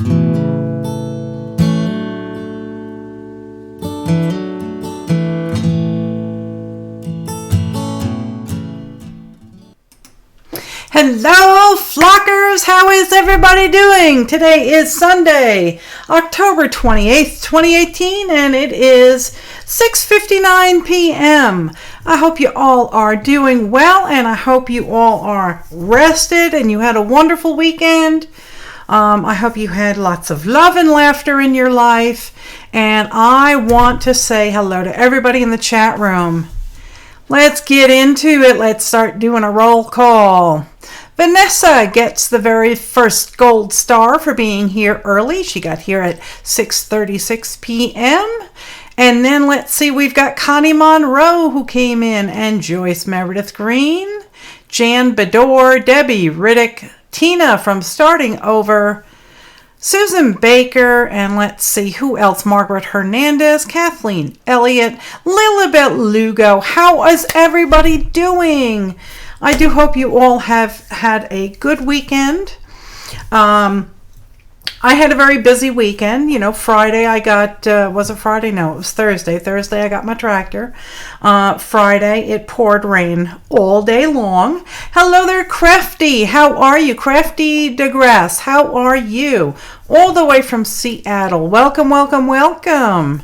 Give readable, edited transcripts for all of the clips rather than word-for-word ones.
Hello, flockers! How is everybody doing? Today is Sunday, October 28th, 2018, and it is 6:59 p.m. I hope you all are doing well, and I hope you all are rested and you had a wonderful weekend. I hope you had lots of love and laughter in your life, and I want to say hello to everybody in the chat room. Let's get into it. Let's start doing a roll call. Vanessa gets the very first gold star for being here early. She got here at 6:36 p.m. And then let's see, we've got Connie Monroe who came in, and Joyce Meredith Green, Jan Bedore, Debbie Riddick, Tina from Starting Over, Susan Baker, and let's see who else, Margaret Hernandez, Kathleen Elliott, Lilibet Lugo. How is everybody doing? I do hope you all have had a good weekend. I had a very busy weekend. You know, Friday I got, was it Friday? No, it was Thursday. Thursday I got my tractor. Friday it poured rain all day long. Hello there, Crafty. How are you? Crafty DeGrasse, how are you? All the way from Seattle. Welcome, welcome, welcome.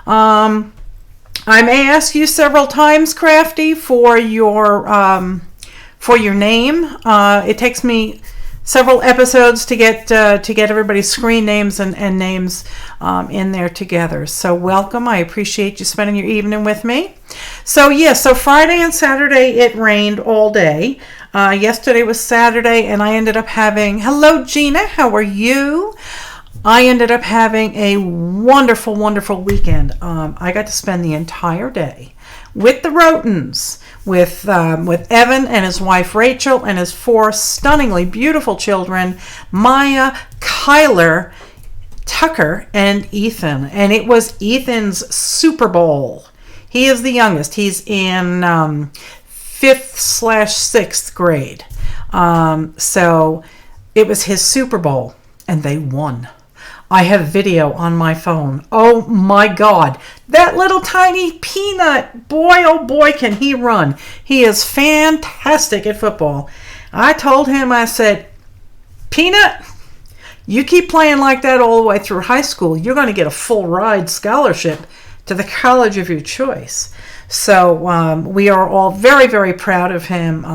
I may ask you several times, Crafty, for your name. It takes me several episodes to get everybody's screen names and names in there together. So welcome. I appreciate you spending your evening with me. So so Friday and Saturday it rained all day. Yesterday was Saturday, and I ended up having, hello Gina, how are you? I ended up having a wonderful, wonderful weekend. I got to spend the entire day with the Rotens, with Evan and his wife Rachel and his 4 stunningly beautiful children, Maya, Kyler, Tucker, and Ethan. And it was Ethan's Super Bowl. He is the youngest. He's in 5th/6th grade. So it was his Super Bowl, and they won. I have video on my phone. Oh my God. That little tiny peanut, boy, oh boy, can he run. He is fantastic at football. I told him, I said, Peanut, you keep playing like that all the way through high school, you're going to get a full ride scholarship to the college of your choice. So we are all very, very proud of him.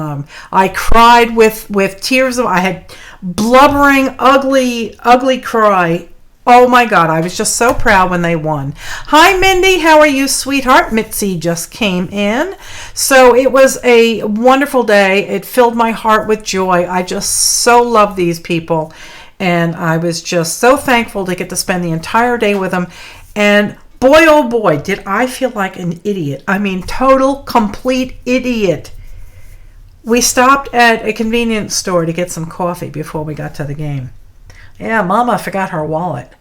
I cried with tears. I had blubbering, ugly cry. Oh my God, I was just so proud when they won. Hi Mindy, how are you, sweetheart? Mitzi just came in. So it was a wonderful day. It filled my heart with joy. I just so love these people. And I was just so thankful to get to spend the entire day with them. And boy, oh boy, did I feel like an idiot. I mean, total, complete idiot. We stopped at a convenience store to get some coffee before we got to the game. Yeah, Mama forgot her wallet.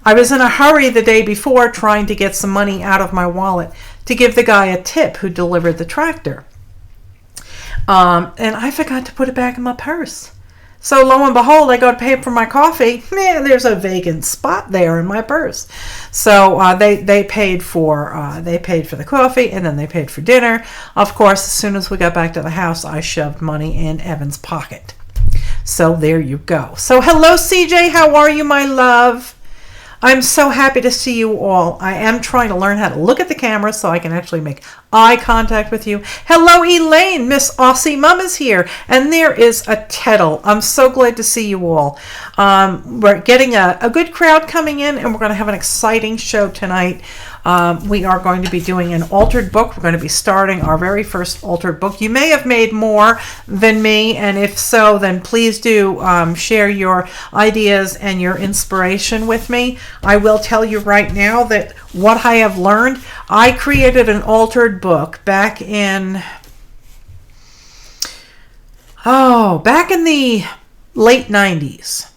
I was in a hurry the day before trying to get some money out of my wallet to give the guy a tip who delivered the tractor. And I forgot to put it back in my purse. So lo and behold, I go to pay for my coffee. Man, there's a vacant spot there in my purse. So they paid for the coffee, and then they paid for dinner. Of course, as soon as we got back to the house, I shoved money in Evan's pocket. So there you go. So hello, CJ. How are you, my love? I'm so happy to see you all. I am trying to learn how to look at the camera so I can actually make eye contact with you. Hello, Elaine. Miss Aussie Mum is here. And there is a Teddle. I'm so glad to see you all. We're getting a good crowd coming in, and we're going to have an exciting show tonight. We are going to be doing an altered book. We're going to be starting our very first altered book. You may have made more than me, and if so, then please do share your ideas and your inspiration with me. I will tell you right now that what I have learned, I created an altered book back in the late 90s.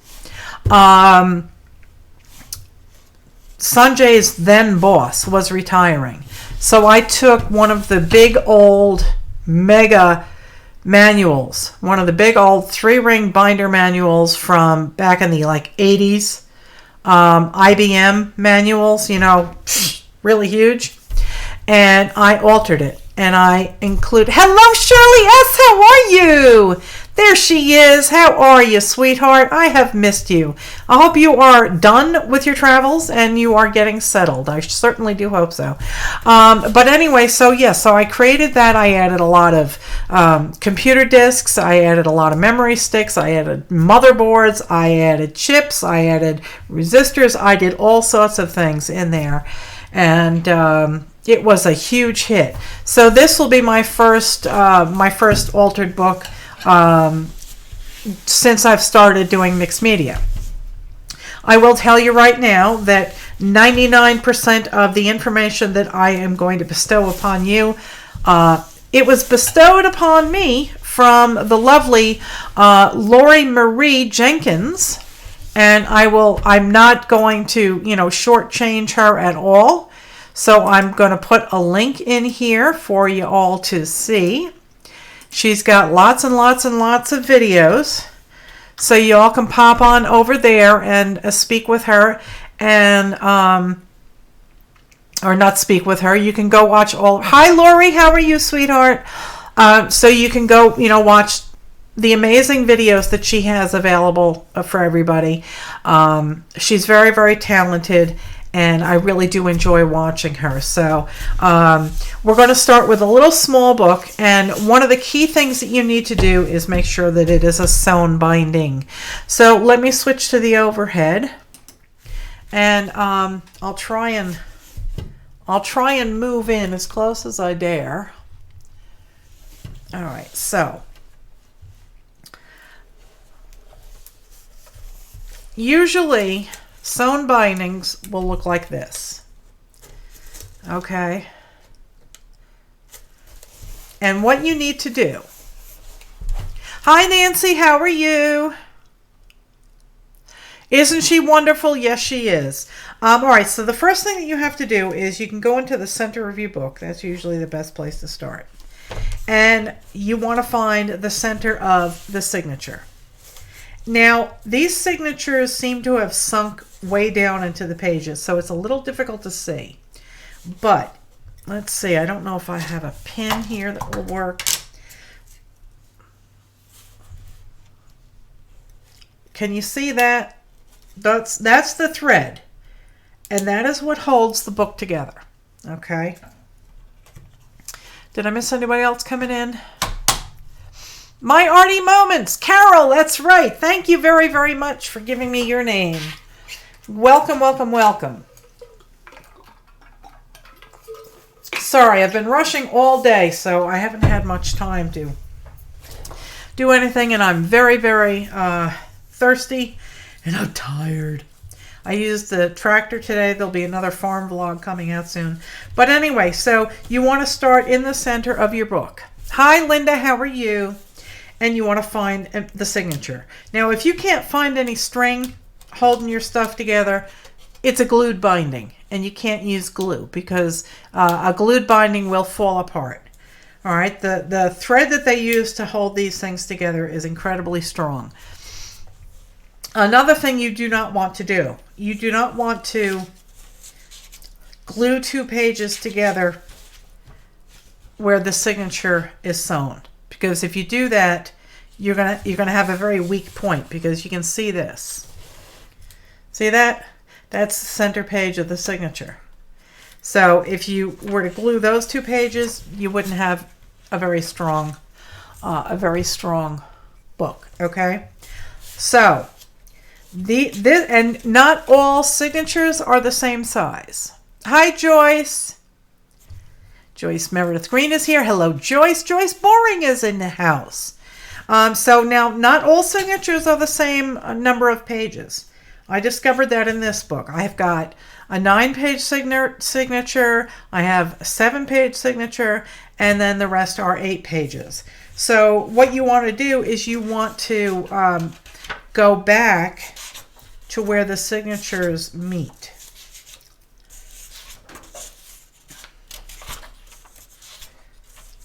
Sanjay's then boss was retiring. So I took one of the big old mega manuals, one of the big old 3-ring binder manuals from back in the 80s, IBM manuals, you know, really huge. And I altered it. And I include, hello, Shirley S. How are you? There she is. How are you, sweetheart? I have missed you. I hope you are done with your travels and you are getting settled. I certainly do hope so. But anyway, so yes, so I created that. I added a lot of computer disks. I added a lot of memory sticks. I added motherboards. I added chips. I added resistors. I did all sorts of things in there. And it was a huge hit. So this will be my first altered book since I've started doing mixed media. I will tell you right now that 99% of the information that I am going to bestow upon you, it was bestowed upon me from the lovely Lori Marie Jenkins, and I'm not going to, shortchange her at all. So I'm going to put a link in here for you all to see. She's got lots and lots and lots of videos. So you all can pop on over there and speak with her. And, or not speak with her. You can go watch all. Hi, Lori. How are you, sweetheart? So you can go, watch the amazing videos that she has available for everybody. She's very, very talented. And I really do enjoy watching her. So we're going to start with a little small book. And one of the key things that you need to do is make sure that it is a sewn binding. So let me switch to the overhead. And I'll try and move in as close as I dare. All right, so usually sewn bindings will look like this. Okay. And what you need to do. Hi, Nancy. How are you? Isn't she wonderful? Yes, she is. All right. So the first thing that you have to do is you can go into the center of your book. That's usually the best place to start. And you want to find the center of the signature. Now, these signatures seem to have sunk way down into the pages, so it's a little difficult to see. But let's see. I don't know if I have a pin here that will work. Can you see that? That's the thread. And that is what holds the book together. Okay. Did I miss anybody else coming in? My Artie Moments. Carol, that's right. Thank you very, very much for giving me your name. Welcome, welcome, welcome. Sorry, I've been rushing all day, so I haven't had much time to do anything, and I'm very, very thirsty, and I'm tired. I used the tractor today. There'll be another farm vlog coming out soon. But anyway, so you want to start in the center of your book. Hi, Linda. How are you? And you want to find the signature. Now, if you can't find any string holding your stuff together, it's a glued binding. And you can't use glue because a glued binding will fall apart. All right, the thread that they use to hold these things together is incredibly strong. Another thing you do not want to do, you do not want to glue two pages together where the signature is sewn. Because if you do that, you're gonna have a very weak point because you can see this. See that? That's the center page of the signature. So if you were to glue those two pages, you wouldn't have a very strong book. Okay. So and not all signatures are the same size. Hi, Joyce. Joyce Meredith Green is here. Hello, Joyce. Joyce Boring is in the house. So now, not all signatures are the same number of pages. I discovered that in this book. I've got a 9-page signature. I have a 7-page signature, and then the rest are 8 pages. So what you want to do is you want to go back to where the signatures meet.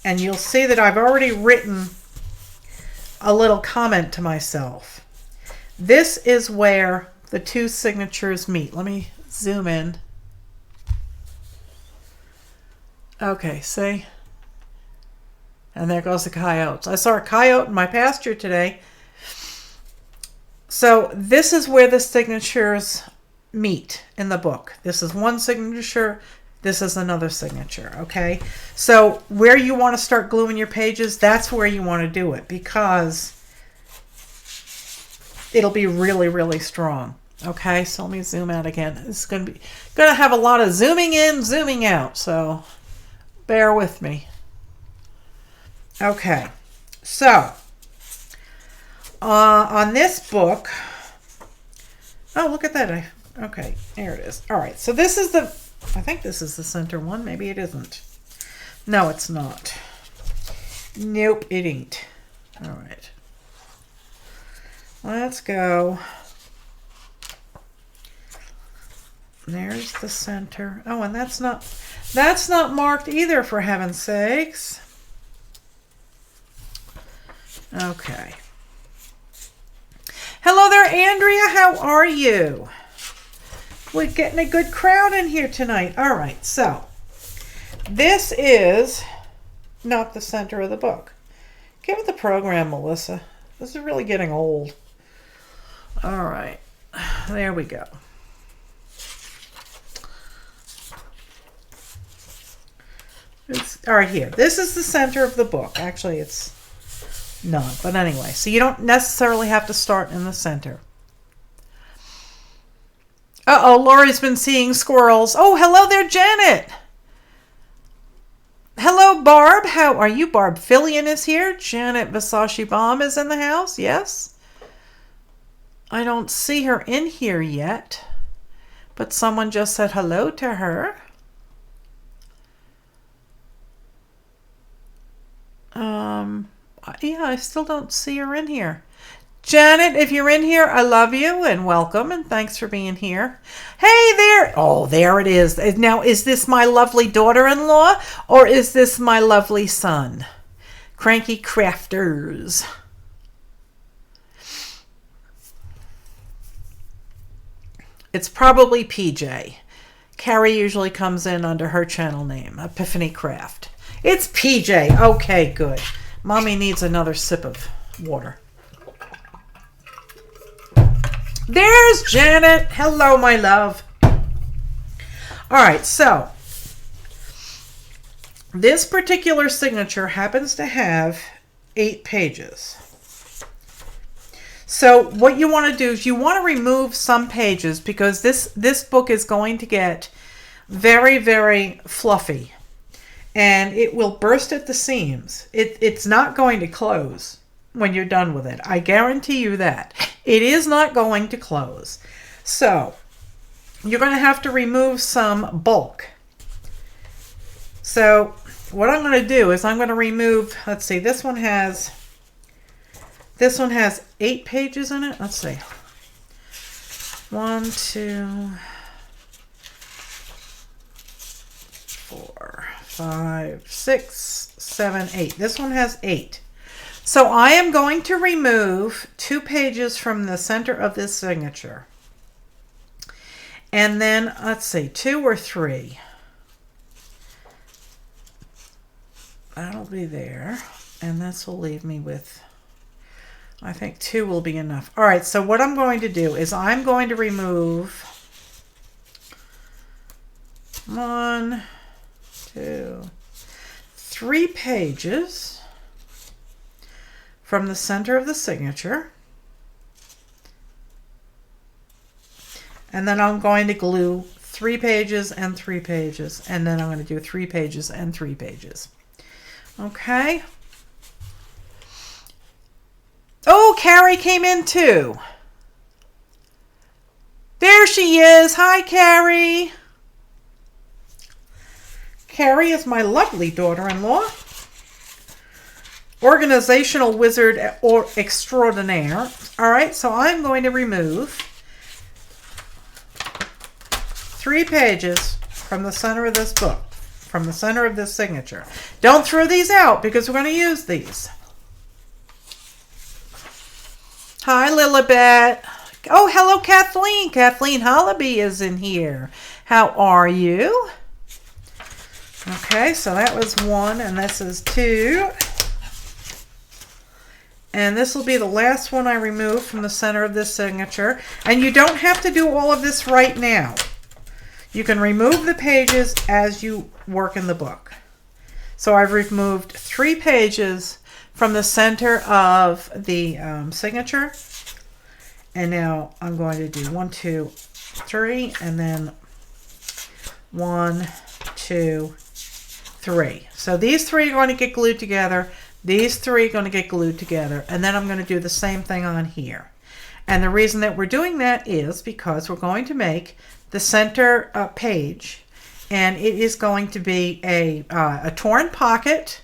And you'll see that I've already written a little comment to myself. This is where the two signatures meet. Let me zoom in. Okay, see? And there goes the coyotes. I saw a coyote in my pasture today. So this is where the signatures meet in the book. This is one signature. This is another signature, okay? So where you want to start gluing your pages, that's where you want to do it, because it'll be really, really strong. Okay, so let me zoom out again. It's going to have a lot of zooming in, zooming out, so bear with me. Okay, so on this book, oh, look at that. Okay, there it is. All right, so this is the, I think this is the center one. Maybe it isn't. No, it's not. Nope, it ain't. All right. Let's go. There's the center. Oh, and that's not marked either, for heaven's sakes. Okay. Hello there, Andrea. How are you? We're getting a good crowd in here tonight. All right, so this is not the center of the book. Get with the program, Melissa. This is really getting old. All right, there we go. All right, here. This is the center of the book. Actually, it's not, but anyway. So you don't necessarily have to start in the center. Uh-oh, Lori's been seeing squirrels. Oh, hello there, Janet. Hello, Barb. How are you, Barb? Fillion is here. Janet Versace Bomb is in the house. Yes. I don't see her in here yet, but someone just said hello to her. Yeah, I still don't see her in here. Janet, if you're in here, I love you and welcome and thanks for being here. Hey there. Oh, there it is. Now, is this my lovely daughter-in-law or is this my lovely son? Cranky Crafters. It's probably PJ. Carrie usually comes in under her channel name, Epiphany Craft. It's PJ. Okay, good. Mommy needs another sip of water. There's Janet. Hello, my love. All right, so this particular signature happens to have 8 pages. So what you want to do is you want to remove some pages because this book is going to get very, very fluffy. And it will burst at the seams. It's not going to close when you're done with it. I guarantee you that. It is not going to close. So you're going to have to remove some bulk. So what I'm going to do is I'm going to remove, let's see, this one has 8 pages in it. Let's see. 1, 2, 4, 5, 6, 7, 8. This one has 8. So I am going to remove 2 pages from the center of this signature. And then, let's see, 2 or 3. That'll be there. And this will leave me with, I think 2 will be enough. All right, so what I'm going to do is I'm going to remove 1, 2, 3 pages from the center of the signature. And then I'm going to glue 3 pages and 3 pages. And then I'm going to do 3 pages and 3 pages. Okay. Oh, Carrie came in too. There she is. Hi, Carrie. Carrie is my lovely daughter-in-law. Organizational wizard or extraordinaire. All right, so I'm going to remove 3 pages from the center of this book, from the center of this signature. Don't throw these out because we're going to use these. Hi, Lilibet. Oh, hello, Kathleen. Kathleen Hollaby is in here. How are you? Okay, so that was 1, and this is 2. And this will be the last one I remove from the center of this signature. And you don't have to do all of this right now. You can remove the pages as you work in the book. So I've removed 3 pages from the center of the signature. And now I'm going to do 1, 2, 3, and then 1, 2, 3. So these 3 are going to get glued together. These 3 are going to get glued together. And then I'm going to do the same thing on here. And the reason that we're doing that is because we're going to make the center page. And it is going to be a torn pocket.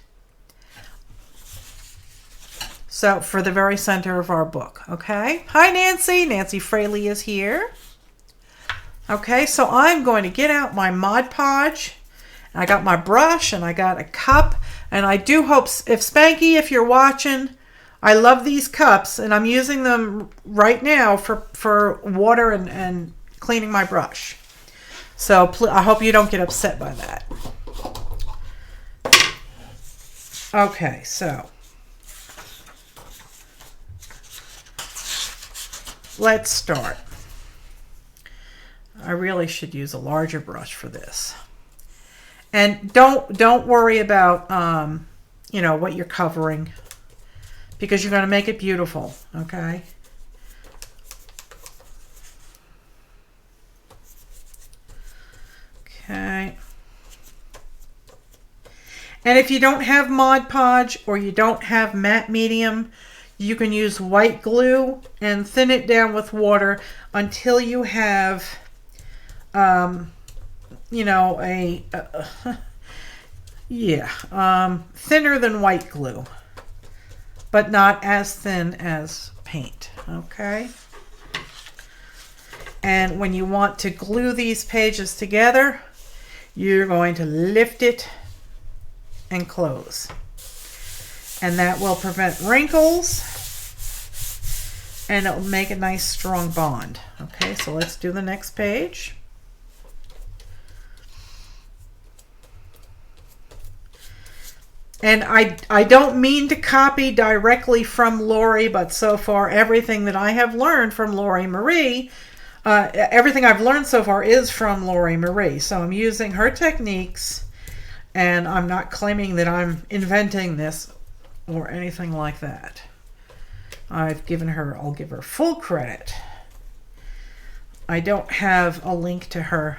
So for the very center of our book, okay? Hi, Nancy. Nancy Fraley is here. Okay, so I'm going to get out my Mod Podge. I got my brush and I got a cup. And I do hope, if Spanky, if you're watching, I love these cups. And I'm using them right now for water and cleaning my brush. So I hope you don't get upset by that. Okay, so let's start. I really should use a larger brush for this. And don't worry about you know, what you're covering, because you're going to make it beautiful, okay? Okay. And if you don't have Mod Podge or you don't have matte medium, you can use white glue and thin it down with water until you have, you know, thinner than white glue, but not as thin as paint, okay? And when you want to glue these pages together, you're going to lift it and close. And that will prevent wrinkles and it'll make a nice strong bond. Okay, so let's do the next page. And I don't mean to copy directly from Lori, but so far everything that I have learned from Lori Marie, everything I've learned so far is from Lori Marie. So I'm using her techniques, and I'm not claiming that I'm inventing this or anything like that. I'll give her full credit. I don't have a link to her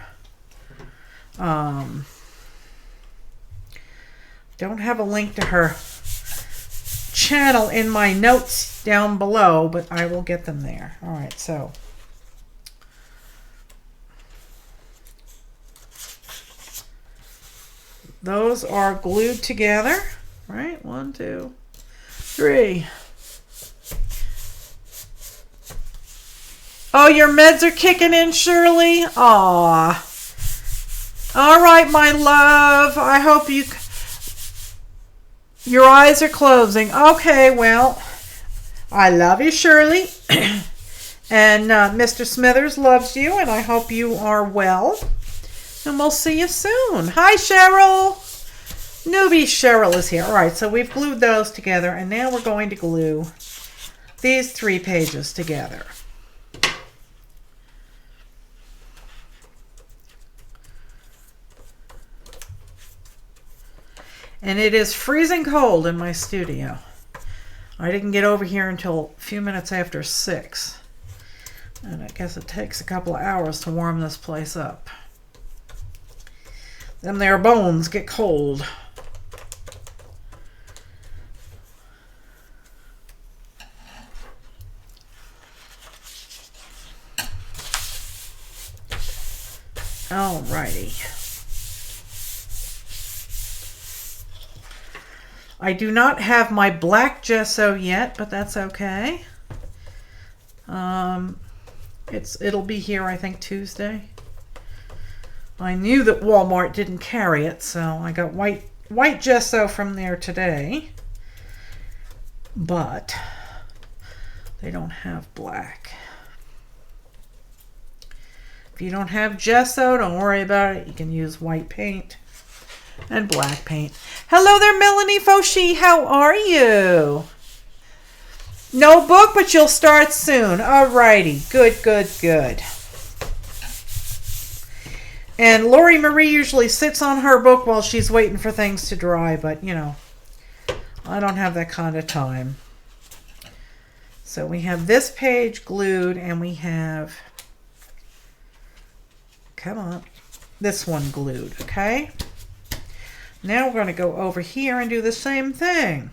channel in my notes down below, but I will get them there. All right, so those are glued together, right? 1, 2, 3. Oh, your meds are kicking in, Shirley? Aw. All right, my love. I hope your eyes are closing. Okay, well, I love you, Shirley. And Mr. Smithers loves you, and I hope you are well. And we'll see you soon. Hi, Cheryl. Newbie Cheryl is here. All right, so we've glued those together, and now we're going to glue these 3 pages together. And it is freezing cold in my studio. I didn't get over here until a few minutes after 6. And I guess it takes a couple of hours to warm this place up. Them there bones get cold. Alrighty. I do not have my black gesso yet, but that's okay. It'll be here, I think, Tuesday. I knew that Walmart didn't carry it, so I got white gesso from there today. But they don't have black. If you don't have gesso, don't worry about it. You can use white paint and black paint. Hello there, Melanie Fauchi. How are you? No book, but you'll start soon. Alrighty. Good, good, good. And Lori Marie usually sits on her book while she's waiting for things to dry, but, you know, I don't have that kind of time. So we have this page glued, and we have, come on, this one glued, okay? Now we're going to go over here and do the same thing.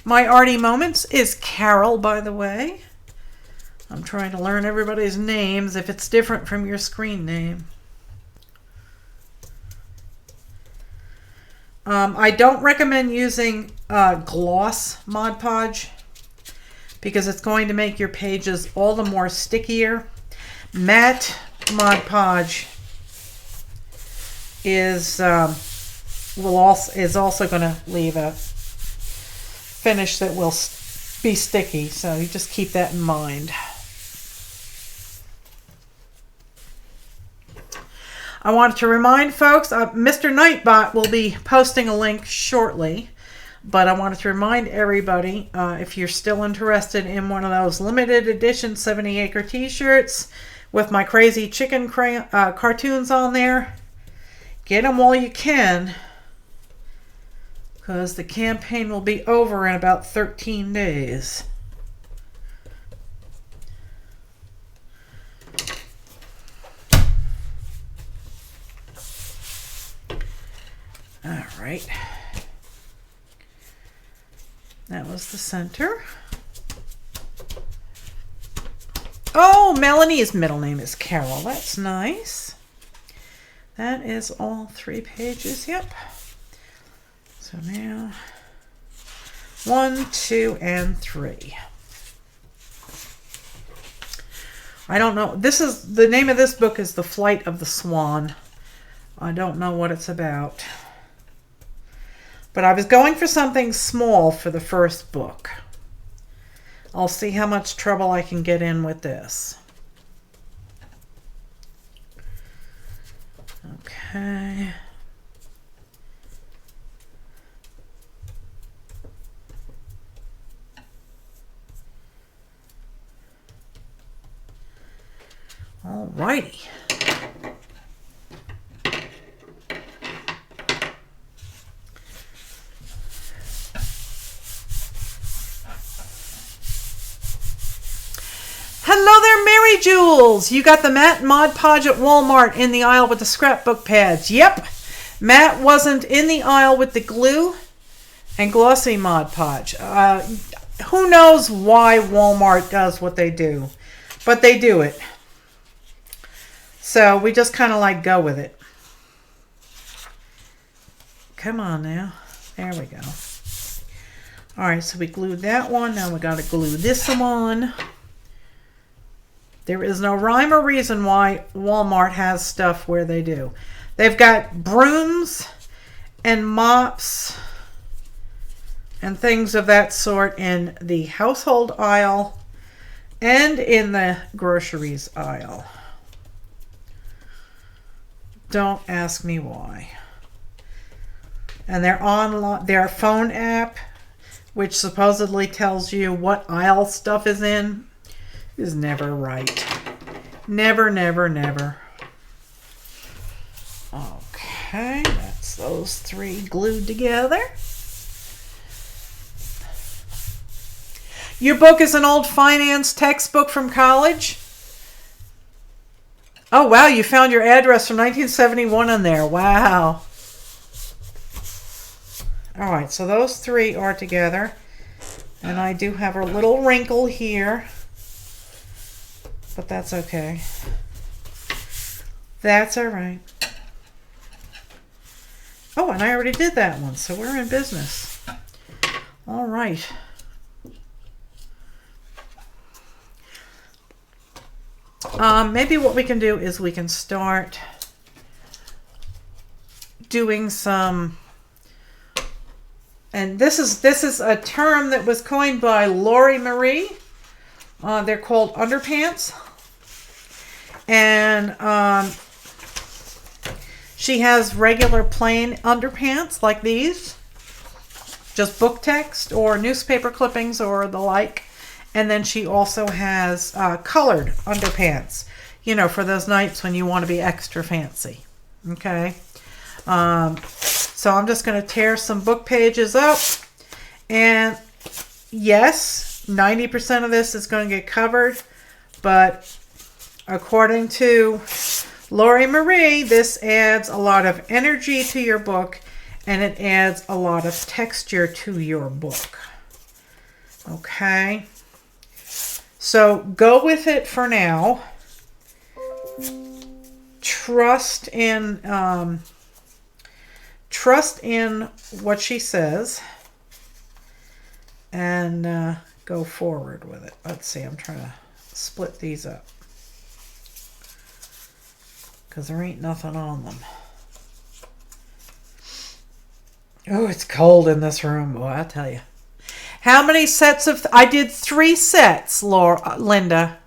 My Arty Moments is Carol, by the way. I'm trying to learn everybody's names if it's different from your screen name. I don't recommend using gloss Mod Podge because it's going to make your pages all the more stickier. Matte Mod Podge is also going to leave a finish that will be sticky, so you just keep that in mind. I wanted to remind folks, Mr. Nightbot will be posting a link shortly, but I wanted to remind everybody, if you're still interested in one of those limited edition 70 Acre t-shirts with my crazy chicken cartoons on there, get them while you can, because the campaign will be over in about 13 days. All right. That was the center. Oh, Melanie's middle name is Carol. That's nice. That is all 3 pages. Yep. So now 1, 2, and 3. I don't know. This is the name of this book is The Flight of the Swan. I don't know what it's about. But I was going for something small for the first book. I'll see how much trouble I can get in with this. Okay. All righty. Hello there, Mary Jules. You got the Matte Mod Podge at Walmart in the aisle with the scrapbook pads. Yep. Matte wasn't in the aisle with the glue and glossy Mod Podge. Who knows why Walmart does what they do, but they do it. So we just kind of like go with it. Come on now. There we go. All right, so we glued that one. Now we got to glue this one. There is no rhyme or reason why Walmart has stuff where they do. They've got brooms and mops and things of that sort in the household aisle and in the groceries aisle. Don't ask me why. And their phone app, which supposedly tells you what aisle stuff is in, is never right. Never, never, never. Okay, that's those 3 glued together. Your book is an old finance textbook from college? Oh, wow, you found your address from 1971 in there. Wow. All right, so those 3 are together. And I do have a little wrinkle here. But that's okay. That's all right. Oh, and I already did that one, so we're in business. All right. Maybe what we can do is we can start doing some, and this is a term that was coined by Lori Marie. They're called underpants, and she has regular plain underpants like these, just book text or newspaper clippings or the like. And then she also has colored underpants, you know, for those nights when you want to be extra fancy. Okay. So I'm just going to tear some book pages up. And yes, 90% of this is going to get covered. But according to Lori Marie, this adds a lot of energy to your book. And it adds a lot of texture to your book. Okay. So go with it for now. Trust in what she says, and go forward with it. Let's see. I'm trying to split these up because there ain't nothing on them. Oh, it's cold in this room, boy, I tell you. How many sets of... I did 3 sets, Linda.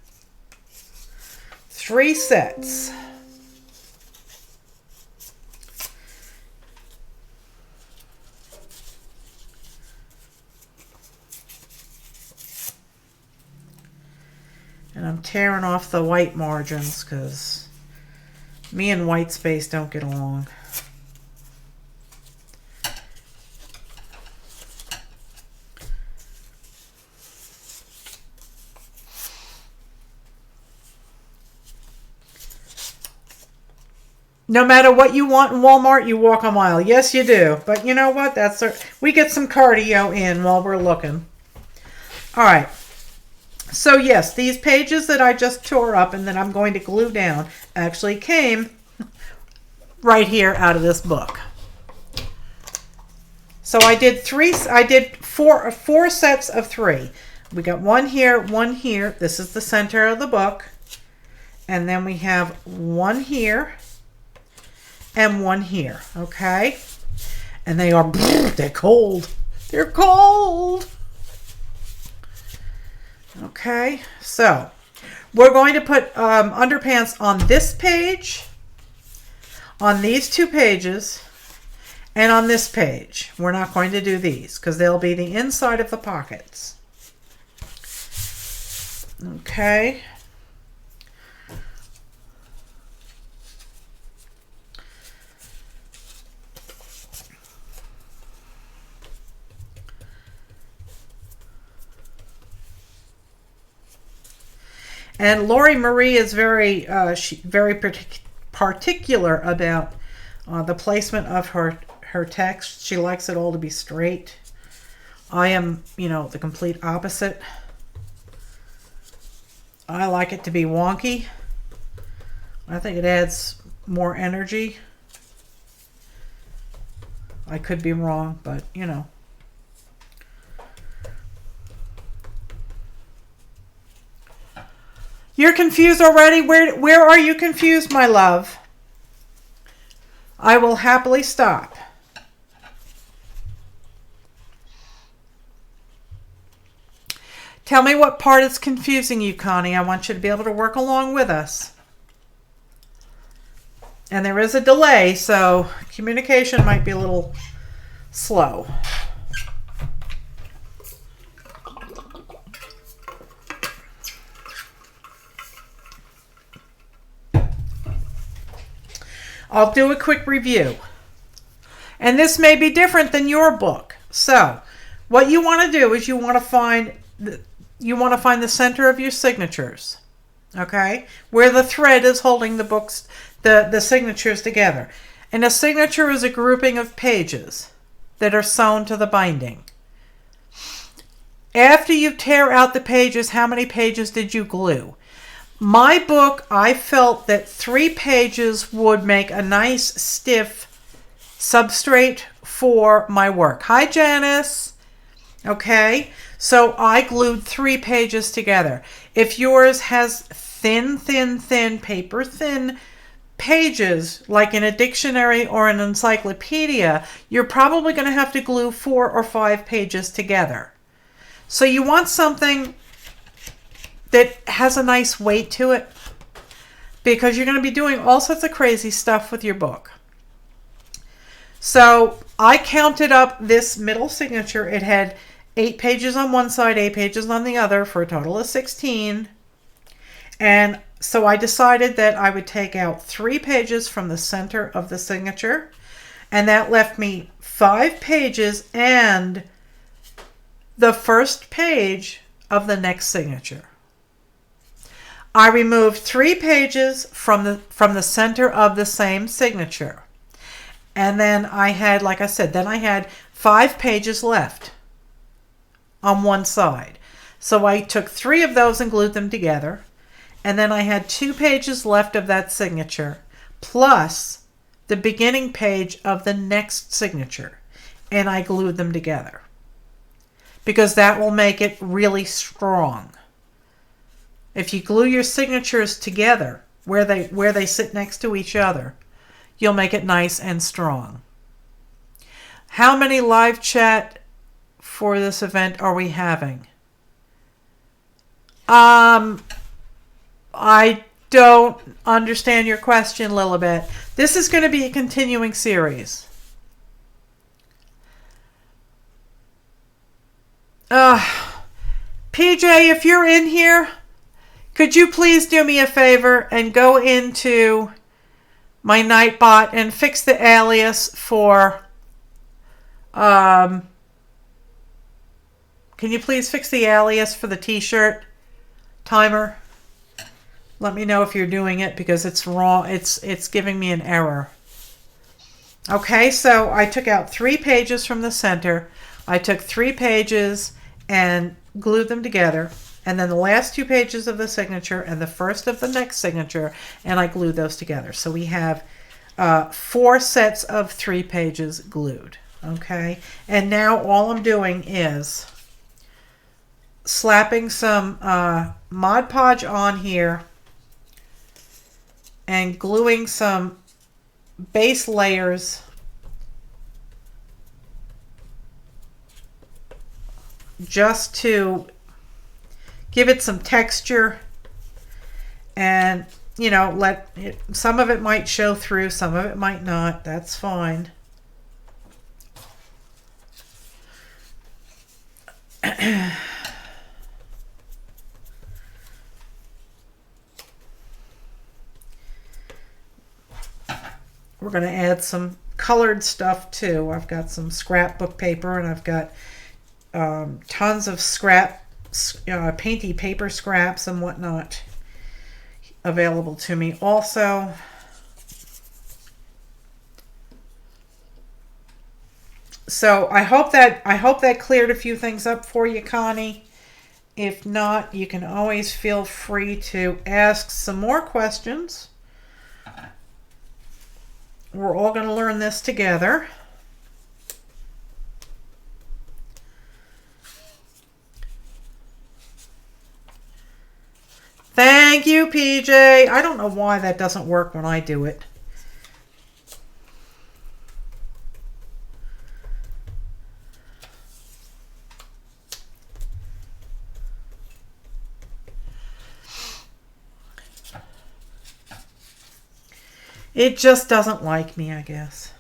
3 sets. And I'm tearing off the white margins because me and white space don't get along. No matter what you want in Walmart, you walk a mile. Yes, you do. But you know what? We get some cardio in while we're looking. All right. So yes, these pages that I just tore up and that I'm going to glue down actually came right here out of this book. So I did 4 sets of 3. We got 1 here, 1 here. This is the center of the book. And then we have 1 here. And 1 here, okay? And they're cold. They're cold. Okay, so we're going to put underpants on this page, on these 2 pages, and on this page. We're not going to do these because they'll be the inside of the pockets. Okay. And Lori Marie is very particular about the placement of her text. She likes it all to be straight. I am, you know, the complete opposite. I like it to be wonky. I think it adds more energy. I could be wrong, but you know. You're confused already? Where are you confused, my love? I will happily stop. Tell me what part is confusing you, Connie. I want you to be able to work along with us. And there is a delay, so communication might be a little slow. I'll do a quick review. And this may be different than your book. So, what you want to do is you want to find the center of your signatures. Okay? Where the thread is holding the books, the signatures together. And a signature is a grouping of pages that are sewn to the binding. After you tear out the pages, how many pages did you glue? My book, I felt that 3 pages would make a nice stiff substrate for my work. Hi, Janice. Okay, so I glued 3 pages together. If yours has thin, paper thin pages, like in a dictionary or an encyclopedia, you're probably going to have to glue 4 or 5 pages together. So you want something that has a nice weight to it, because you're going to be doing all sorts of crazy stuff with your book. So I counted up this middle signature. It had 8 pages on one side, 8 pages on the other, for a total of 16. And so I decided that I would take out 3 pages from the center of the signature, and that left me 5 pages and the first page of the next signature. I removed 3 pages from the center of the same signature. And then I had, like I said, then I had 5 pages left on one side. So I took 3 of those and glued them together. And then I had 2 pages left of that signature, plus the beginning page of the next signature. And I glued them together, because that will make it really strong. If you glue your signatures together where they sit next to each other, you'll make it nice and strong. How many live chat for this event are we having? I don't understand your question, Lilibet. This is going to be a continuing series. PJ, if you're in here, could you please do me a favor and go into my Nightbot and fix the alias for... can you please fix the alias for the t-shirt timer? Let me know if you're doing it, because it's wrong. It's giving me an error. Okay, so I took out 3 pages from the center. I took 3 pages and glued them together. And then the last 2 pages of the signature and the first of the next signature, and I glued those together. So we have 4 sets of 3 pages glued. Okay, and now all I'm doing is slapping some Mod Podge on here and gluing some base layers just to give it some texture, and let it, some of it might show through, some of it might not. That's fine. We're going to add some colored stuff too. I've got some scrapbook paper, and I've got tons of painty paper scraps and whatnot available to me also. So I hope that cleared a few things up for you, Connie. If not, you can always feel free to ask some more questions. We're all going to learn this together. Thank you, PJ. I don't know why that doesn't work when I do it. It just doesn't like me, I guess.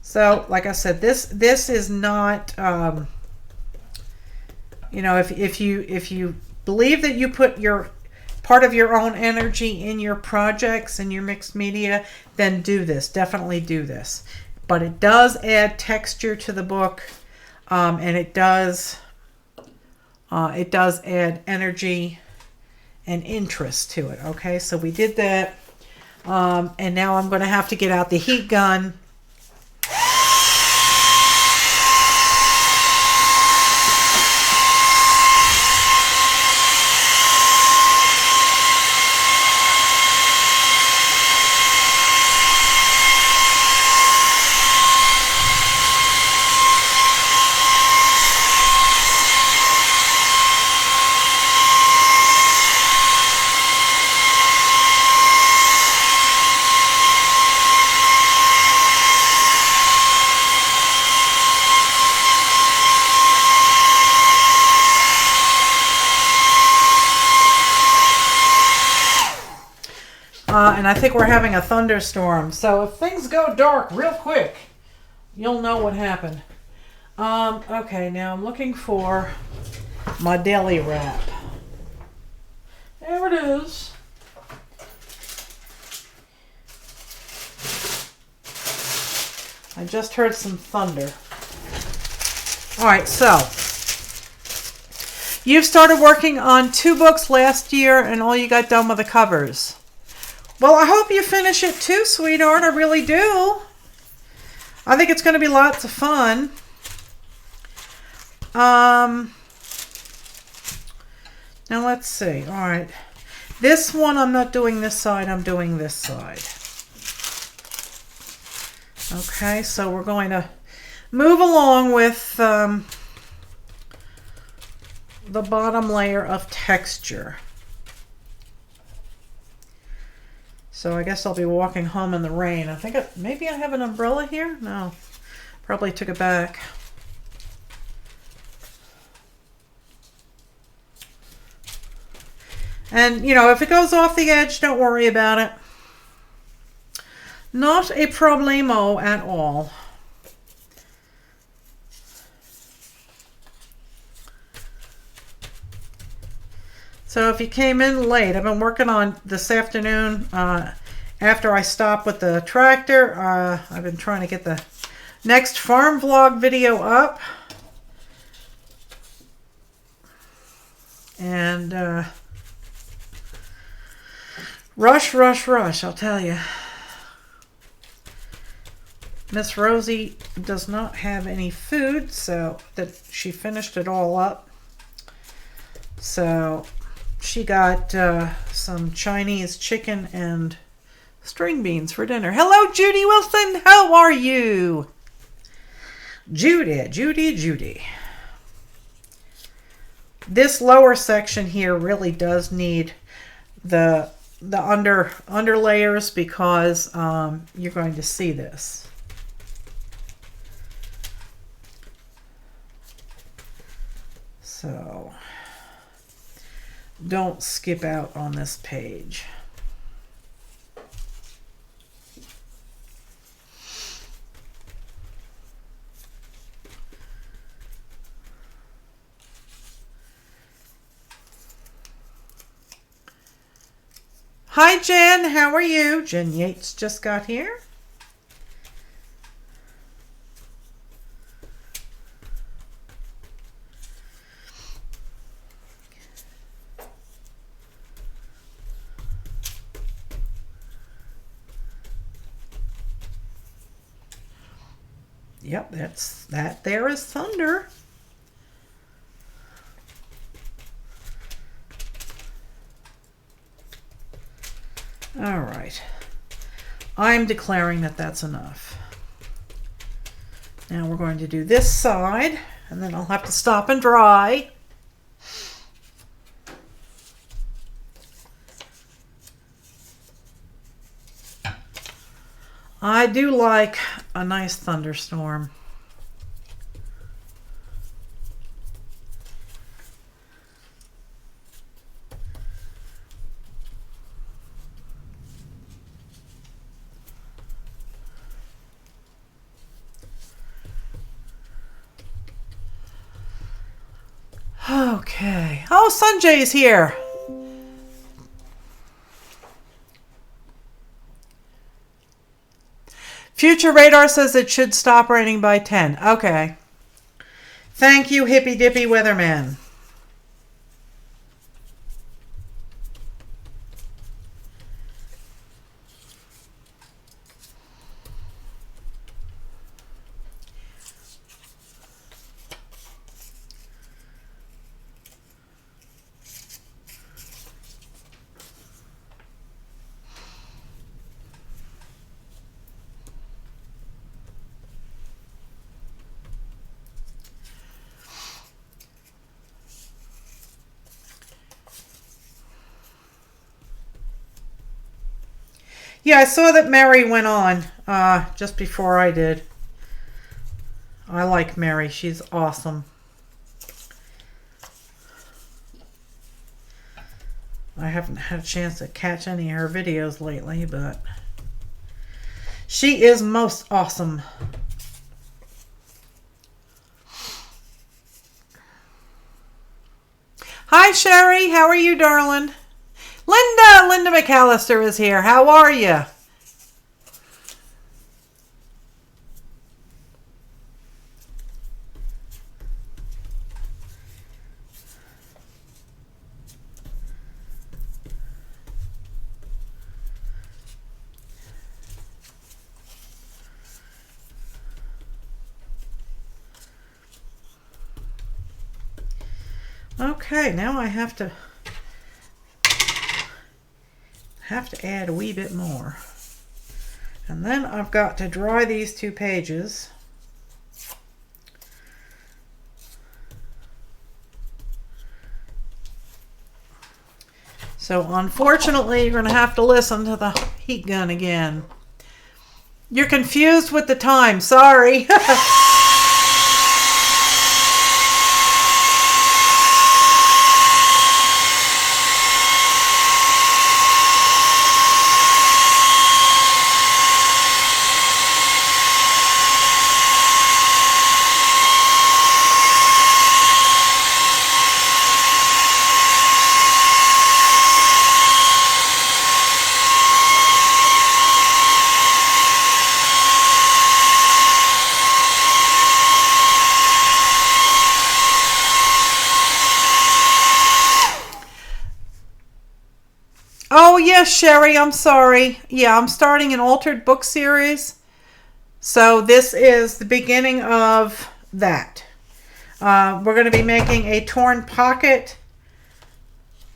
So, like I said, this is not, if you believe that you put your part of your own energy in your projects and your mixed media, then do this. Definitely do this. But it does add texture to the book, and it does add energy and interest to it. Okay, so we did that, and now I'm going to have to get out the heat gun. And I think we're having a thunderstorm. So if things go dark real quick, you'll know what happened. Okay, now I'm looking for my deli wrap. There it is. I just heard some thunder. All right, so you've started working on 2 books last year and all you got done with the covers. Well, I hope you finish it too, sweetheart. I really do. I think it's going to be lots of fun. Now let's see. All right. This one, I'm not doing this side. I'm doing this side. Okay, so we're going to move along with the bottom layer of texture. So I guess I'll be walking home in the rain. I think maybe I have an umbrella here. No, probably took it back. And, you know, if it goes off the edge, don't worry about it. Not a problemo at all. So if you came in late, I've been working on this afternoon. After I stopped with the tractor, I've been trying to get the next farm vlog video up. And rush, I'll tell you. Miss Rosie does not have any food, so that she finished it all up. So she got some Chinese chicken and string beans for dinner. Hello, Judy Wilson. How are you? Judy. This lower section here really does need the under layers because you're going to see this. So don't skip out on this page. Hi, Jen. How are you? Jen Yates just got here. Yep, that there is thunder. All right. I'm declaring that that's enough. Now we're going to do this side, and then I'll have to stop and dry. I do like a nice thunderstorm. Okay. Oh, Sanjay's here. Future radar says it should stop raining by 10. Okay. Thank you, hippy dippy weatherman. Yeah, I saw that Mary went on just before I did. I like Mary. She's awesome. I haven't had a chance to catch any of her videos lately, but she is most awesome. Hi, Sherry. How are you, darling? Linda McAllister is here. How are you? Okay, now I have to add a wee bit more. And then I've got to dry these 2 pages. So unfortunately, you're going to have to listen to the heat gun again. You're confused with the time. Sorry. Oh, yes, Sherry, I'm sorry. Yeah, I'm starting an altered book series. So this is the beginning of that. We're going to be making a torn pocket.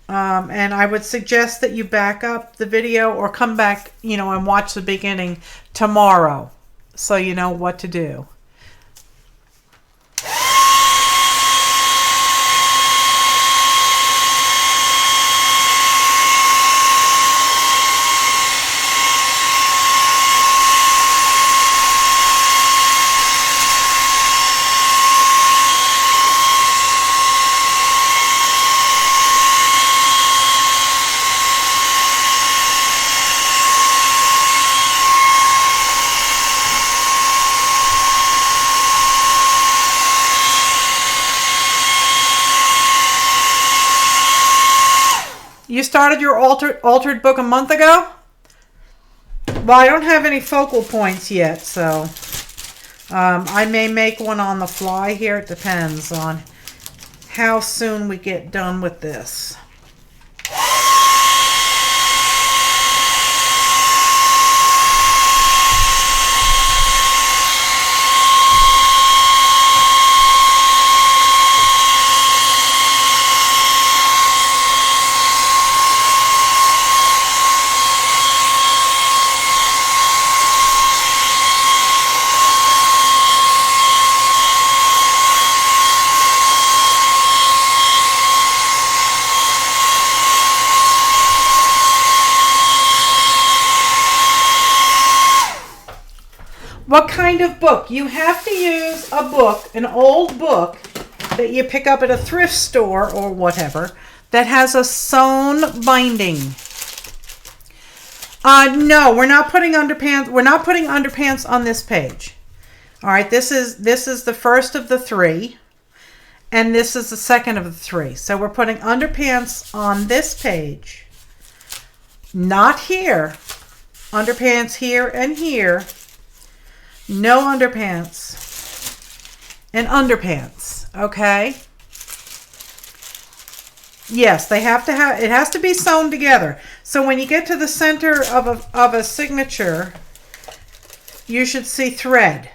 And I would suggest that you back up the video or come back, and watch the beginning tomorrow so you know what to do. You started your altered book a month ago? Well, I don't have any focal points yet, so I may make one on the fly here. It depends on how soon we get done with this. What kind of book? You have to use a book, an old book that you pick up at a thrift store or whatever that has a sewn binding. No, we're not putting underpants. We're not putting underpants on this page. All right, this is the first of the 3, and this is the second of the 3. So we're putting underpants on this page, not here. Underpants here and here. No underpants and underpants, okay? Yes, they have to have, it has to be sewn together. So when you get to the center of a signature, you should see thread.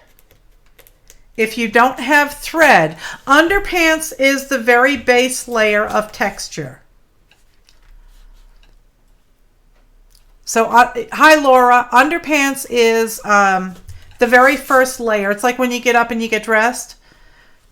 If you don't have thread, underpants is the very base layer of texture. So, hi Laura, underpants is the very first layer. It's like when you get up and you get dressed,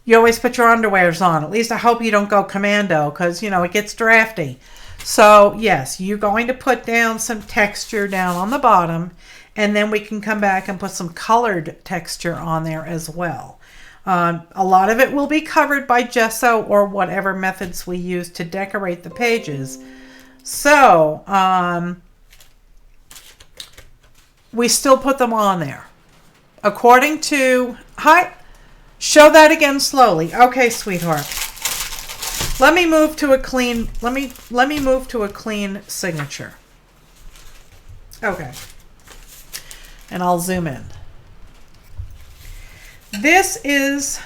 you always put your underwears on. At least I hope you don't go commando because, it gets drafty. So, yes, you're going to put down some texture down on the bottom, and then we can come back and put some colored texture on there as well. A lot of it will be covered by gesso or whatever methods we use to decorate the pages. So, we still put them on there. According to, show that again slowly. Okay, sweetheart. Let me move to a clean, let me move to a clean signature. Okay. And I'll zoom in. This is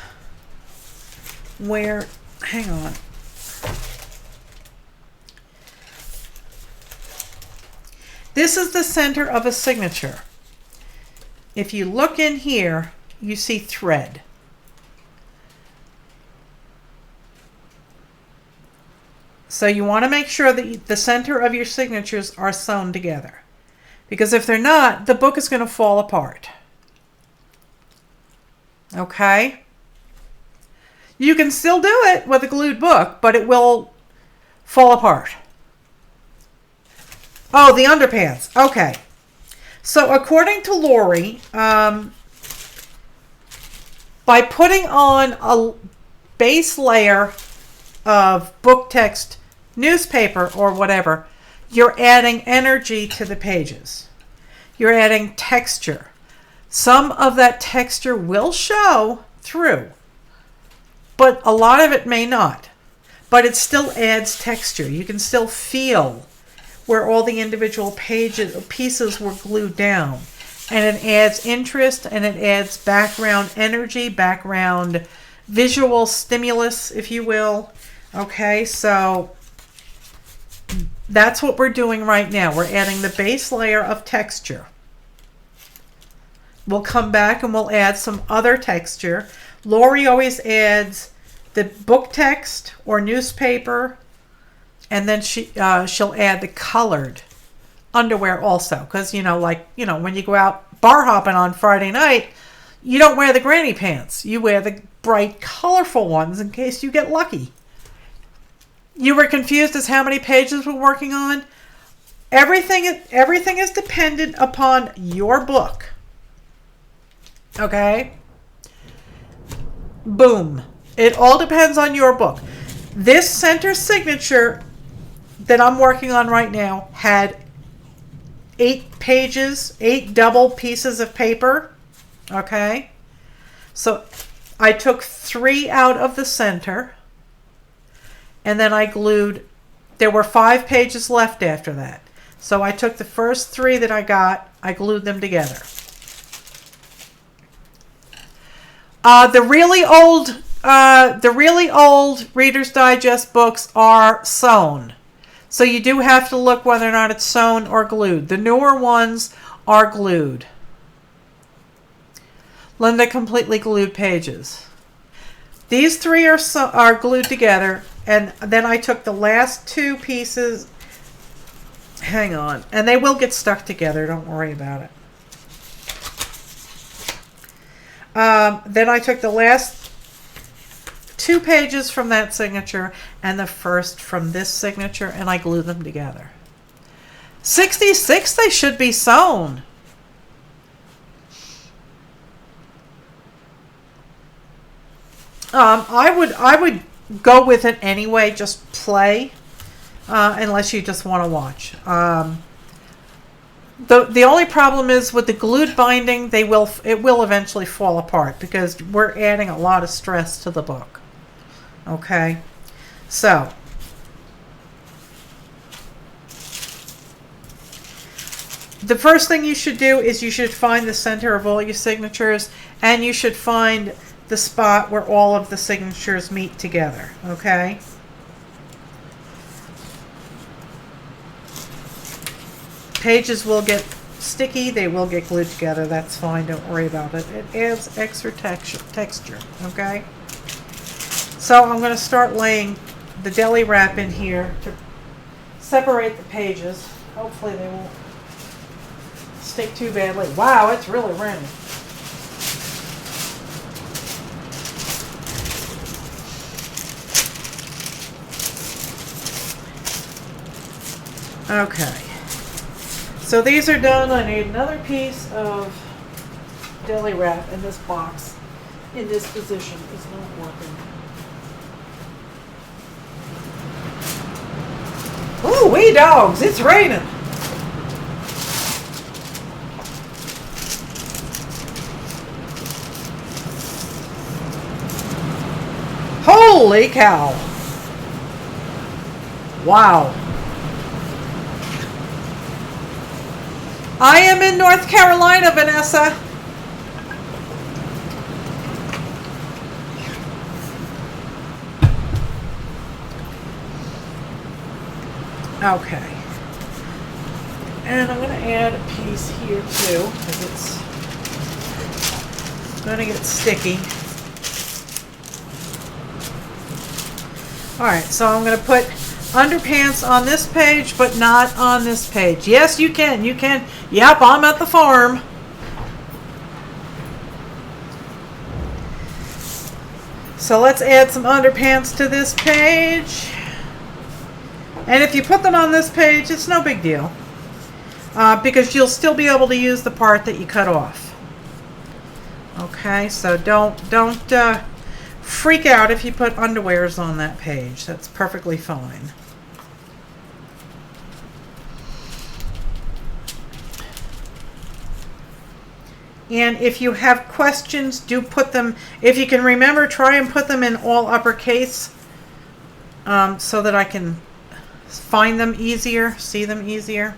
where, hang on. This is the center of a signature. If you look in here, you see thread. So you want to make sure that the center of your signatures are sewn together. Because if they're not, the book is going to fall apart. Okay? You can still do it with a glued book, but it will fall apart. Oh, the underpants. Okay. So according to Lori, by putting on a base layer of book text, newspaper, or whatever, you're adding energy to the pages. You're adding texture. Some of that texture will show through, but a lot of it may not. But it still adds texture. You can still feel where all the individual pieces were glued down. And it adds interest, and it adds background energy, background visual stimulus, if you will. Okay, so that's what we're doing right now. We're adding the base layer of texture. We'll come back and we'll add some other texture. Lori always adds the book text or newspaper, and then she'll add the colored underwear also. Because, when you go out bar hopping on Friday night, you don't wear the granny pants. You wear the bright, colorful ones in case you get lucky. You were confused as how many pages we're working on? Everything is dependent upon your book. Okay? Boom. It all depends on your book. This center signature that I'm working on right now had 8 pages, 8 double pieces of paper. Okay? So I took 3 out of the center, and then I glued, there were 5 pages left after that. So I took the first 3 that I got, I glued them together. The really old Reader's Digest books are sewn. So you do have to look whether or not it's sewn or glued. The newer ones are glued. Linda completely glued pages. These 3 are glued together, and then I took the last 2 pieces. Hang on. And they will get stuck together. Don't worry about it. Then I took the last 2 pages from that signature and the first from this signature, and I glued them together. 66, they should be sewn. I would go with it anyway, just play, unless you just want to watch. The only problem is with the glued binding, it will eventually fall apart because we're adding a lot of stress to the book. Okay, so the first thing you should do is you should find the center of all your signatures, and you should find the spot where all of the signatures meet together. Okay. Pages will get sticky, they will get glued together, that's fine, don't worry about it. It adds extra texture, okay? So I'm going to start laying the deli wrap in here to separate the pages. Hopefully they won't stick too badly. Wow, it's really raining. Okay. So these are done. I need another piece of deli wrap in this box. In this position is not working. Ooh, Wee dogs, it's raining. Holy cow. Wow. I am in North Carolina, Vanessa. Okay. And I'm going to add a piece here too, because it's going to get sticky. Alright, so I'm going to put underpants on this page, but not on this page. Yes, you can. You can. Yep, I'm at the farm. So let's add some underpants to this page. And if you put them on this page, it's no big deal. Because you'll still be able to use the part that you cut off. Okay, so don't freak out if you put underwears on that page. That's perfectly fine. And if you have questions, do put them, if you can remember, try and put them in all uppercase so that I can find them easier, see them easier.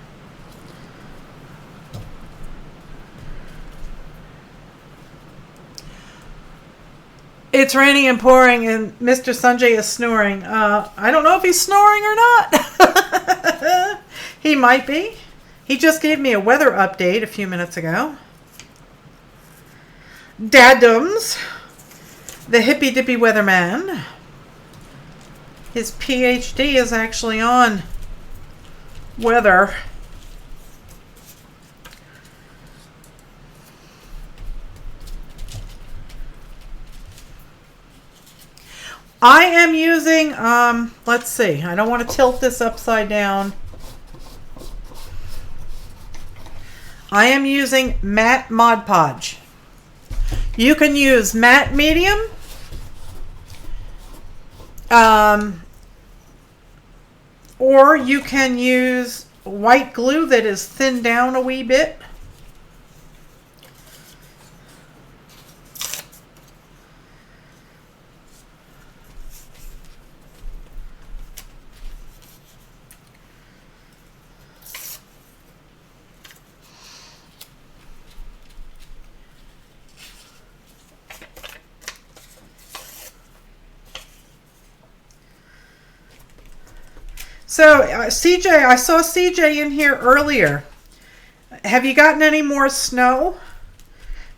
It's raining and pouring and Mr. Sanjay is snoring. I don't know if he's snoring or not. He might be. He just gave me a weather update a few minutes ago. Dadums, the hippy dippy weatherman. His PhD is actually on weather. I am using, let's see, I don't want to tilt this upside down. I am using matte Mod Podge. You can use matte medium, or you can use white glue that is thinned down a wee bit. So, CJ, I saw CJ in here earlier. Have you gotten any more snow?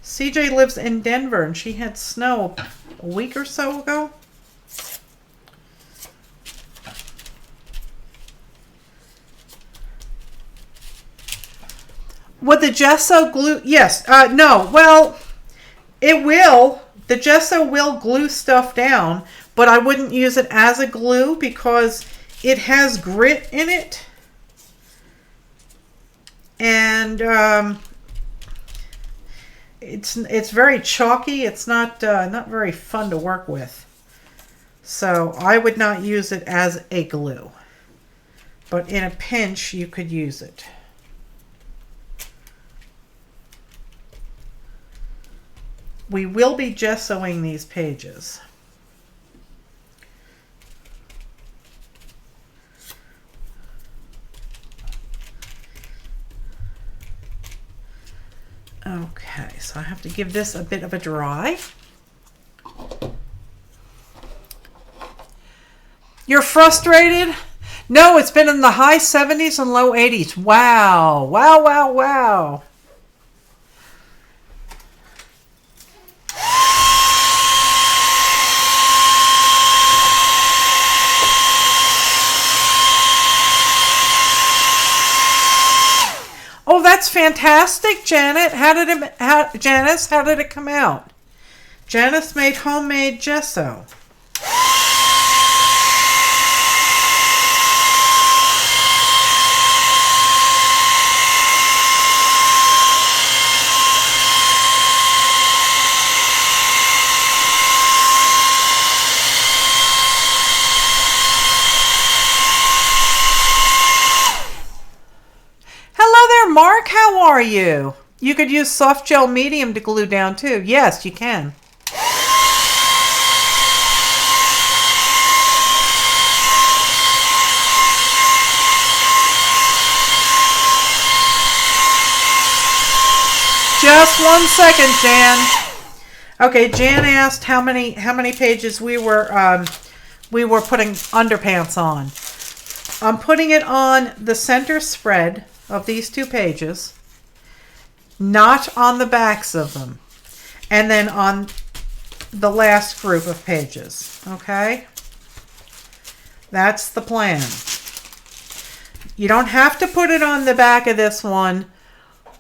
CJ lives in Denver, and she had snow a week or so ago. Would the gesso glue? Yes. No. Well, it will. The gesso will glue stuff down, but I wouldn't use it as a glue because it has grit in it, and it's very chalky. It's not very fun to work with. So I would not use it as a glue, but in a pinch you could use it. We will be gessoing these pages. Okay, so I have to give this a bit of a dry. You're frustrated? No, it's been in the high 70s and low 80s. Wow, wow, wow, wow. Oh, that's fantastic, Janet. Janice, how did it come out? Janice made homemade gesso. are you? You could use soft gel medium to glue down too. Yes, you can. Just 1 second, Jan. Okay, Jan asked how many pages we were putting underpants on. I'm putting it on the center spread of these 2 pages, not on the backs of them, and then on the last group of pages. Okay? That's the plan. You don't have to put it on the back of this one,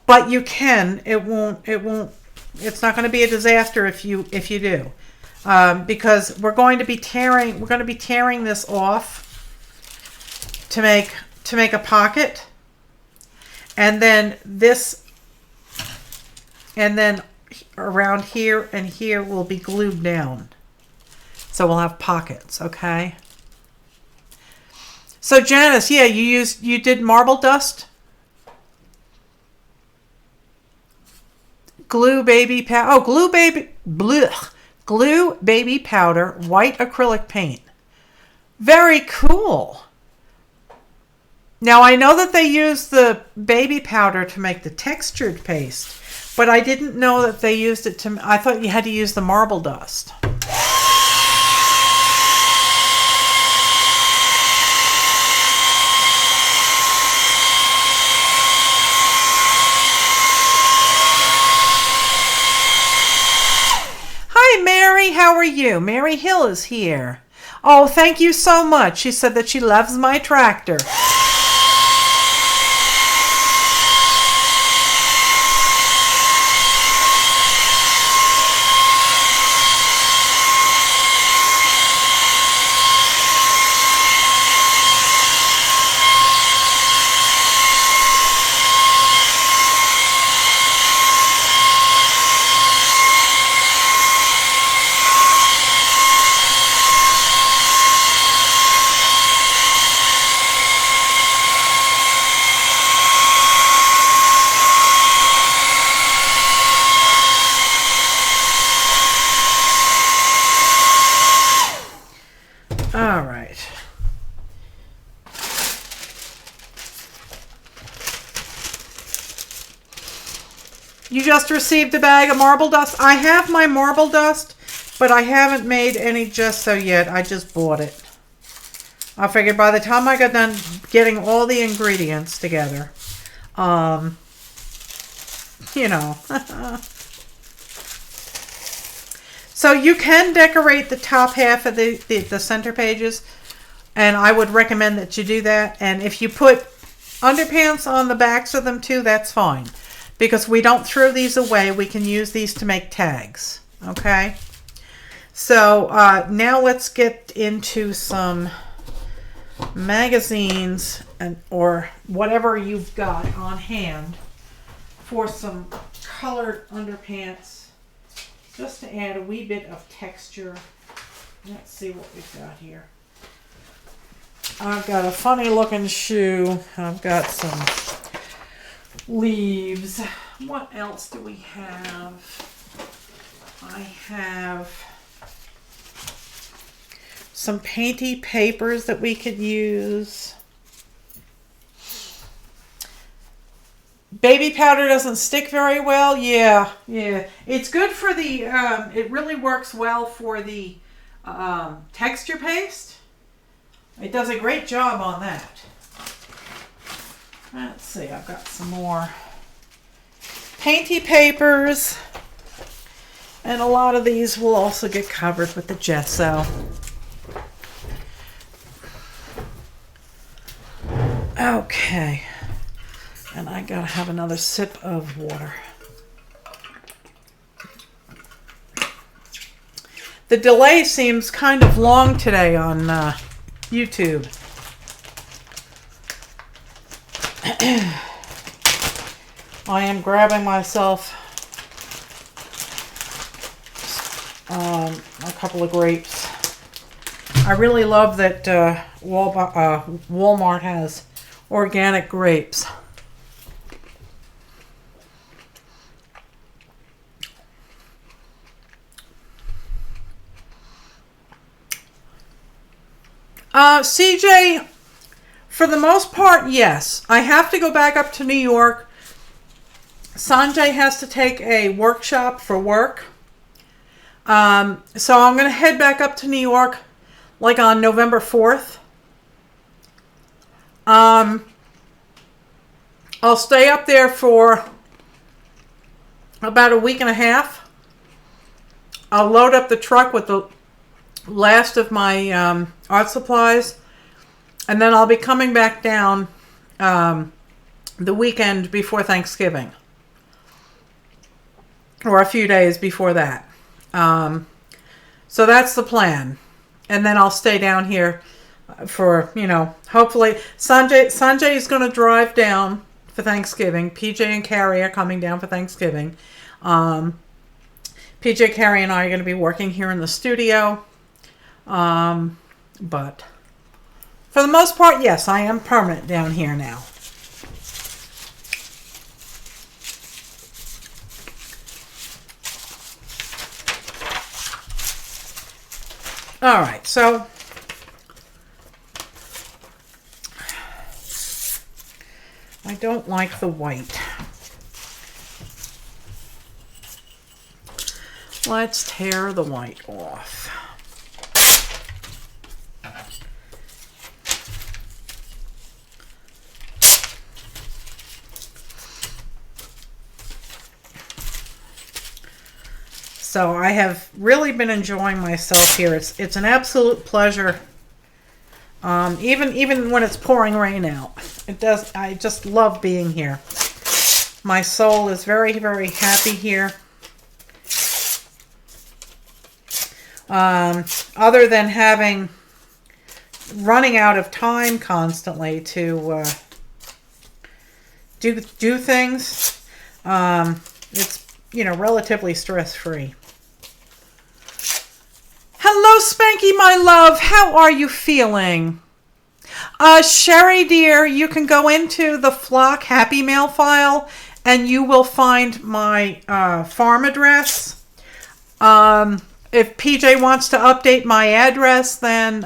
but you can. It's not going to be a disaster if you do, because we're going to be tearing this off to make a pocket, and then around here and here will be glued down, so we'll have pockets. Okay. So Janice, yeah, you did marble dust. Glue baby powder. Oh, glue baby powder, white acrylic paint. Very cool. Now I know that they use the baby powder to make the textured paste, but I didn't know that they used it to. I thought you had to use the marble dust. Mary, how are you? Mary Hill is here. Oh, thank you so much. She said that she loves my tractor. You just received a bag of marble dust. I have my marble dust, but I haven't made any gesso yet. I just bought it. I figured by the time I got done getting all the ingredients together, you know. So you can decorate the top half of the center pages, and I would recommend that you do that. And if you put underpants on the backs of them too, that's fine. Because we don't throw these away, we can use these to make tags. Okay? So now let's get into some magazines or whatever you've got on hand for some colored underpants, just to add a wee bit of texture. Let's see what we've got here. I've got a funny looking shoe. I've got some leaves. What else do we have? I have some painty papers that we could use. Baby powder doesn't stick very well. Yeah. It's good for the, it really works well for the texture paste. It does a great job on that. Let's see, I've got some more painty papers. And a lot of these will also get covered with the gesso. Okay. And I gotta have another sip of water. The delay seems kind of long today on YouTube. I am grabbing myself a couple of grapes. I really love that Walmart has organic grapes. CJ, for the most part, yes. I have to go back up to New York. Sanjay has to take a workshop for work. So I'm going to head back up to New York like on November 4th. I'll stay up there for about a week and a half. I'll load up the truck with the last of my art supplies, and then I'll be coming back down the weekend before Thanksgiving, or a few days before that. So that's the plan, and then I'll stay down here for, hopefully Sanjay is going to drive down for Thanksgiving. PJ and Carrie are coming down for Thanksgiving. PJ, Carrie, and I are going to be working here in the studio. But for the most part, yes, I am permanent down here now. All right, so I don't like the white. Let's tear the white off. So I have really been enjoying myself here. It's an absolute pleasure. Even when it's pouring rain out, I just love being here. My soul is very, very happy here. Other than running out of time constantly to do things, it's relatively stress-free. Hello, Spanky, my love. How are you feeling? Sherry, dear, you can go into the Flock Happy Mail file and you will find my farm address. If PJ wants to update my address, then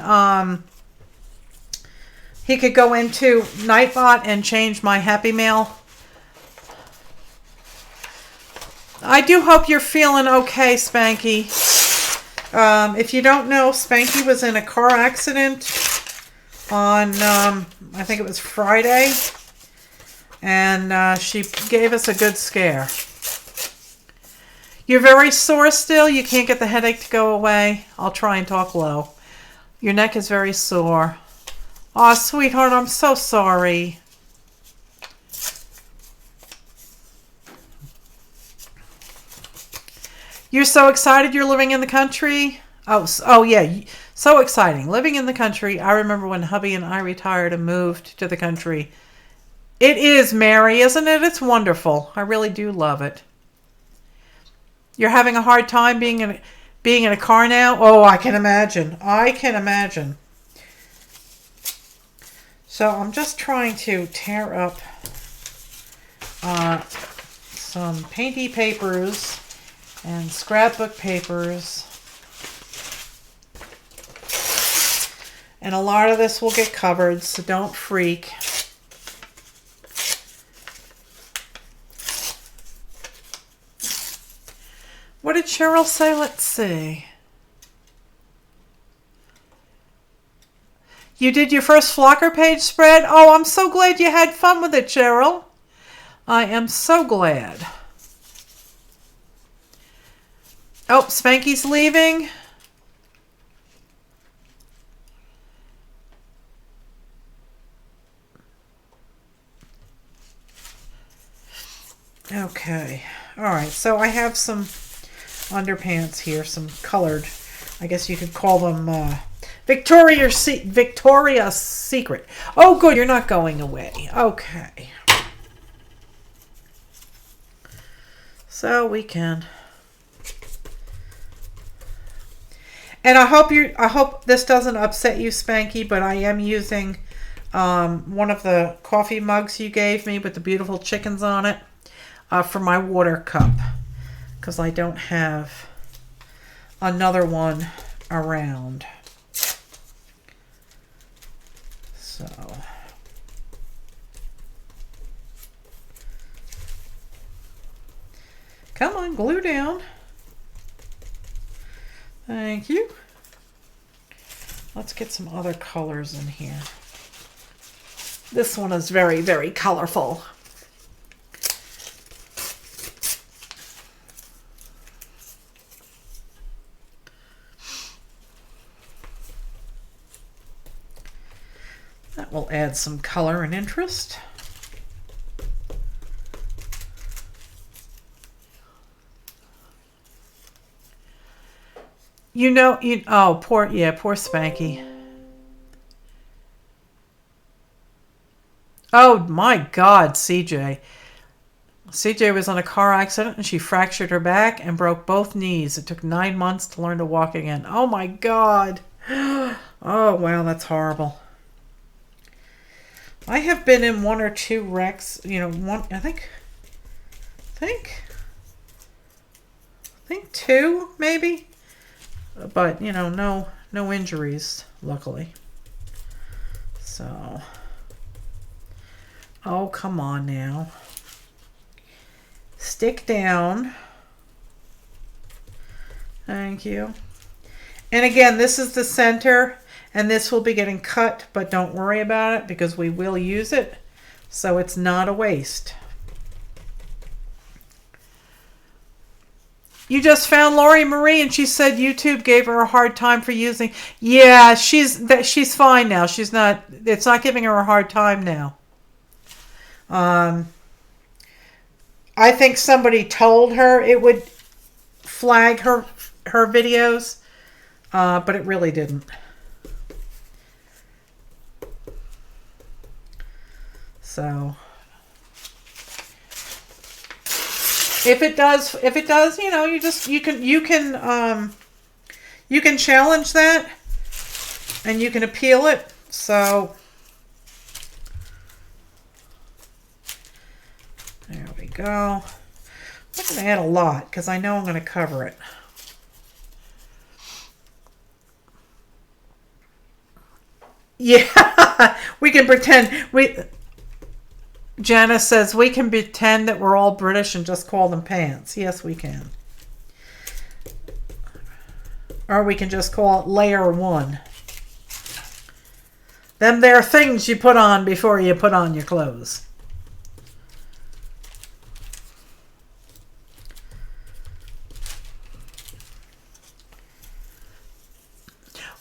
he could go into Nightbot and change my Happy Mail. I do hope you're feeling okay, Spanky. If you don't know, Spanky was in a car accident on, I think it was Friday, and she gave us a good scare. You're very sore still? You can't get the headache to go away? I'll try and talk low. Your neck is very sore. Aw, sweetheart, I'm so sorry. You're so excited you're living in the country? Oh yeah, so exciting. Living in the country. I remember when hubby and I retired and moved to the country. It is, Mary, isn't it? It's wonderful. I really do love it. You're having a hard time being in a car now? Oh, I can imagine. I can imagine. So I'm just trying to tear up some painty papers and scrapbook papers. And a lot of this will get covered, so don't freak. What did Cheryl say? Let's see. You did your first Flocker page spread? Oh, I'm so glad you had fun with it, Cheryl. I am so glad. Oh, Spanky's leaving. Okay. All right. So I have some underpants here, some colored. I guess you could call them Victoria's Secret. Oh, good. You're not going away. Okay. So we can. And I hope this doesn't upset you, Spanky, but I am using one of the coffee mugs you gave me with the beautiful chickens on it for my water cup, because I don't have another one around. So come on, glue down. Thank you. Let's get some other colors in here. This one is very, very colorful. That will add some color and interest. Oh, poor Spanky. Oh my God, CJ. CJ was in a car accident and she fractured her back and broke both knees. It took 9 months to learn to walk again. Oh my God. Oh wow, that's horrible. I have been in 1 or 2 wrecks, one, I think 2 maybe, but no injuries, luckily. So, oh, come on now. Stick down. Thank you. And again, this is the center, and this will be getting cut, but don't worry about it because we will use it, so it's not a waste. You just found Lori Marie, and she said YouTube gave her a hard time for using. Yeah, she's fine now. She's not. It's not giving her a hard time now. I think somebody told her it would flag her videos, but it really didn't. So if it does, you can challenge that and you can appeal it. So there we go. I'm going to add a lot because I know I'm going to cover it. Yeah, we can pretend. Janice says we can pretend that we're all British and just call them pants. Yes, we can. Or we can just call it layer 1. Them there things you put on before you put on your clothes.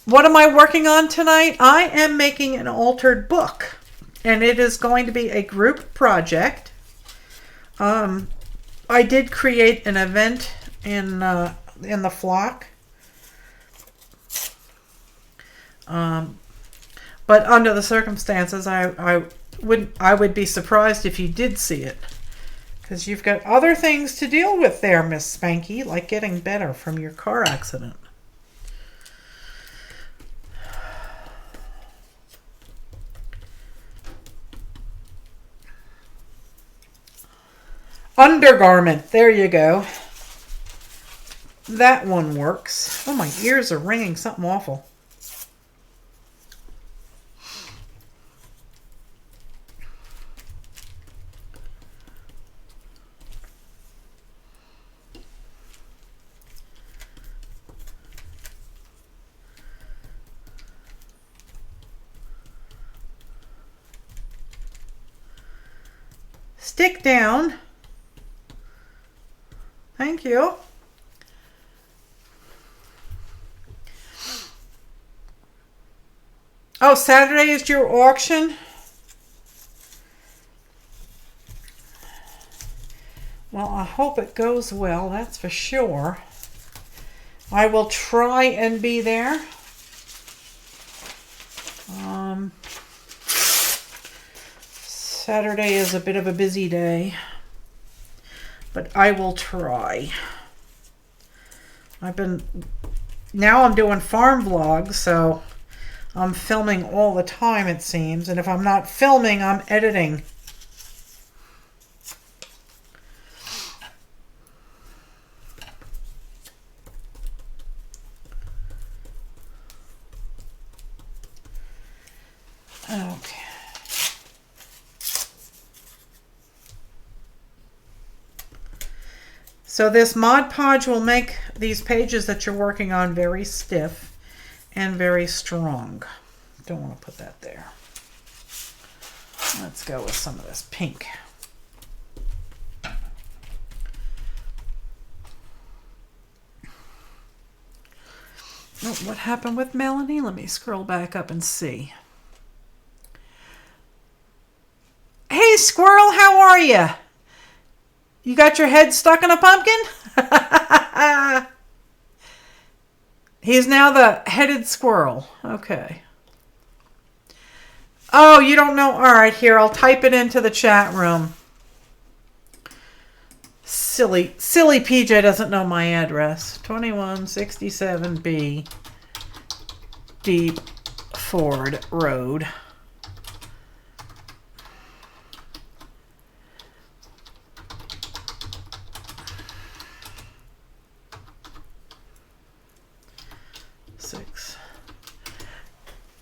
What am I working on tonight? I am making an altered book, and it is going to be a group project. I did create an event in the flock, but under the circumstances, I would be surprised if you did see it, because you've got other things to deal with there, Miss Spanky, like getting better from your car accident. Undergarment, there you go. That one works. Oh, my ears are ringing something awful. Stick down. Thank you. Oh, Saturday is your auction? Well, I hope it goes well, that's for sure. I will try and be there. Saturday is a bit of a busy day, but I will try. Now I'm doing farm vlogs, so I'm filming all the time, it seems. And if I'm not filming, I'm editing. Okay. So this Mod Podge will make these pages that you're working on very stiff and very strong. Don't want to put that there. Let's go with some of this pink. Oh, what happened with Melanie? Let me scroll back up and see. Hey, squirrel, how are you? You got your head stuck in a pumpkin? He's now the headed squirrel. Okay. Oh, you don't know? All right, here, I'll type it into the chat room. Silly PJ doesn't know my address. 2167B Deep Ford Road.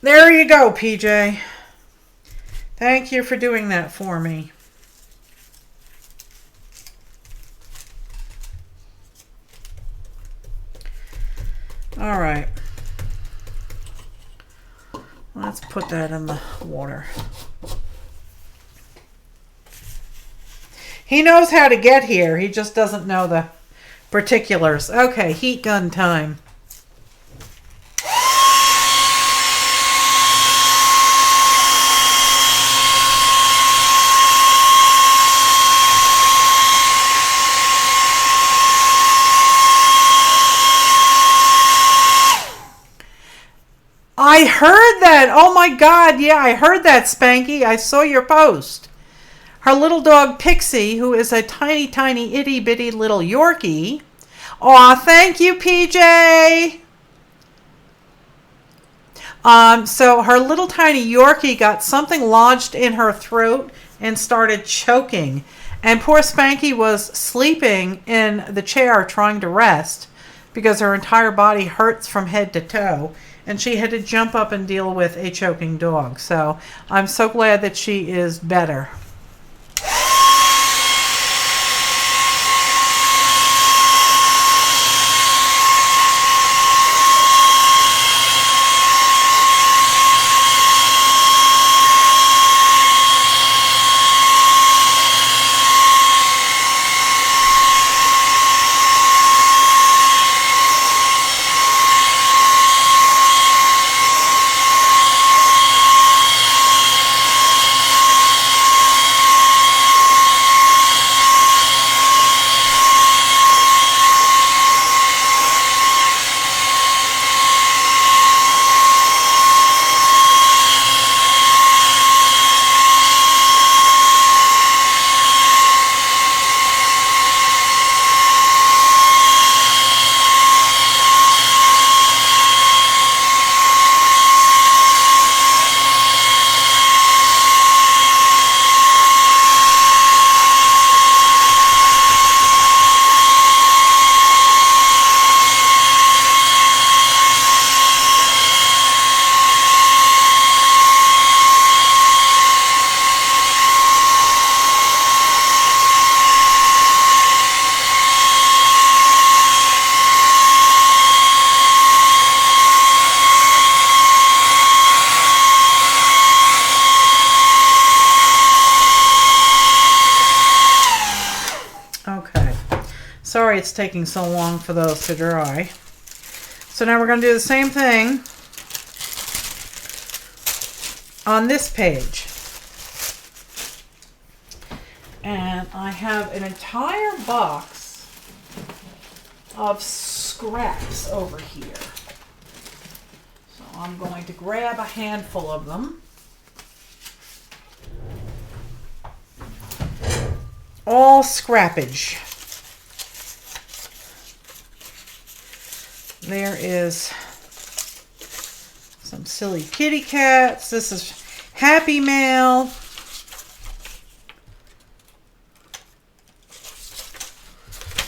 There you go, PJ. Thank you for doing that for me. All right. Let's put that in the water. He knows how to get here. He just doesn't know the particulars. Okay, heat gun time. I heard that. Oh my God. Yeah, I heard that, Spanky. I saw your post. Her little dog Pixie, who is a tiny, tiny, itty bitty little Yorkie. Aw, thank you, PJ. So her little tiny Yorkie got something lodged in her throat and started choking. And poor Spanky was sleeping in the chair trying to rest because her entire body hurts from head to toe. And she had to jump up and deal with a choking dog. So I'm so glad that she is better. Sorry it's taking so long for those to dry. So now we're going to do the same thing on this page. And I have an entire box of scraps over here. So I'm going to grab a handful of them. All scrappage. There is some silly kitty cats. This is Happy Mail.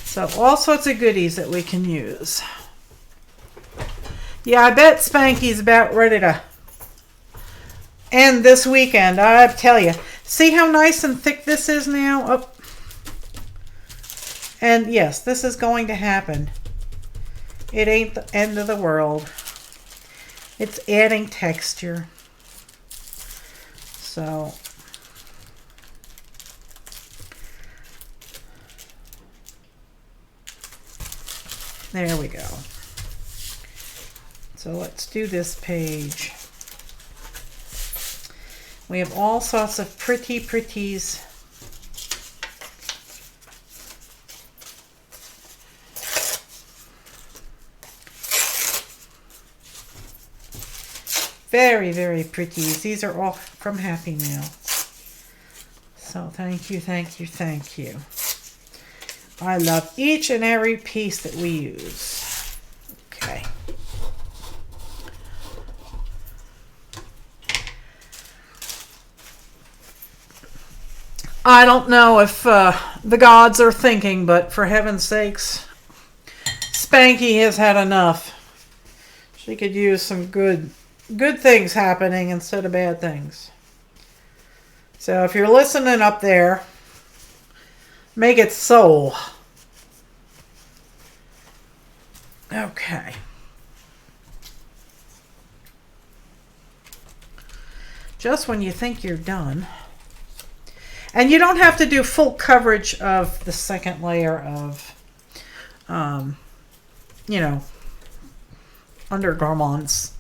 So all sorts of goodies that we can use. Yeah, I bet Spanky's about ready to And this weekend, I tell you. See how nice and thick this is now? Oh. And yes, this is going to happen. It ain't the end of the world. It's adding texture. So there we go. So let's do this page. We have all sorts of pretties. Very, very pretties. These are all from Happy Mail. So thank you, thank you, thank you. I love each and every piece that we use. Okay. I don't know if the gods are thinking, but for heaven's sakes, Spanky has had enough. She could use some good things happening instead of bad things. So if you're listening up there, make it so. Okay. Just when you think you're done. And you don't have to do full coverage of the second layer of, you know, undergarments.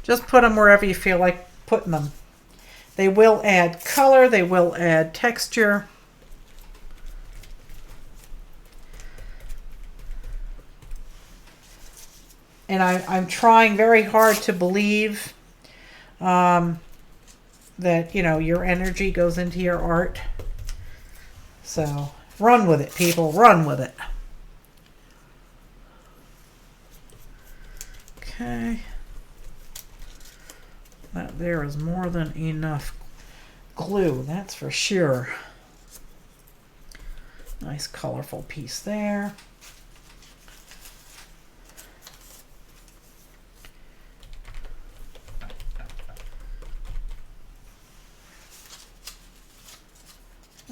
Just put them wherever you feel like putting them. They will add color. They will add texture. And I'm trying very hard to believe that, you know, your energy goes into your art. So run with it, people. Run with it. Okay. That there is more than enough glue, that's for sure. Nice colorful piece there.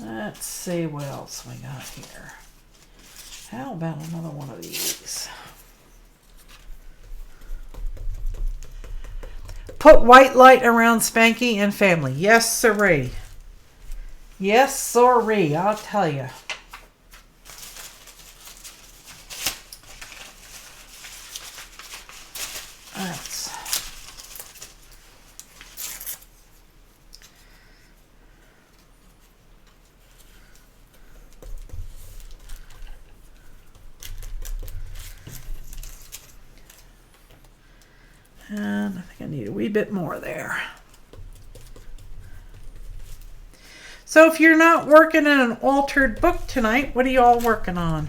Let's see what else we got here. How about another one of these? Put white light around Spanky and family. Yes, sirree. Yes, sirree, I'll tell you. And I think I need a wee bit more there. So if you're not working in an altered book tonight, what are you all working on?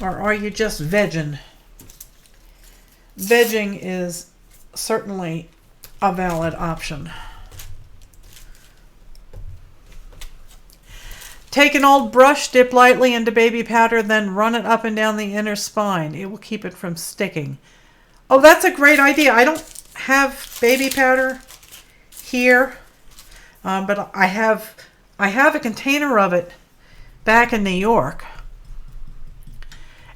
Or are you just vegging? Vegging is certainly a valid option. Take an old brush, dip lightly into baby powder, then run it up and down the inner spine. It will keep it from sticking. Oh, that's a great idea. I don't have baby powder here, but I have a container of it back in New York.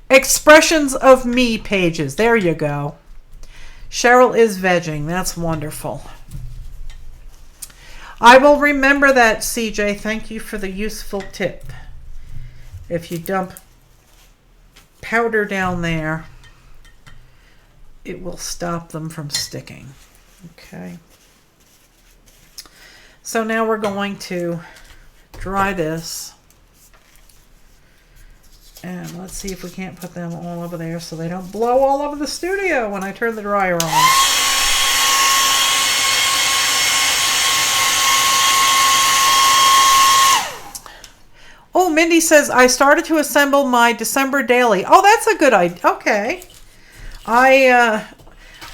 Expressions of me pages. There you go. Cheryl is vegging. That's wonderful. I will remember that, CJ. Thank you for the useful tip. If you dump powder down there, it will stop them from sticking. Okay. So now we're going to dry this. And let's see if we can't put them all over there so they don't blow all over the studio when I turn the dryer on. Oh, Mindy says, I started to assemble my December daily. Oh, that's a good idea. Okay. I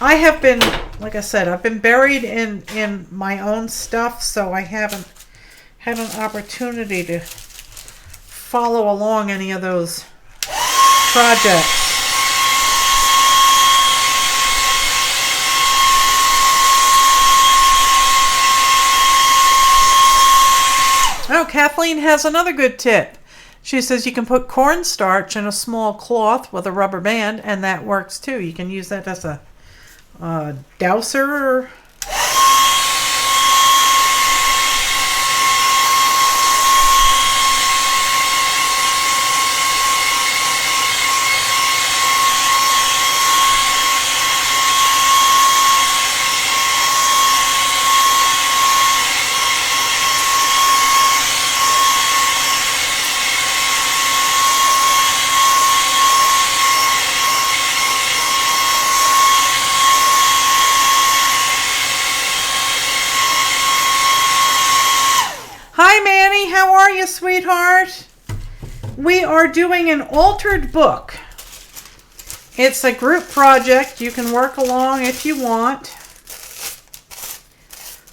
have been, like I said, I've been buried in my own stuff, so I haven't had an opportunity to follow along any of those projects. Oh, Kathleen has another good tip. She says you can put cornstarch in a small cloth with a rubber band, and that works too. You can use that as a douser. Sweetheart, we are doing an altered book. It's a group project. You can work along if you want.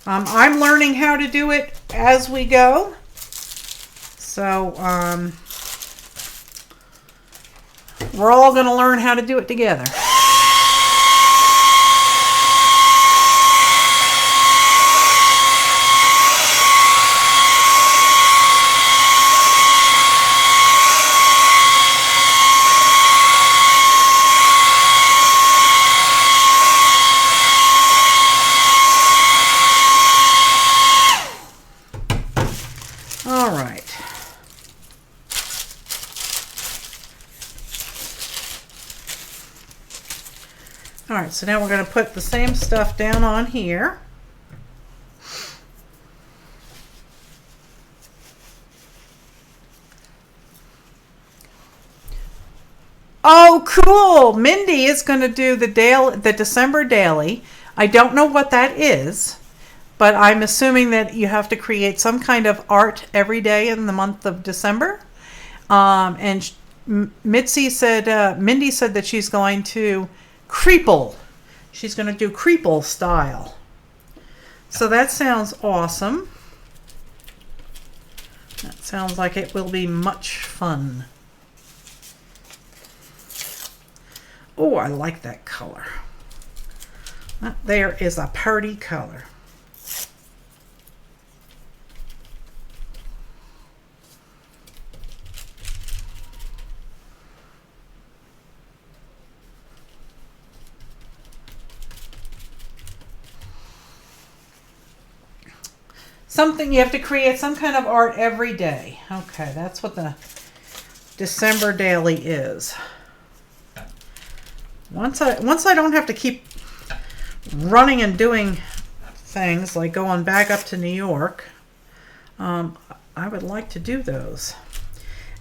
I'm learning how to do it as we go. So we're all going to learn how to do it together. Alright, so now we're going to put the same stuff down on here. Oh, cool! Mindy is going to do the December daily. I don't know what that is, but I'm assuming that you have to create some kind of art every day in the month of December. And Mindy said that she's going to crumble. She's going to do crumble style. So that sounds awesome. That sounds like it will be much fun. Oh, I like that color. That there is a party color. Something you have to create some kind of art every day. Okay, that's what the December daily is. Once I don't have to keep running and doing things like going back up to New York, I would like to do those.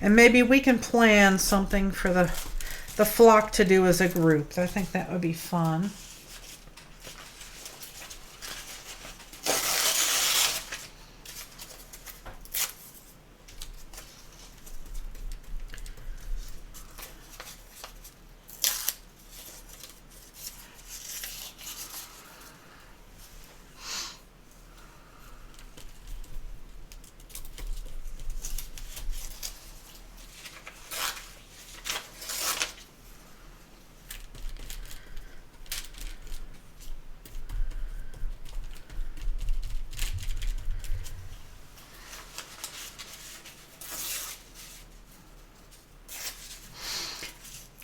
And maybe we can plan something for the flock to do as a group. I think that would be fun.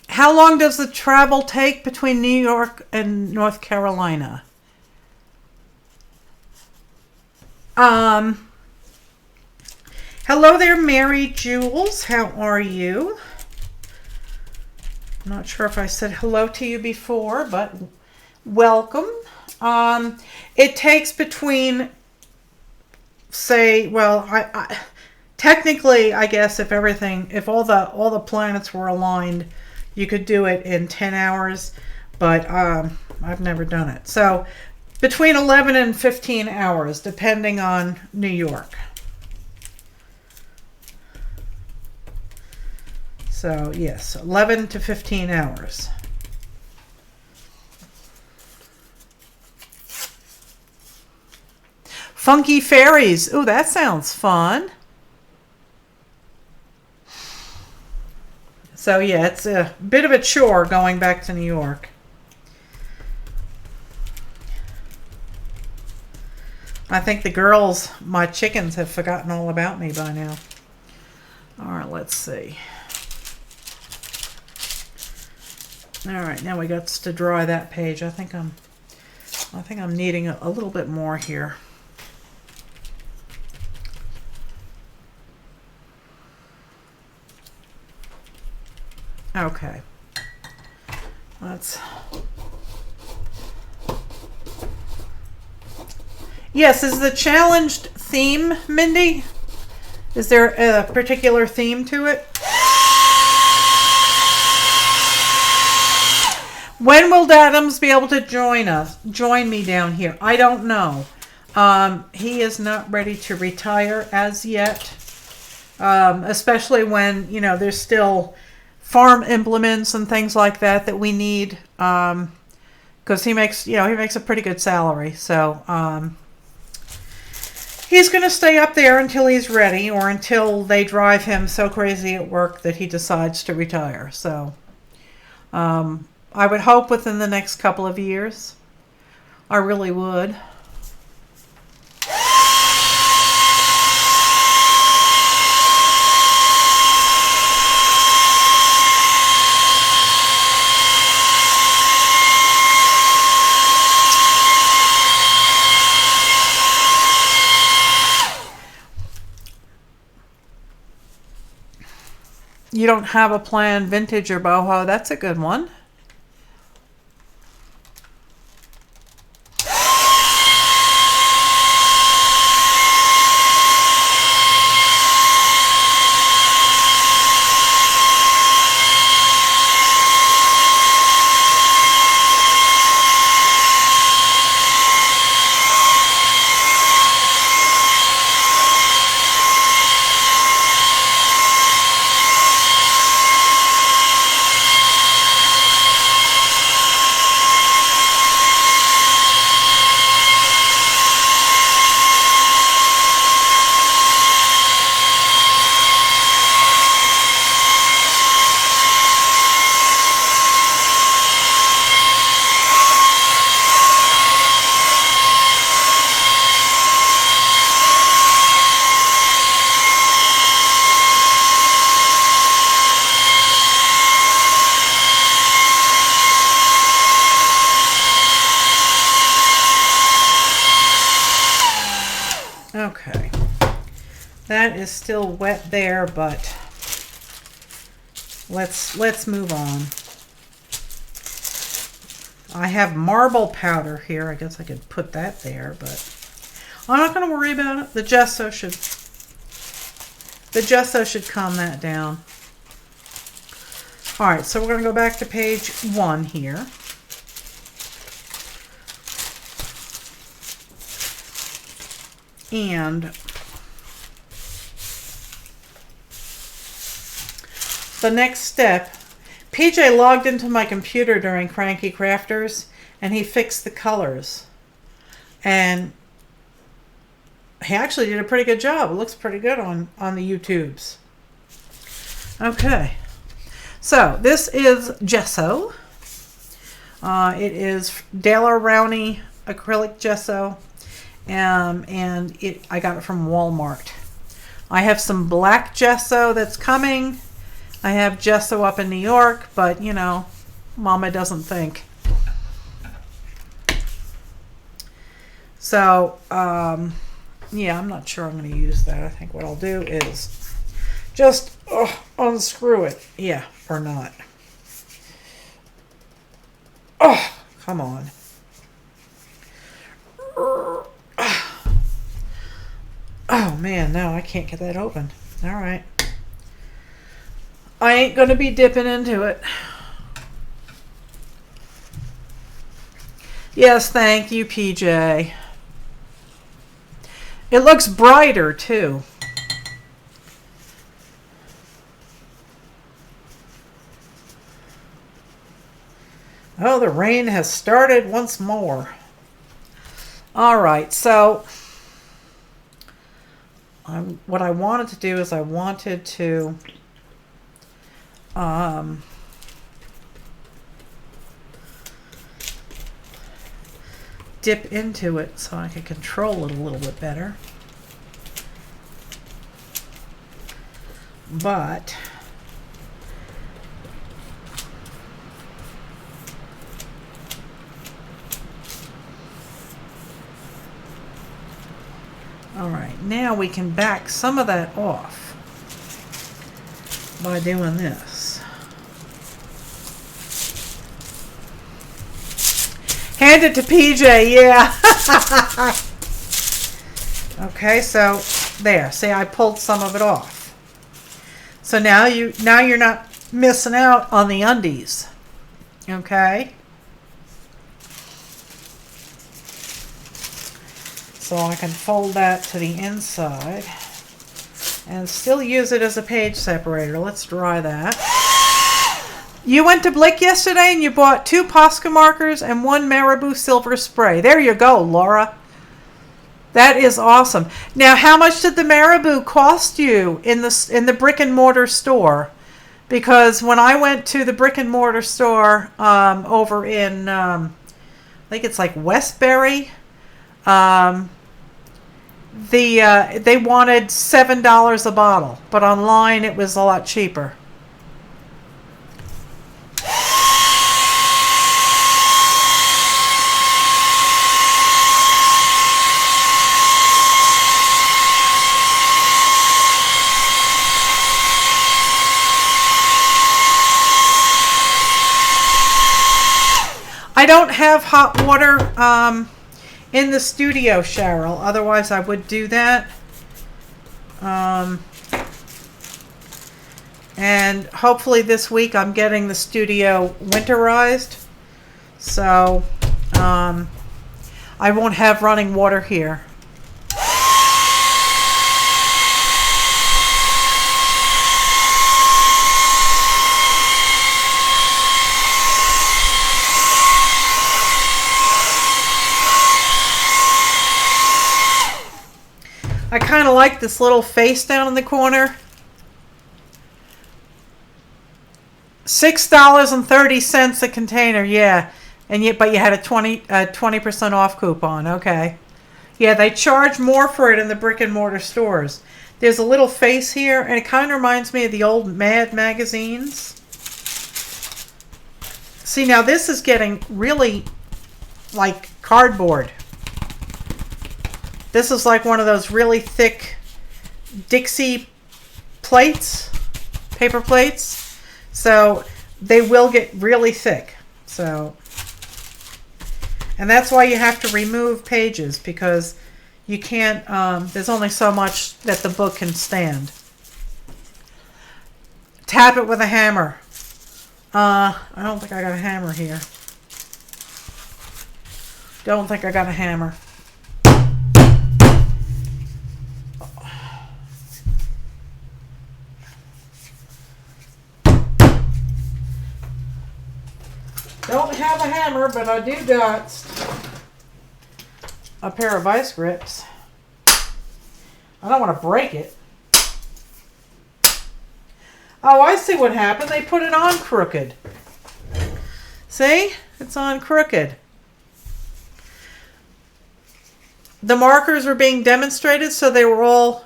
How long does the travel take between New York and North Carolina? Hello there, Mary Jules. How are you? I'm not sure if I said hello to you before, but welcome. It takes between, say, well, technically, I guess if all the planets were aligned, you could do it in 10 hours, but I've never done it. So between 11 and 15 hours, depending on New York. So yes, 11 to 15 hours. Funky fairies. Ooh, that sounds fun. So yeah, it's a bit of a chore going back to New York. I think the girls, my chickens, have forgotten all about me by now. All right, let's see. All right, now we got to dry that page. I think I'm needing a little bit more here. Okay. Yes, is the challenged theme, Mindy? Is there a particular theme to it? When will Dadams be able to join me down here? I don't know. He is not ready to retire as yet. Especially when, you know, there's still farm implements and things like that we need. Because he makes a pretty good salary. So, he's going to stay up there until he's ready, or until they drive him so crazy at work that he decides to retire. So, I would hope within the next couple of years. I really would. You don't have a plan, vintage or boho. That's a good one. Okay, that is still wet there, but let's move on. I have marble powder here. I guess I could put that there, but I'm not going to worry about it. The gesso should calm that down. All right, so we're going to go back to page 1 here. And the next step, PJ logged into my computer during Cranky Crafters and he fixed the colors. And he actually did a pretty good job. It looks pretty good on the YouTubes. Okay. So this is gesso. It is Daler Rowney acrylic gesso. And I got it from Walmart. I have some black gesso that's coming. I have gesso up in New York, but you know, Mama doesn't think. So, yeah, I'm not sure I'm going to use that. I think what I'll do is just unscrew it. Yeah, or not. Oh, come on. Oh man, no, I can't get that open. All right. I ain't going to be dipping into it. Yes, thank you, PJ. It looks brighter, too. Oh, the rain has started once more. All right, so what I wanted to do is I wanted to dip into it so I can control it a little bit better. But all right, now we can back some of that off by doing this. Hand it to PJ, yeah. Okay, so there. See, I pulled some of it off. So now you're not missing out on the undies. Okay? So I can fold that to the inside and still use it as a page separator. Let's dry that. You went to Blick yesterday and you bought 2 Posca markers and 1 Marabou silver spray. There you go, Laura. That is awesome. Now, how much did the Marabou cost you in the brick and mortar store? Because when I went to the brick and mortar store over in, I think it's like Westbury, they wanted $7 a bottle, but online it was a lot cheaper. I don't have hot water in the studio, Cheryl. Otherwise, I would do that. And hopefully this week I'm getting the studio winterized. So I won't have running water here. I kind of like this little face down in the corner. $6.30 a container, yeah. But you had a 20% off coupon, okay. Yeah, they charge more for it in the brick and mortar stores. There's a little face here, and it kind of reminds me of the old Mad magazines. See, now this is getting really like cardboard. This is like one of those really thick Dixie plates, paper plates. So they will get really thick. So, and that's why you have to remove pages, because you can't, there's only so much that the book can stand. Tap it with a hammer. I don't think I got a hammer here. Don't think I got a hammer. Don't have a hammer, but I do got a pair of vice grips. I don't want to break it. Oh, I see what happened. They put it on crooked. See? It's on crooked. The markers were being demonstrated, so they were all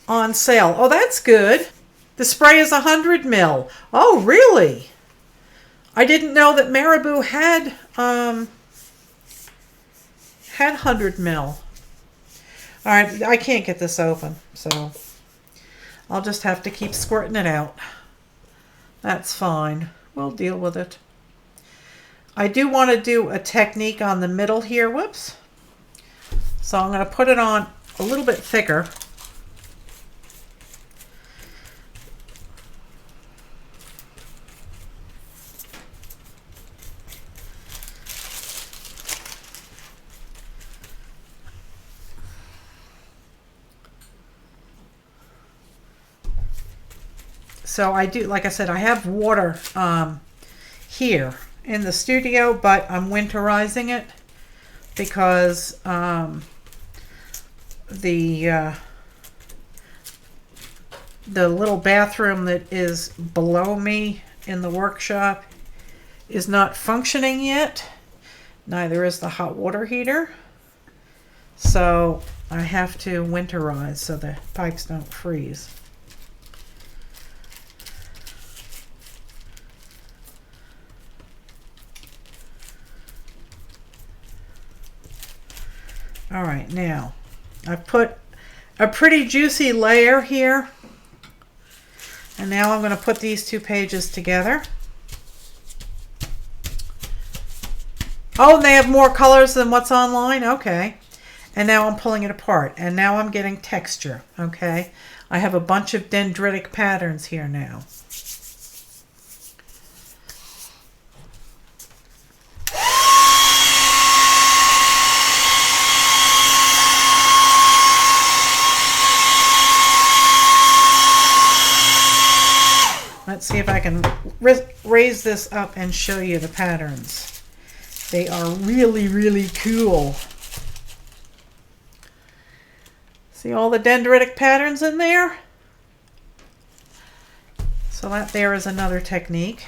on sale. Oh, that's good. The spray is 100 mil. Oh, really? I didn't know that Marabou had 100 mil. All right, I can't get this open, so I'll just have to keep squirting it out. That's fine. We'll deal with it. I do want to do a technique on the middle here. Whoops. So I'm going to put it on a little bit thicker. So I do, like I said, I have water here in the studio, but I'm winterizing it because the little bathroom that is below me in the workshop is not functioning yet. Neither is the hot water heater. So I have to winterize so the pipes don't freeze. All right, now I've put a pretty juicy layer here. And now I'm going to put these two pages together. Oh, they have more colors than what's online? Okay. And now I'm pulling it apart. And now I'm getting texture. Okay. I have a bunch of dendritic patterns here now. Let's see if I can raise this up and show you the patterns. They are really, really cool. See all the dendritic patterns in there? So that there is another technique.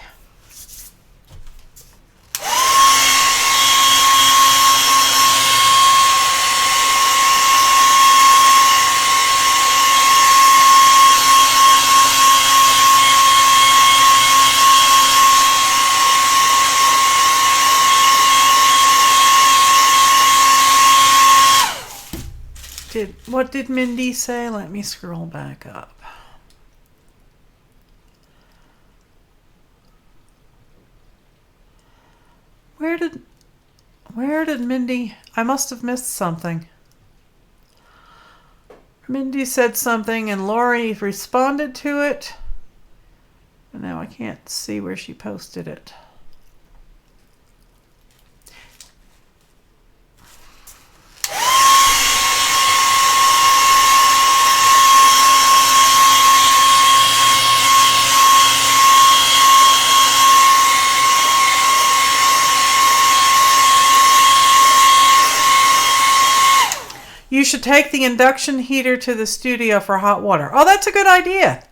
What did Mindy say? Let me scroll back up. Where did Mindy? I must have missed something. Mindy said something and Lori responded to it. And now I can't see where she posted it. You should take the induction heater to the studio for hot water. Oh, that's a good idea.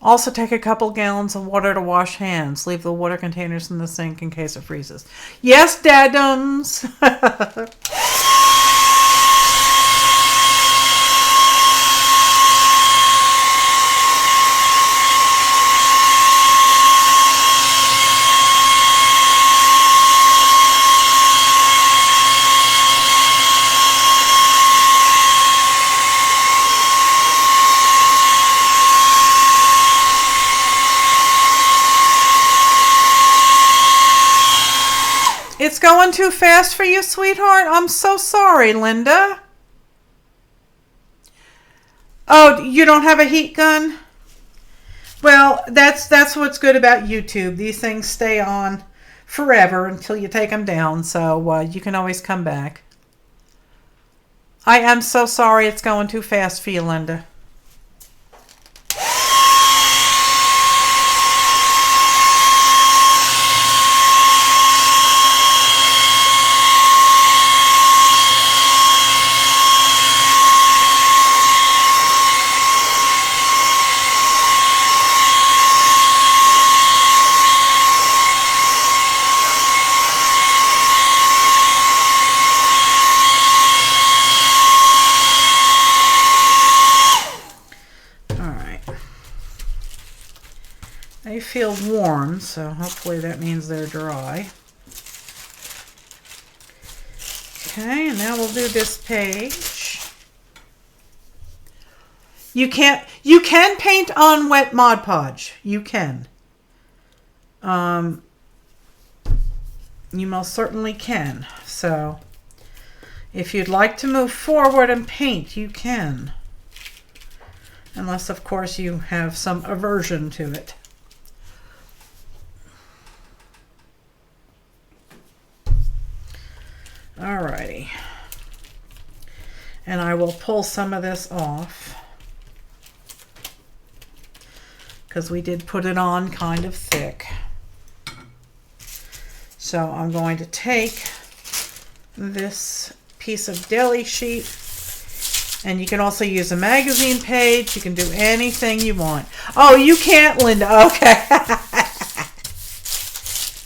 Also take a couple gallons of water to wash hands. Leave the water containers in the sink in case it freezes. Yes, dadums. It's going too fast for you, sweetheart? I'm so sorry, Linda. Oh, you don't have a heat gun? Well, that's what's good about YouTube. These things stay on forever until you take them down, so you can always come back. I am so sorry it's going too fast for you, Linda. They feel warm, so hopefully that means they're dry. Okay, and now we'll do this page. You can paint on wet Mod Podge. You can. You most certainly can. So if you'd like to move forward and paint, you can. Unless, of course, you have some aversion to it. Alrighty. And I will pull some of this off because we did put it on kind of thick. So I'm going to take this piece of deli sheet, and you can also use a magazine page. You can do anything you want. Oh, you can't, Linda. Okay.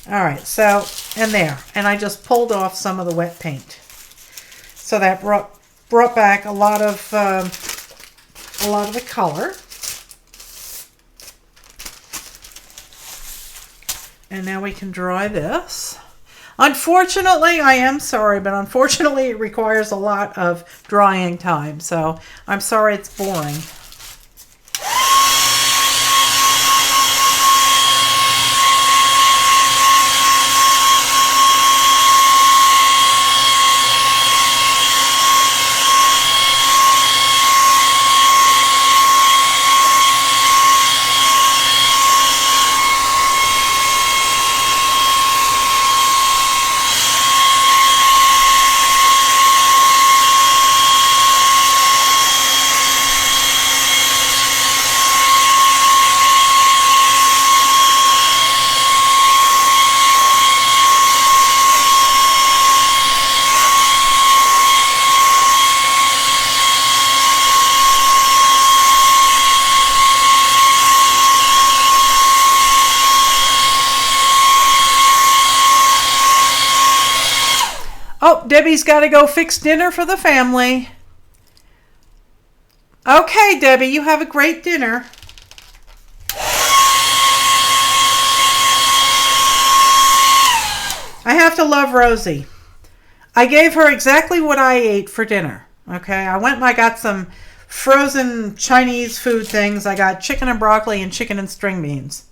All right, so and there. And I just pulled off some of the wet paint. So that brought back a lot of the color. And now we can dry this. Unfortunately, I am sorry, but unfortunately it requires a lot of drying time. So I'm sorry it's boring. Oh, Debbie's got to go fix dinner for the family. Okay, Debbie, you have a great dinner. I have to love Rosie. I gave her exactly what I ate for dinner. Okay, I went and I got some frozen Chinese food things. I got chicken and broccoli and chicken and string beans.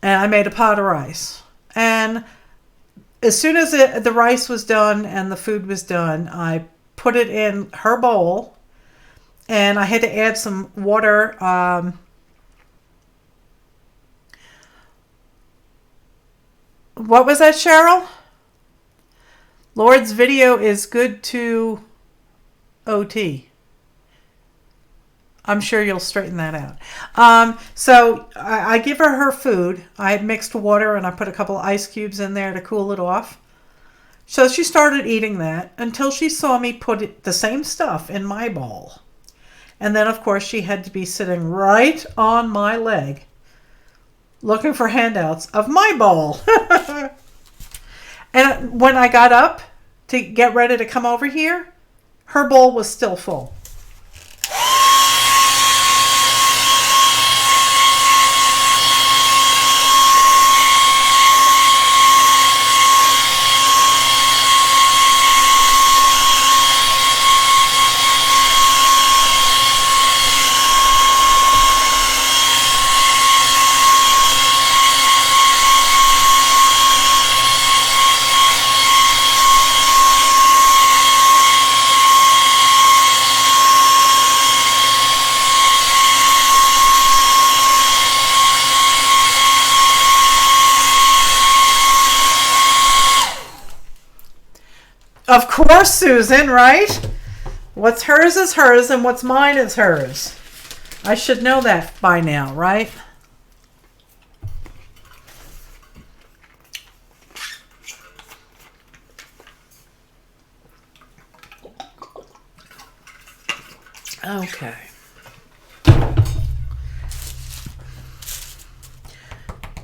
And I made a pot of rice. And as soon as the rice was done and the food was done, I put it in her bowl, and I had to add some water. What was that, Cheryl? Lord's video is good to OT. I'm sure you'll straighten that out. So I give her food. I mixed water and I put a couple of ice cubes in there to cool it off. So she started eating that until she saw me put the same stuff in my bowl. And then, of course, she had to be sitting right on my leg looking for handouts of my bowl. And when I got up to get ready to come over here, her bowl was still full. Of course, Susan, right? What's hers is hers and what's mine is hers. I should know that by now, right? Okay.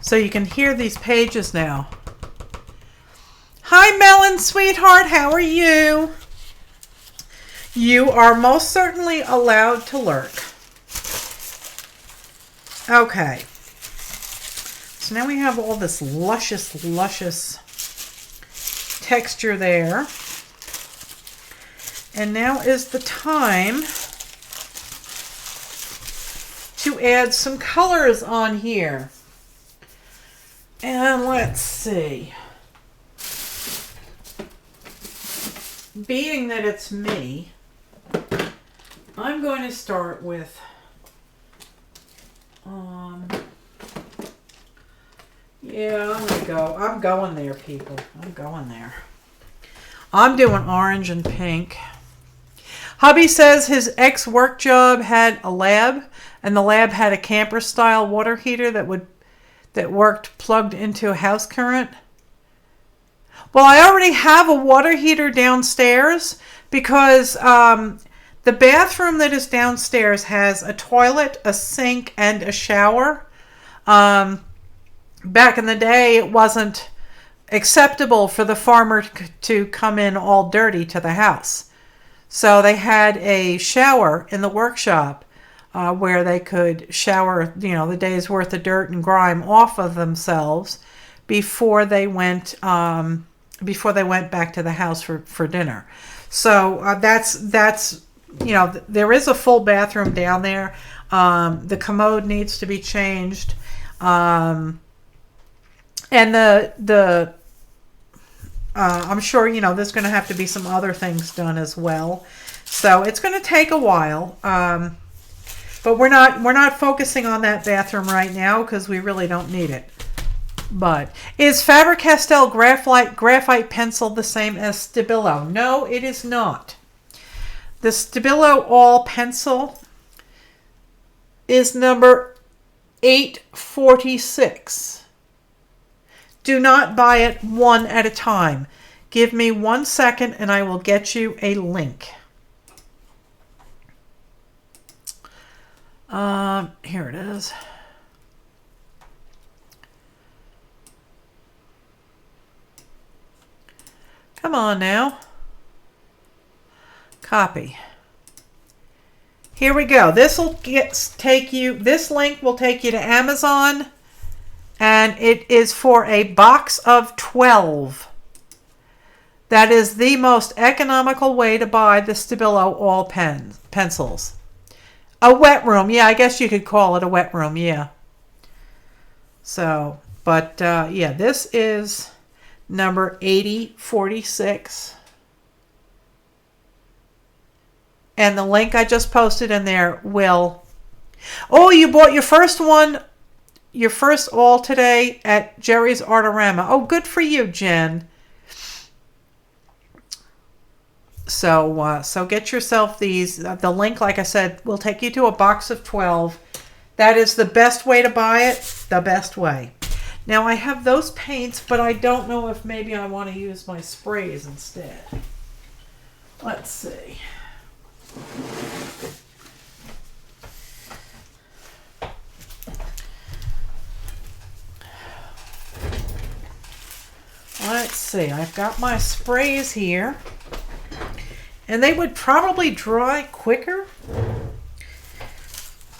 So you can hear these pages now. Hi, Melon, sweetheart. How are you? You are most certainly allowed to lurk. Okay. So now we have all this luscious, luscious texture there. And now is the time to add some colors on here. And let's see. Being that it's me, I'm going to start with yeah, I'm going there, people. I'm going there. I'm doing orange and pink. Hubby says his ex-work job had a lab, and the lab had a camper-style water heater that worked plugged into a house current. Well, I already have a water heater downstairs because the bathroom that is downstairs has a toilet, a sink, and a shower. Back in the day, it wasn't acceptable for the farmer to come in all dirty to the house. So they had a shower in the workshop where they could shower, the day's worth of dirt and grime off of themselves before they went back to the house for dinner. So that's there is a full bathroom down there. The commode needs to be changed, and the I'm sure there's going to have to be some other things done as well. So it's going to take a while. But we're not focusing on that bathroom right now because we really don't need it. But is Faber-Castell graphite pencil the same as Stabilo? No, it is not. The Stabilo all pencil is number 846. Do not buy it one at a time. Give me 1 second and I will get you a link. Here it is. Come on now. Copy. Here we go. This link will take you to Amazon, and it is for a box of 12. That is the most economical way to buy the Stabilo all pencils. A wet room. Yeah, I guess you could call it a wet room. Yeah. So, but yeah, this is number 8046. And the link I just posted in there will... Oh, you bought your first one, your first all today at Jerry's Artorama. Oh, good for you, Jen. So get yourself these. The link, like I said, will take you to a box of 12. That is the best way to buy it. The best way. Now, I have those paints, but I don't know if maybe I want to use my sprays instead. Let's see. Let's see. I've got my sprays here. And they would probably dry quicker.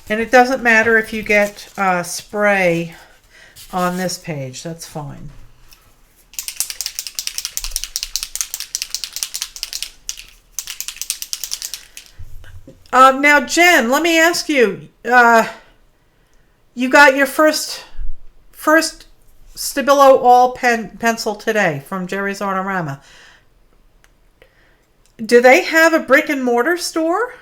And it doesn't matter if you get spray on this page. That's fine. Now, Jen, let me ask you. You got your first Stabilo all pencil today from Jerry's Artorama. Do they have a brick and mortar store?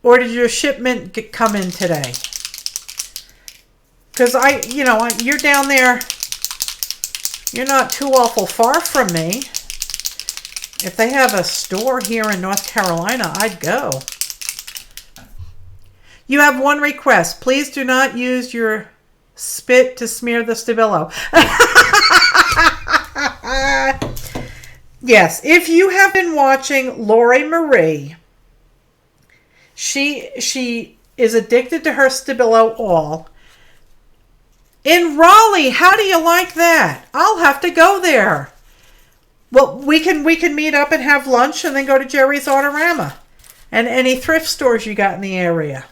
Or did your shipment come in today? Because you're down there. You're not too awful far from me. If they have a store here in North Carolina, I'd go. You have one request. Please do not use your spit to smear the Stabilo. Yes, if you have been watching Lori Marie, she is addicted to her Stabilo all. In Raleigh, how do you like that? I'll have to go there. Well, we can meet up and have lunch and then go to Jerry's Artorama and any thrift stores you got in the area.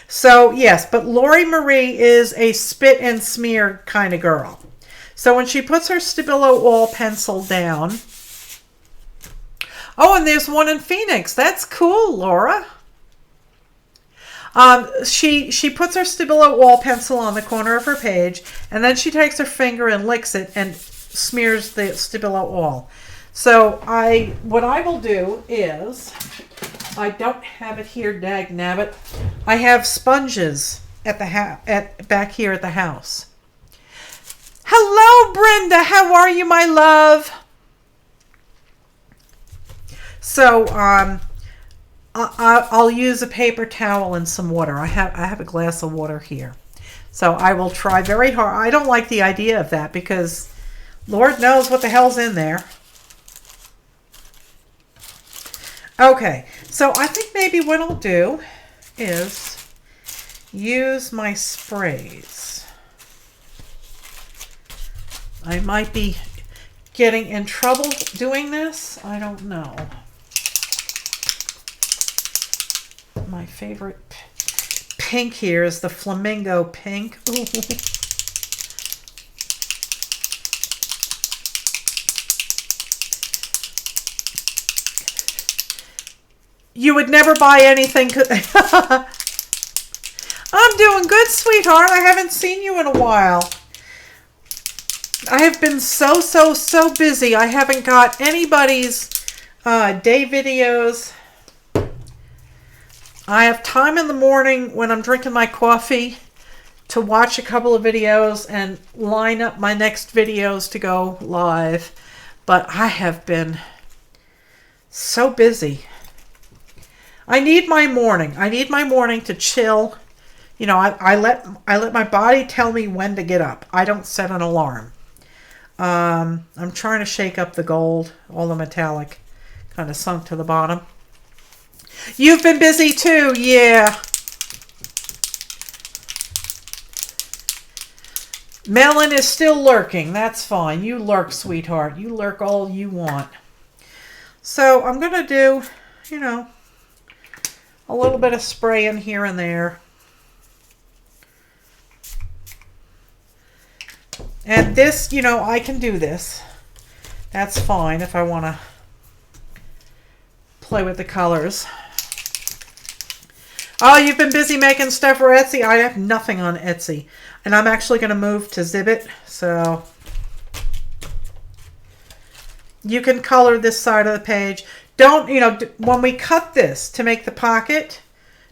So, yes, but Lori Marie is a spit and smear kind of girl. So when she puts her Stabilo all pencil down... Oh, and there's one in Phoenix. That's cool, Laura. She puts her Stabilo all pencil on the corner of her page, and then she takes her finger and licks it and smears the Stabilo all. So what I will do is, I don't have it here, dag nabbit. I have sponges at back here at the house. Hello, Brenda. How are you, my love? So I'll use a paper towel and some water. I have a glass of water here. So I will try very hard. I don't like the idea of that because Lord knows what the hell's in there. Okay, so I think maybe what I'll do is use my sprays. I might be getting in trouble doing this. I don't know. My favorite pink here is the flamingo pink. Ooh. You would never buy anything. I'm doing good, sweetheart. I haven't seen you in a while. I have been so busy. I haven't got anybody's day videos. I have time in the morning when I'm drinking my coffee to watch a couple of videos and line up my next videos to go live. But I have been so busy. I need my morning. I need my morning to chill. You know, I let my body tell me when to get up. I don't set an alarm. I'm trying to shake up the gold. All the metallic kind of sunk to the bottom. You've been busy too, yeah. Melon is still lurking. That's fine. You lurk, sweetheart. You lurk all you want. So I'm going to do, you know, a little bit of spraying here and there. And this, you know, I can do this. That's fine if I want to play with the colors. Oh, you've been busy making stuff for Etsy? I have nothing on Etsy. And I'm actually going to move to Zibbit. So you can color this side of the page. Don't, you know, when we cut this to make the pocket,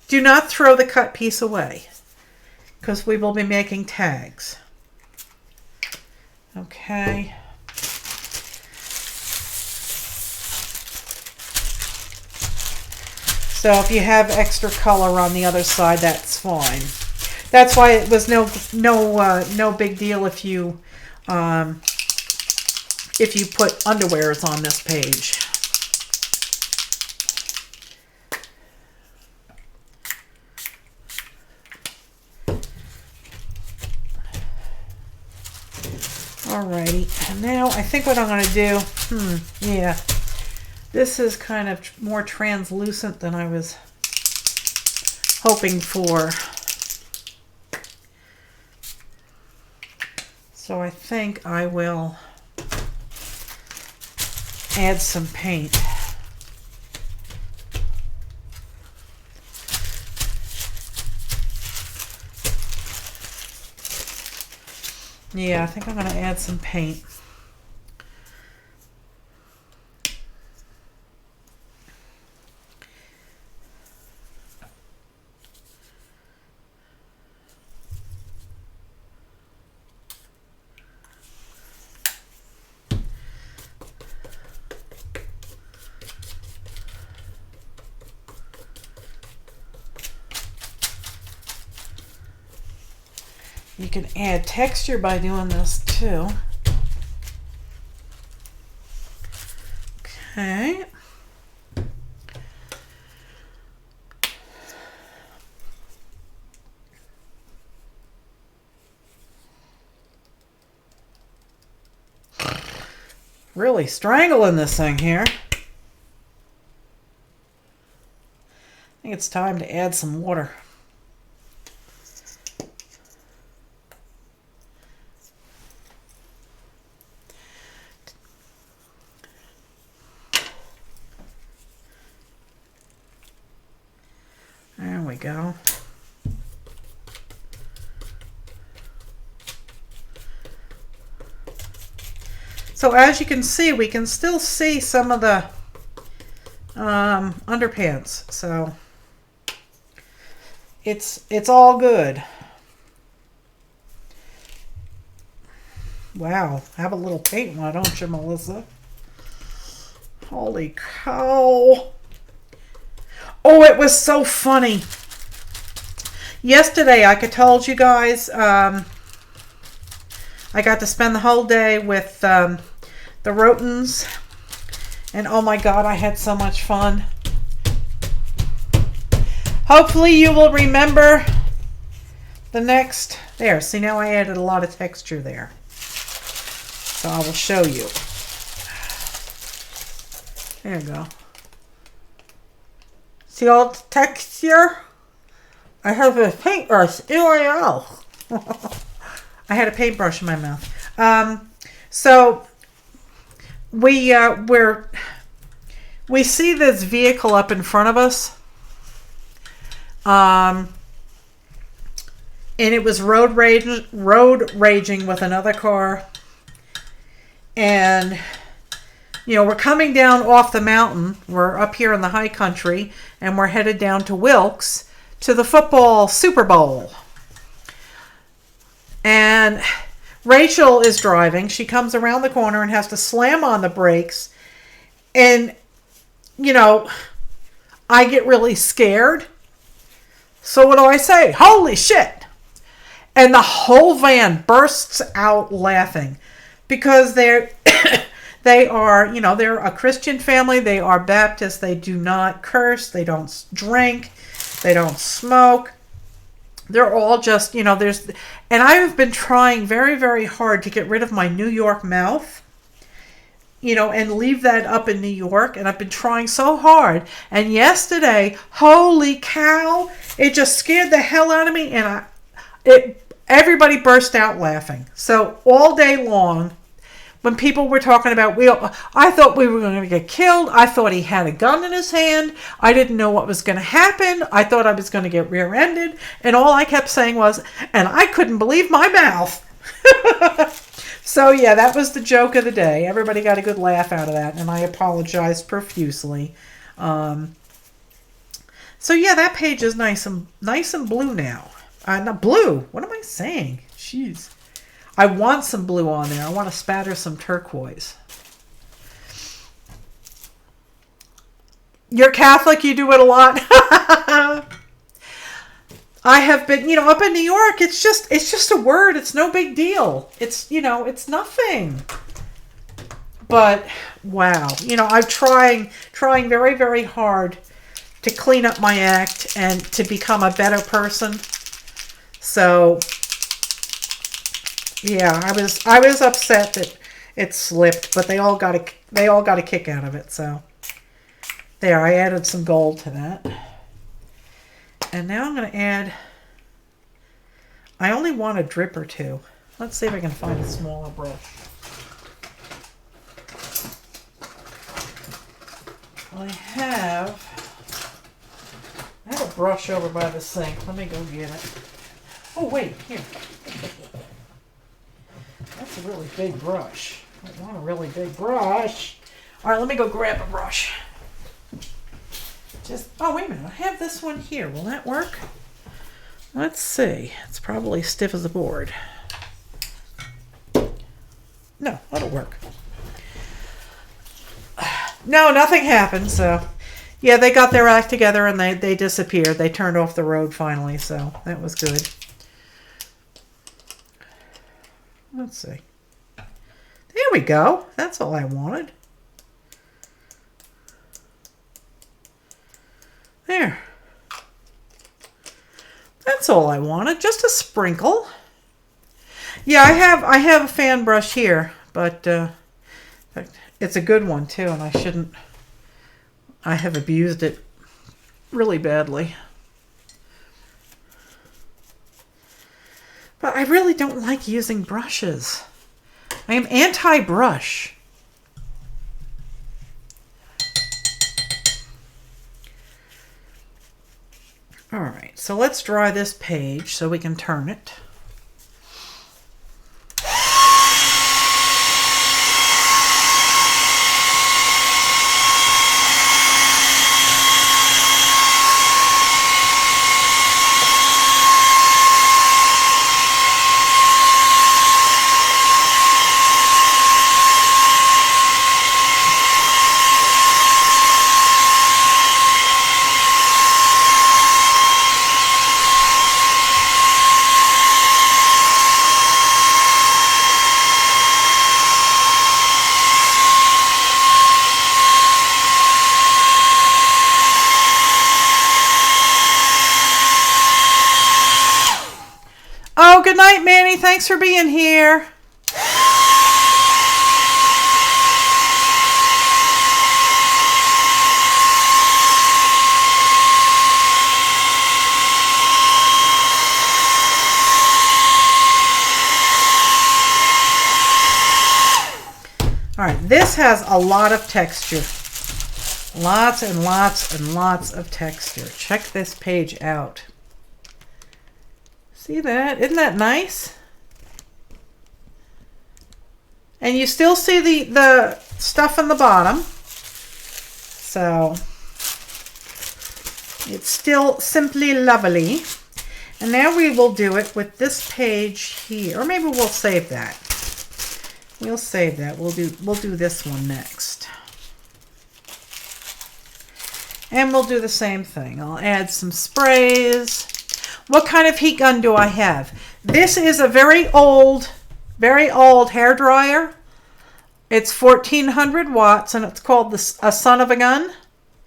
do not throw the cut piece away, because we will be making tags. Okay. So if you have extra color on the other side, that's fine. That's why it was no big deal if you put underwears on this page. Alrighty, and now I think what I'm going to do, yeah, this is kind of more translucent than I was hoping for. So I think I will add some paint. Yeah, I think I'm going to add some paint. You can add texture by doing this too. Okay. Really strangling this thing here. I think it's time to add some water. There we go. So as you can see, we can still see some of the underpants. So it's all good. Wow, have a little paint, why don't you, Melissa? Holy cow. Oh, it was so funny. Yesterday, I told you guys, I got to spend the whole day with the Rotens. And oh my God, I had so much fun. Hopefully you will remember the next. There, see, now I added a lot of texture there. So I will show you. There you go. See all the texture? I have a paintbrush. I had a paintbrush in my mouth. So we see this vehicle up in front of us. And it was road raging with another car. And, you know, we're coming down off the mountain. We're up here in the high country, and we're headed down to Wilkes to the football Super Bowl. And Rachel is driving. She comes around the corner and has to slam on the brakes. And, you know, I get really scared. So what do I say? Holy shit! And the whole van bursts out laughing because they are, you know, they're a Christian family. They are Baptist. They do not curse. They don't drink. They don't smoke. They're all just, you know, and I have been trying very, very hard to get rid of my New York mouth, you know, and leave that up in New York. And I've been trying so hard. And yesterday, holy cow, it just scared the hell out of me. And everybody burst out laughing. So all day long, when people were talking about, I thought we were going to get killed. I thought he had a gun in his hand. I didn't know what was going to happen. I thought I was going to get rear-ended. And all I kept saying was, and I couldn't believe my mouth. So yeah, that was the joke of the day. Everybody got a good laugh out of that. And I apologized profusely. So yeah, that page is nice and blue now. Not blue. What am I saying? Jeez. I want some blue on there. I want to spatter some turquoise. You're Catholic, you do it a lot. I have been, you know, up in New York, it's just a word. It's no big deal. It's, you know, it's nothing. But wow, you know, I'm trying very, very hard to clean up my act and to become a better person. So yeah, I was upset that it slipped, but they all got a kick out of it. So there, I added some gold to that. And now I'm going to add, I only want a drip or two. Let's see if I can find a smaller brush. I have a brush over by the sink. Let me go get it. Oh, wait, here. That's a really big brush. I want a really big brush. All right, let me go grab a brush. Oh, wait a minute. I have this one here. Will that work? Let's see. It's probably stiff as a board. No, that'll work. No, nothing happened. So, yeah, they got their act together and they disappeared. They turned off the road finally, so that was good. Let's see. There we go. That's all I wanted. There. That's all I wanted. Just a sprinkle. Yeah, I have a fan brush here, but it's a good one too, and I have abused it really badly. But I really don't like using brushes. I am anti-brush. All right, so let's dry this page so we can turn it. Oh, good night, Manny. Thanks for being here. All right, this has a lot of texture. Lots and lots and lots of texture. Check this page out. See that? Isn't that nice? And you still see the stuff on the bottom. So it's still simply lovely. And now we will do it with this page here. Or maybe we'll save that. We'll save that. We'll do this one next. And we'll do the same thing. I'll add some sprays. What kind of heat gun do I have? This is a very old hair dryer. It's 1400 watts and it's called A Son of a Gun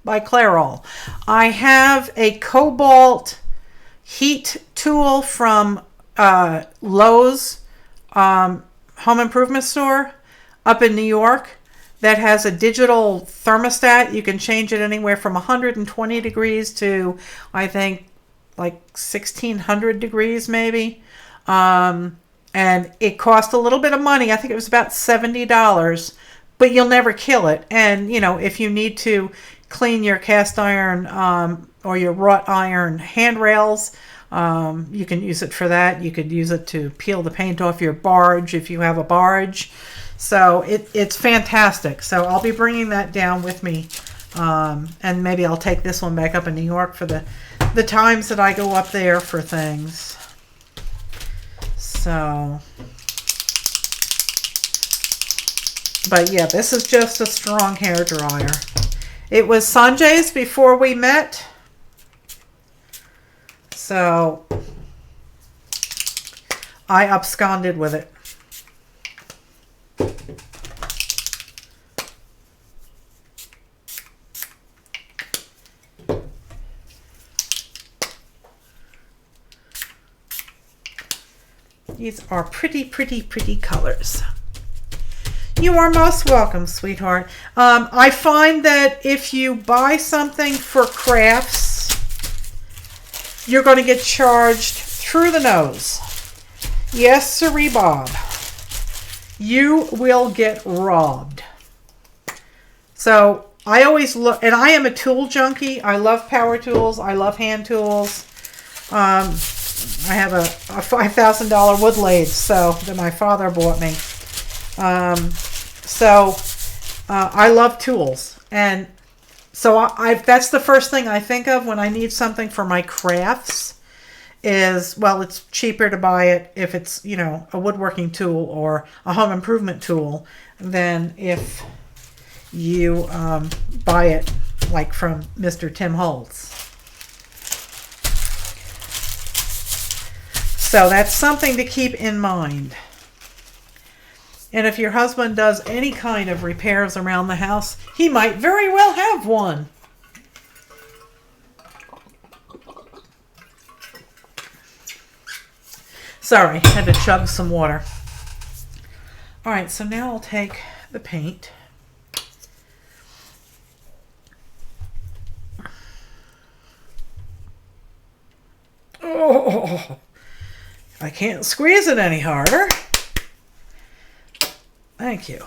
by Clairol. I have a cobalt heat tool from Lowe's home improvement store up in New York that has a digital thermostat. You can change it anywhere from 120 degrees to, I think, like 1600 degrees maybe. And it cost a little bit of money. I think it was about $70, but you'll never kill it. And, you know, if you need to clean your cast iron or your wrought iron handrails, you can use it for that. You could use it to peel the paint off your barge if you have a barge. So it's fantastic. So I'll be bringing that down with me. And maybe I'll take this one back up in New York for the times that I go up there for things. So, but yeah, this is just a strong hair dryer. It was Sanjay's before we met. So I absconded with it. These are pretty, pretty, pretty colors. You are most welcome, sweetheart. I find that if you buy something for crafts, you're going to get charged through the nose. Yes, sirree, Bob. You will get robbed. So I always look, and I am a tool junkie. I love power tools. I love hand tools. I have a $5,000 wood lathe that my father bought me. I love tools. And so that's the first thing I think of when I need something for my crafts is, well, it's cheaper to buy it if it's, you know, a woodworking tool or a home improvement tool than if you buy it like from Mr. Tim Holtz. So that's something to keep in mind. And if your husband does any kind of repairs around the house, he might very well have one. Sorry, had to chug some water. All right, so now I'll take the paint. Oh, I can't squeeze it any harder. Thank you.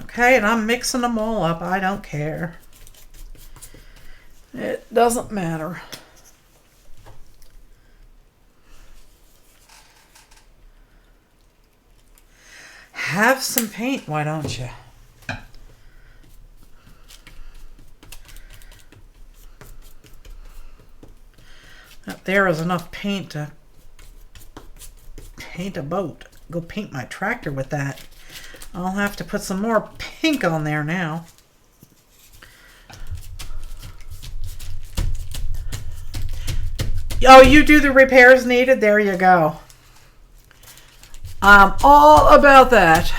Okay, and I'm mixing them all up. I don't care. It doesn't matter. Have some paint, why don't you? There is enough paint to paint a boat. Go paint my tractor with that. I'll have to put some more pink on there now. Oh, you do the repairs needed? There you go. I'm all about that.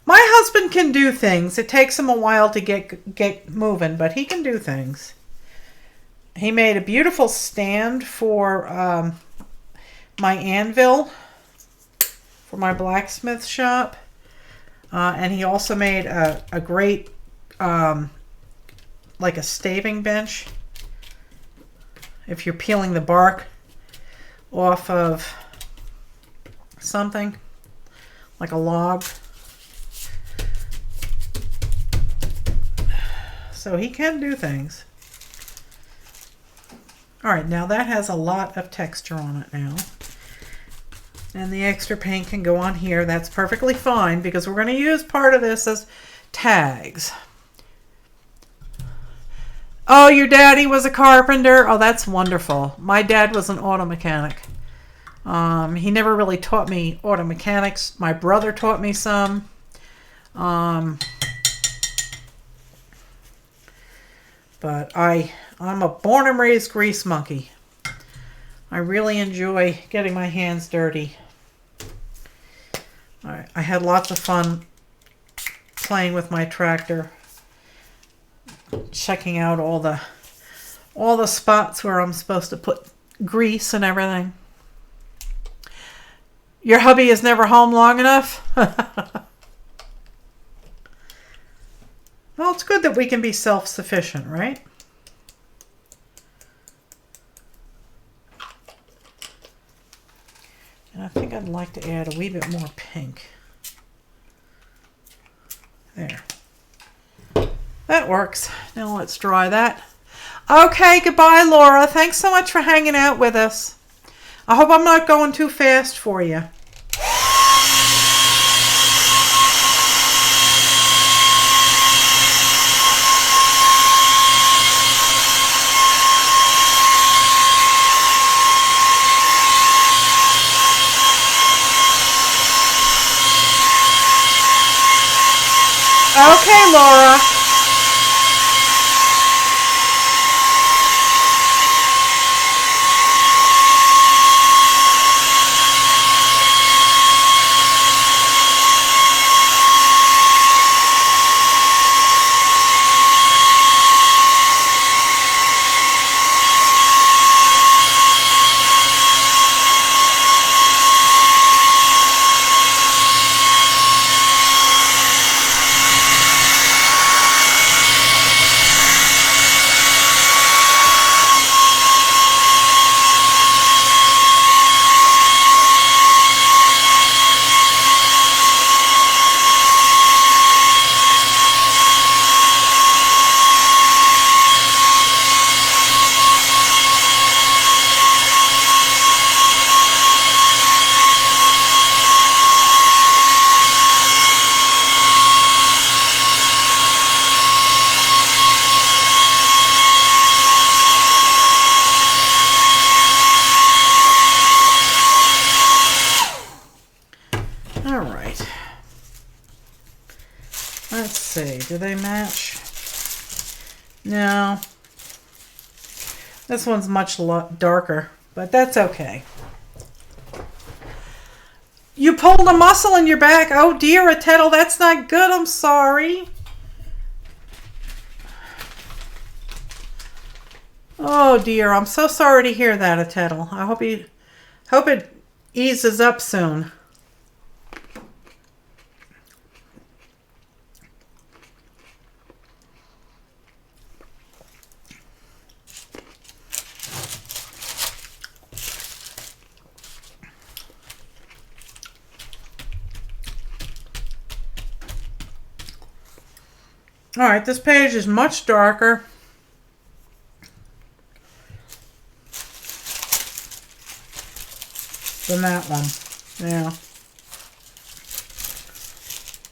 My husband can do things. It takes him a while to get moving, but he can do things. He made a beautiful stand for my anvil for my blacksmith shop. And he also made a great like a staving bench. If you're peeling the bark off of something, like a log. So he can do things. All right, now that has a lot of texture on it now. And the extra paint can go on here. That's perfectly fine because we're going to use part of this as tags. Oh, your daddy was a carpenter? Oh, that's wonderful. My dad was an auto mechanic. He never really taught me auto mechanics. My brother taught me some. But I'm a born and raised grease monkey. I really enjoy getting my hands dirty. All right, I had lots of fun playing with my tractor, checking out all the spots where I'm supposed to put grease and everything. Your hubby is never home long enough? Well, it's good that we can be self-sufficient, right? And I think I'd like to add a wee bit more pink. There. That works. Now let's dry that. Okay, goodbye, Laura. Thanks so much for hanging out with us. I hope I'm not going too fast for you. Okay, Laura. Do they match? No. This one's much darker, but that's okay. You pulled a muscle in your back. Oh dear, Tettle, that's not good. I'm sorry. Oh dear, I'm so sorry to hear that, Tettle. I hope it eases up soon. All right, this page is much darker. Than that one. Yeah.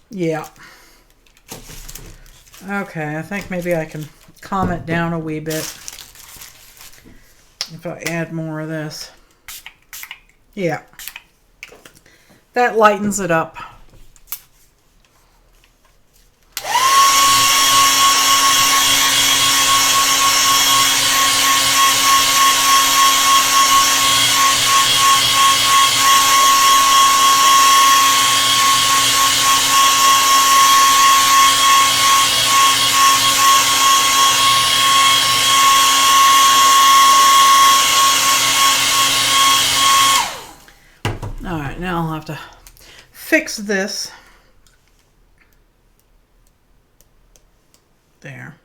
Yeah. Okay, I think maybe I can calm it down a wee bit if I add more of this. Yeah. That lightens it up. Now I'll have to fix this. There.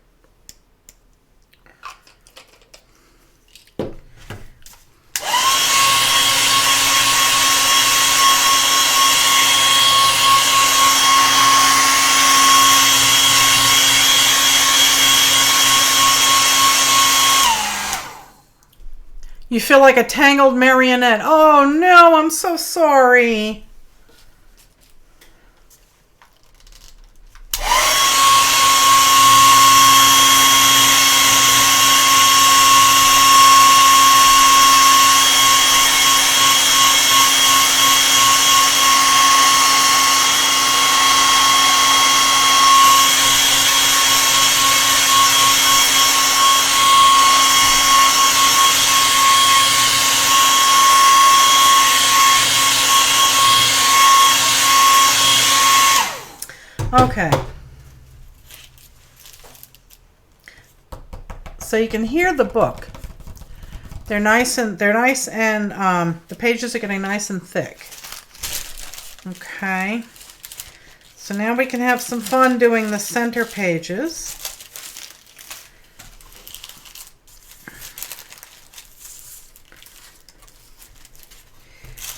You feel like a tangled marionette. Oh no, I'm so sorry. Okay. So you can hear the book. They're nice and the pages are getting nice and thick. Okay. So now we can have some fun doing the center pages.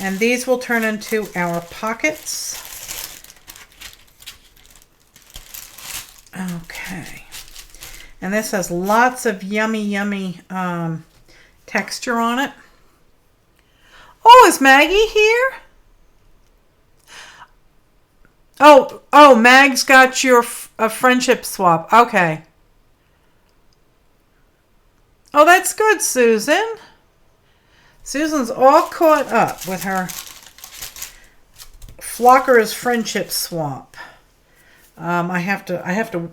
And these will turn into our pockets. Okay. And this has lots of yummy texture on it. Oh, is Maggie here? Oh, Mag's got your a friendship swap. Okay. Oh, that's good, Susan. Susan's all caught up with her Flocker's friendship swap. I have to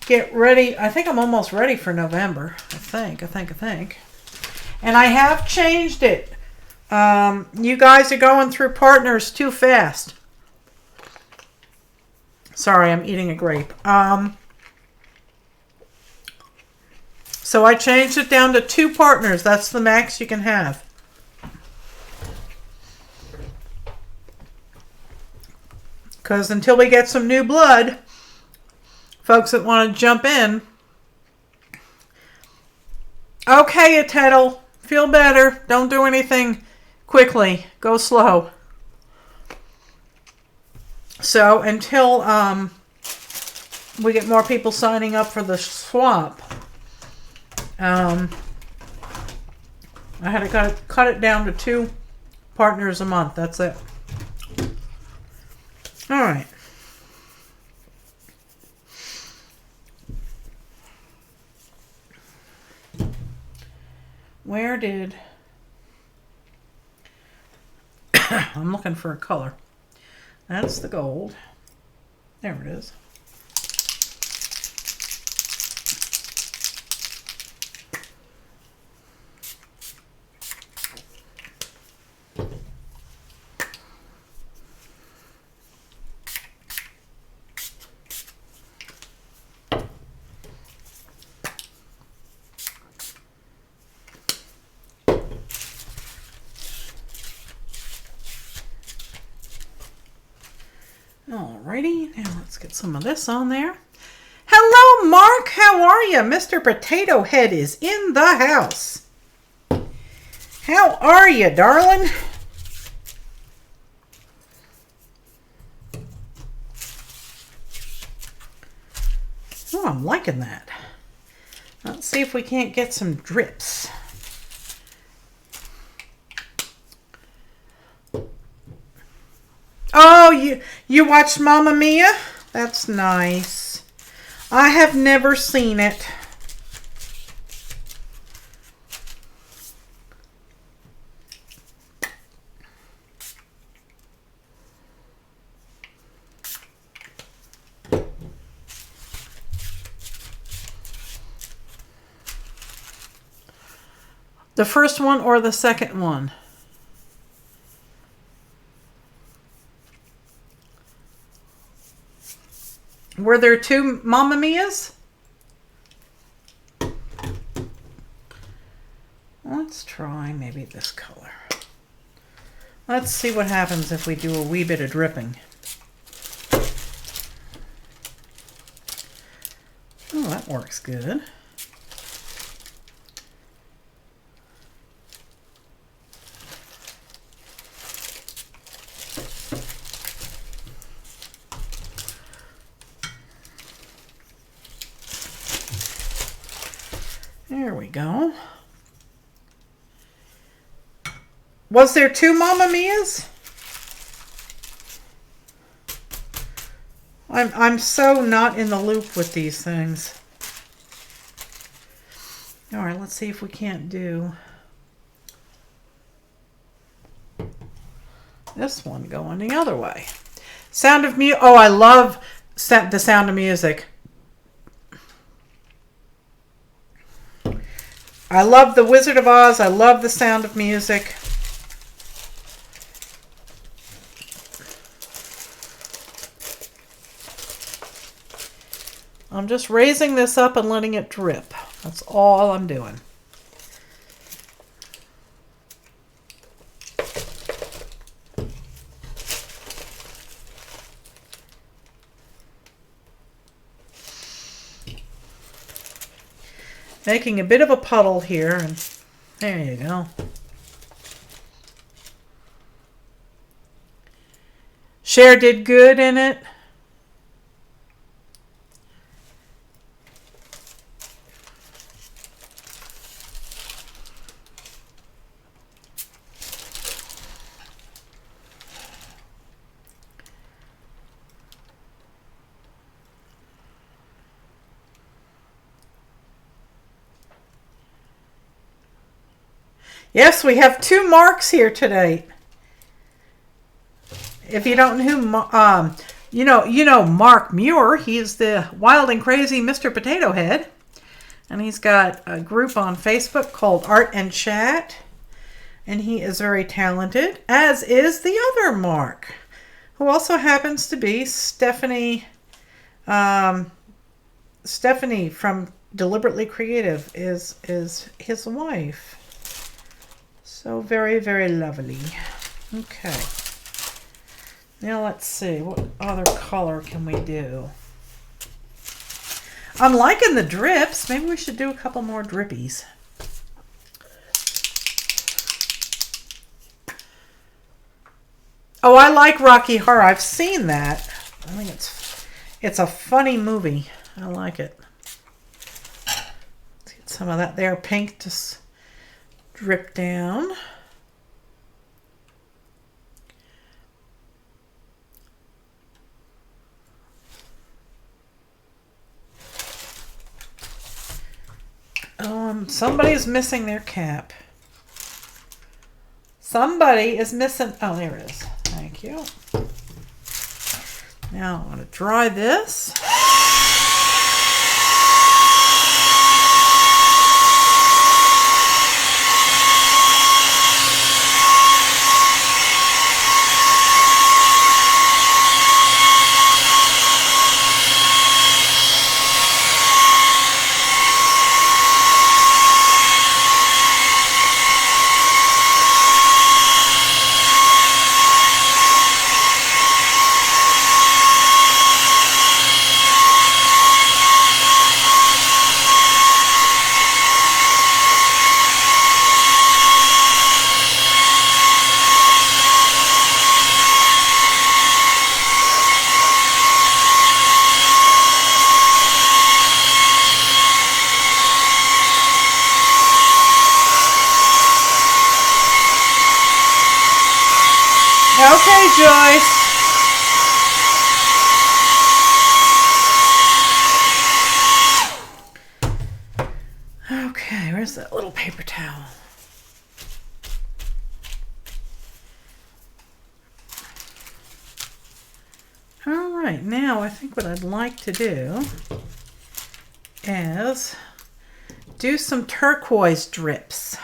get ready. I think I'm almost ready for November. I think. And I have changed it. You guys are going through partners too fast. Sorry, I'm eating a grape. So I changed it down to 2 partners. That's the max you can have. Because until we get some new blood, folks that want to jump in. Okay, Tettle, feel better. Don't do anything quickly. Go slow. So until we get more people signing up for the swap, I had to cut it down to 2 partners a month. That's it. All right. Where did... I'm looking for a color. That's the gold. There it is. Alrighty, now let's get some of this on there. Hello, Mark. How are you? Mr. Potato Head is in the house. How are you, darling? Oh, I'm liking that. Let's see if we can't get some drips. Oh, you watched Mamma Mia? That's nice. I have never seen it. The first one or the second one? Were there 2 Mamma Mias? Let's try maybe this color. Let's see what happens if we do a wee bit of dripping. Oh, that works good. There we go. Was there 2 Mamma Mias? I'm so not in the loop with these things. All right, let's see if we can't do this one going the other way. Sound of Music. Oh, I love the Sound of Music. I love The Wizard of Oz. I love The Sound of Music. I'm just raising this up and letting it drip. That's all I'm doing. Making a bit of a puddle here, and there you go. Cher did good in it. Yes, we have 2 Marks here today. If you don't know who, you know Mark Muir. He's the wild and crazy Mr. Potato Head, and he's got a group on Facebook called Art and Chat, and he is very talented. As is the other Mark, who also happens to be Stephanie. Stephanie from Deliberately Creative is his wife. So very, very lovely. Okay. Now let's see. What other color can we do? I'm liking the drips. Maybe we should do a couple more drippies. Oh, I like Rocky Horror. I've seen that. I think it's a funny movie. I like it. Let's get some of that there pink to drip down. Somebody's missing their cap. Somebody is missing. Oh, there it is. Thank you. Now I want to dry this. Okay, Joyce. Okay, where's that little paper towel? All right, now I think what I'd like to do is do some turquoise drips.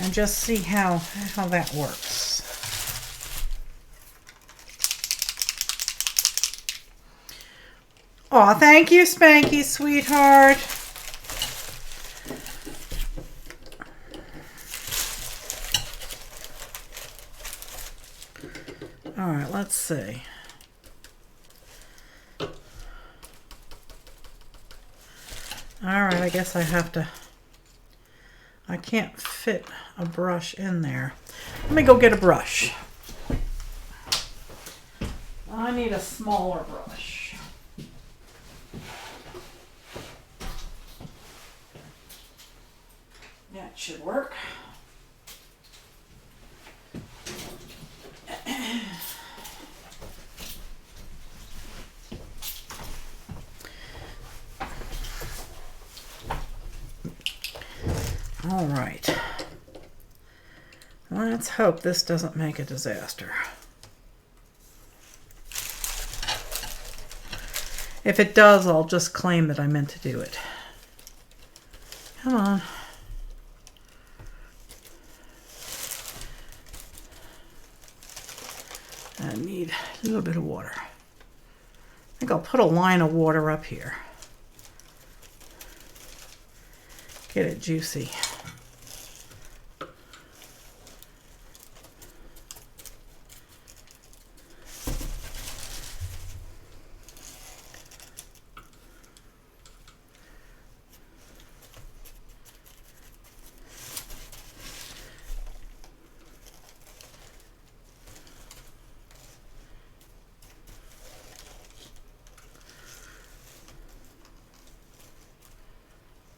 And just see how that works. Aw, thank you, Spanky, sweetheart. All right, let's see. All right, I guess I have to. I can't fit a brush in there. Let me go get a brush. I need a smaller brush. That should work. All right. Let's hope this doesn't make a disaster. If it does, I'll just claim that I meant to do it. Come on. I need a little bit of water. I think I'll put a line of water up here. Get it juicy.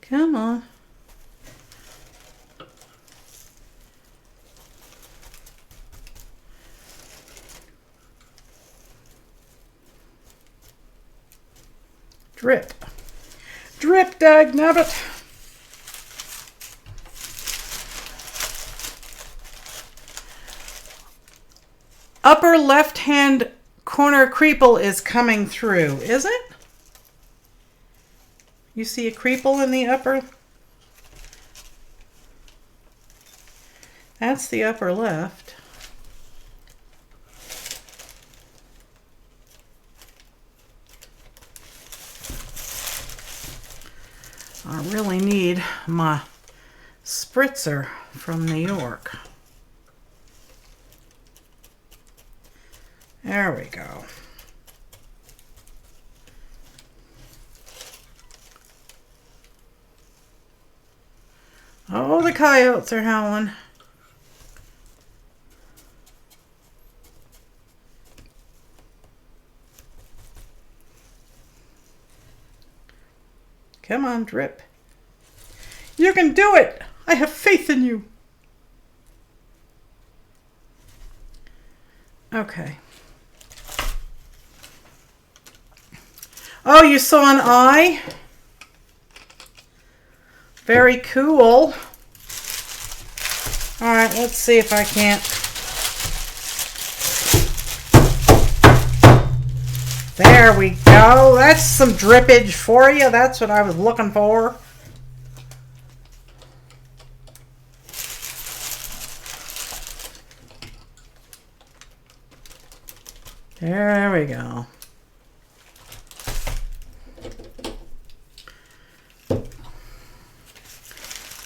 Come on. Drip. Drip, dagnabbit. Upper left-hand corner creeple is coming through, is it? You see a creeple in the upper? That's the upper left. I really need my spritzer from New York. There we go. Oh, the coyotes are howling. Come on, drip. You can do it! I have faith in you. Okay. Oh, you saw an eye? Very cool. All right, let's see if I can't. There we go. That's some drippage for you. That's what I was looking for. There we go.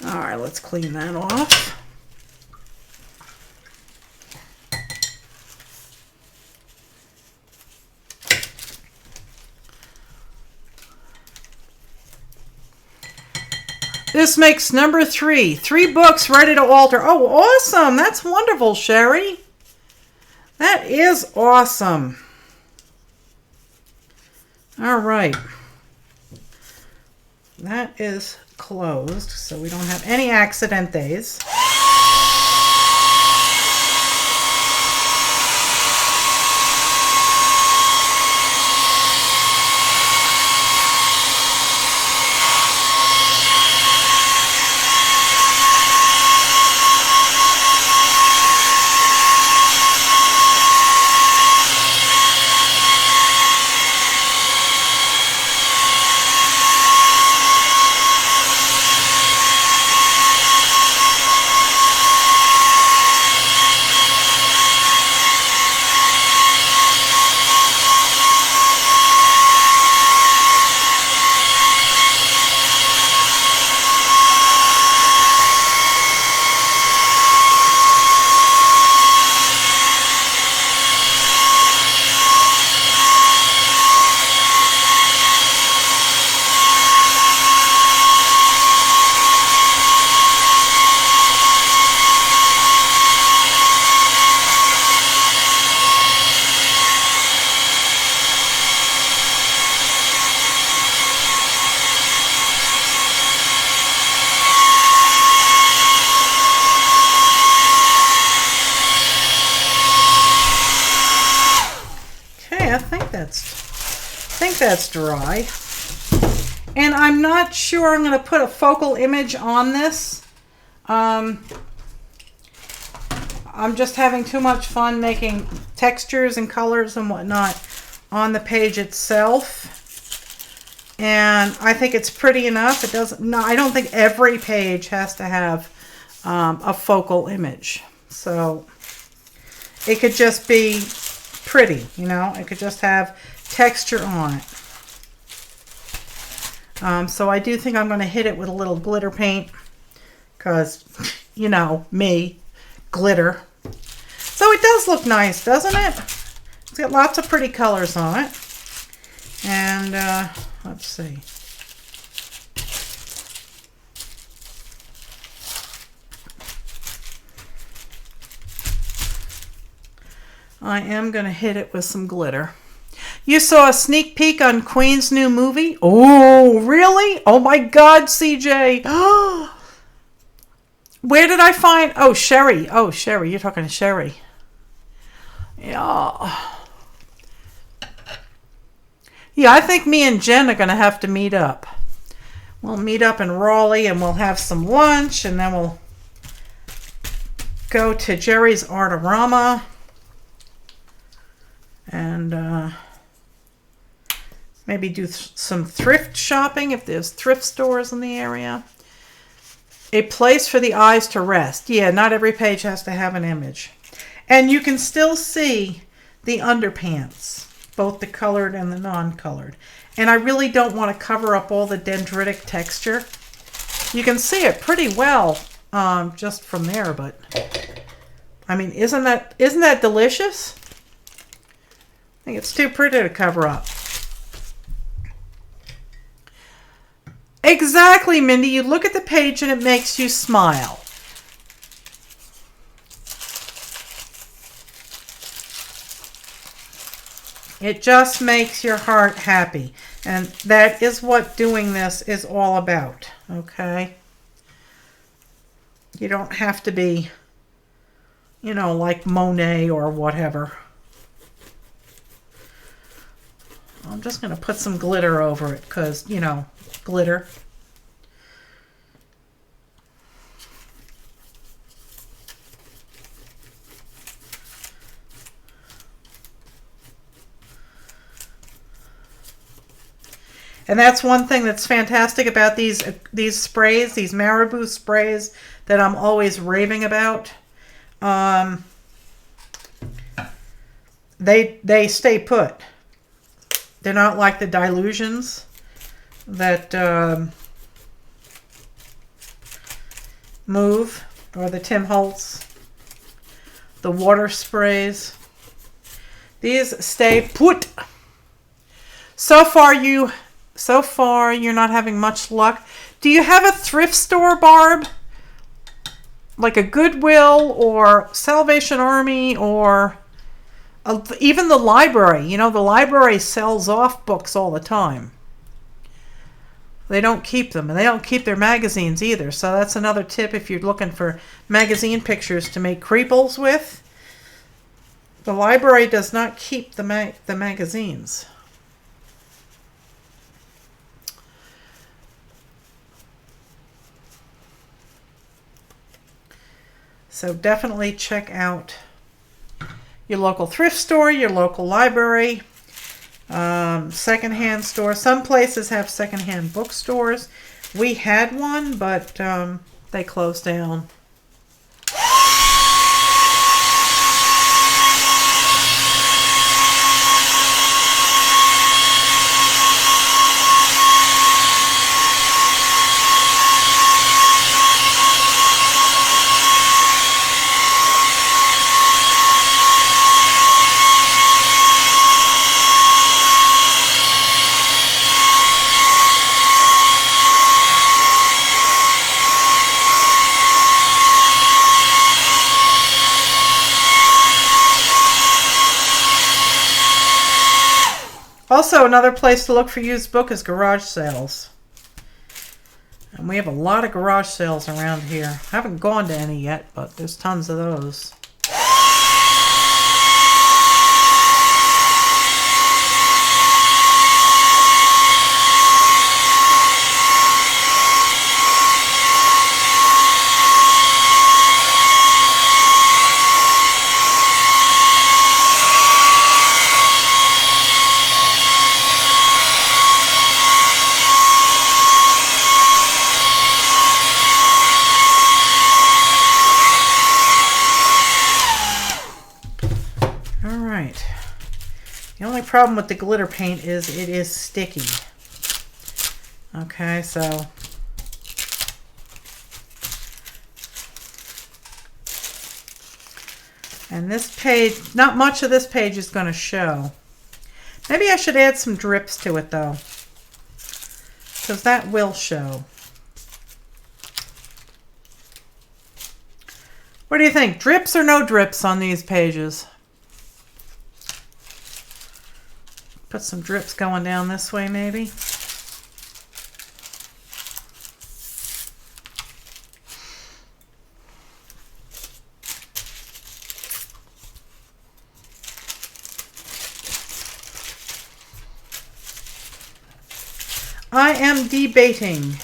All right, let's clean that off. This makes number 3. 3 books ready to alter. Oh, awesome. That's wonderful, Sherry. That is awesome. All right. That is closed, so we don't have any accidentes. that's dry. And I'm not sure I'm going to put a focal image on this. I'm just having too much fun making textures and colors and whatnot on the page itself. And I think it's pretty enough. It doesn't. No, I don't think every page has to have a focal image. So it could just be pretty, you know. It could just have texture on it. So I do think I'm going to hit it with a little glitter paint because, you know, me, glitter. So it does look nice, doesn't it? It's got lots of pretty colors on it. And let's see. I am going to hit it with some glitter. You saw a sneak peek on Queen's new movie? Oh, really? Oh my God, CJ. Where did I find? Oh, Sherry. Oh, Sherry. You're talking to Sherry. Yeah. Yeah, I think me and Jen are going to have to meet up. We'll meet up in Raleigh and we'll have some lunch and then we'll go to Jerry's Artorama and maybe do some thrift shopping if there's thrift stores in the area. A place for the eyes to rest. Yeah, not every page has to have an image. And you can still see the underpants, both the colored and the non-colored. And I really don't want to cover up all the dendritic texture. You can see it pretty well just from there, but I mean, isn't that delicious? I think it's too pretty to cover up. Exactly, Mindy. You look at the page and it makes you smile. It just makes your heart happy. And that is what doing this is all about, okay? You don't have to be, you know, like Monet or whatever. I'm just going to put some glitter over it because, you know, glitter. And that's one thing that's fantastic about these sprays, these Marabou sprays that I'm always raving about. They stay put. They're not like the dilutions that move, or the Tim Holtz, the water sprays. These stay put. So far you're not having much luck. Do you have a thrift store, Barb? Like a Goodwill or Salvation Army or even the library? You know, the library sells off books all the time. They don't keep them, and they don't keep their magazines either. So that's another tip if you're looking for magazine pictures to make creeples with. The library does not keep the magazines. So definitely check out your local thrift store, your local library, secondhand store. Some places have secondhand bookstores. We had one, but they closed down. Also, another place to look for used book is garage sales. And we have a lot of garage sales around here. I haven't gone to any yet, but there's tons of those. The only problem with the glitter paint is it is sticky. Okay, so and this page, not much of this page is going to show. Maybe I should add some drips to it though, because that will show. What do you think? Drips or no drips on these pages? Put some drips going down this way maybe. I am debating.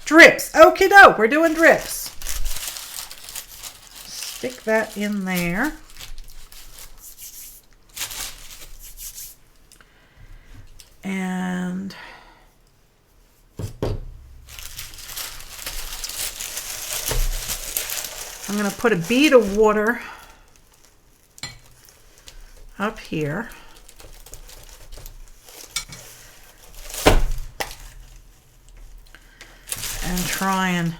Drips. Okie doke. We're doing drips. Stick that in there. And I'm going to put a bead of water up here. And try and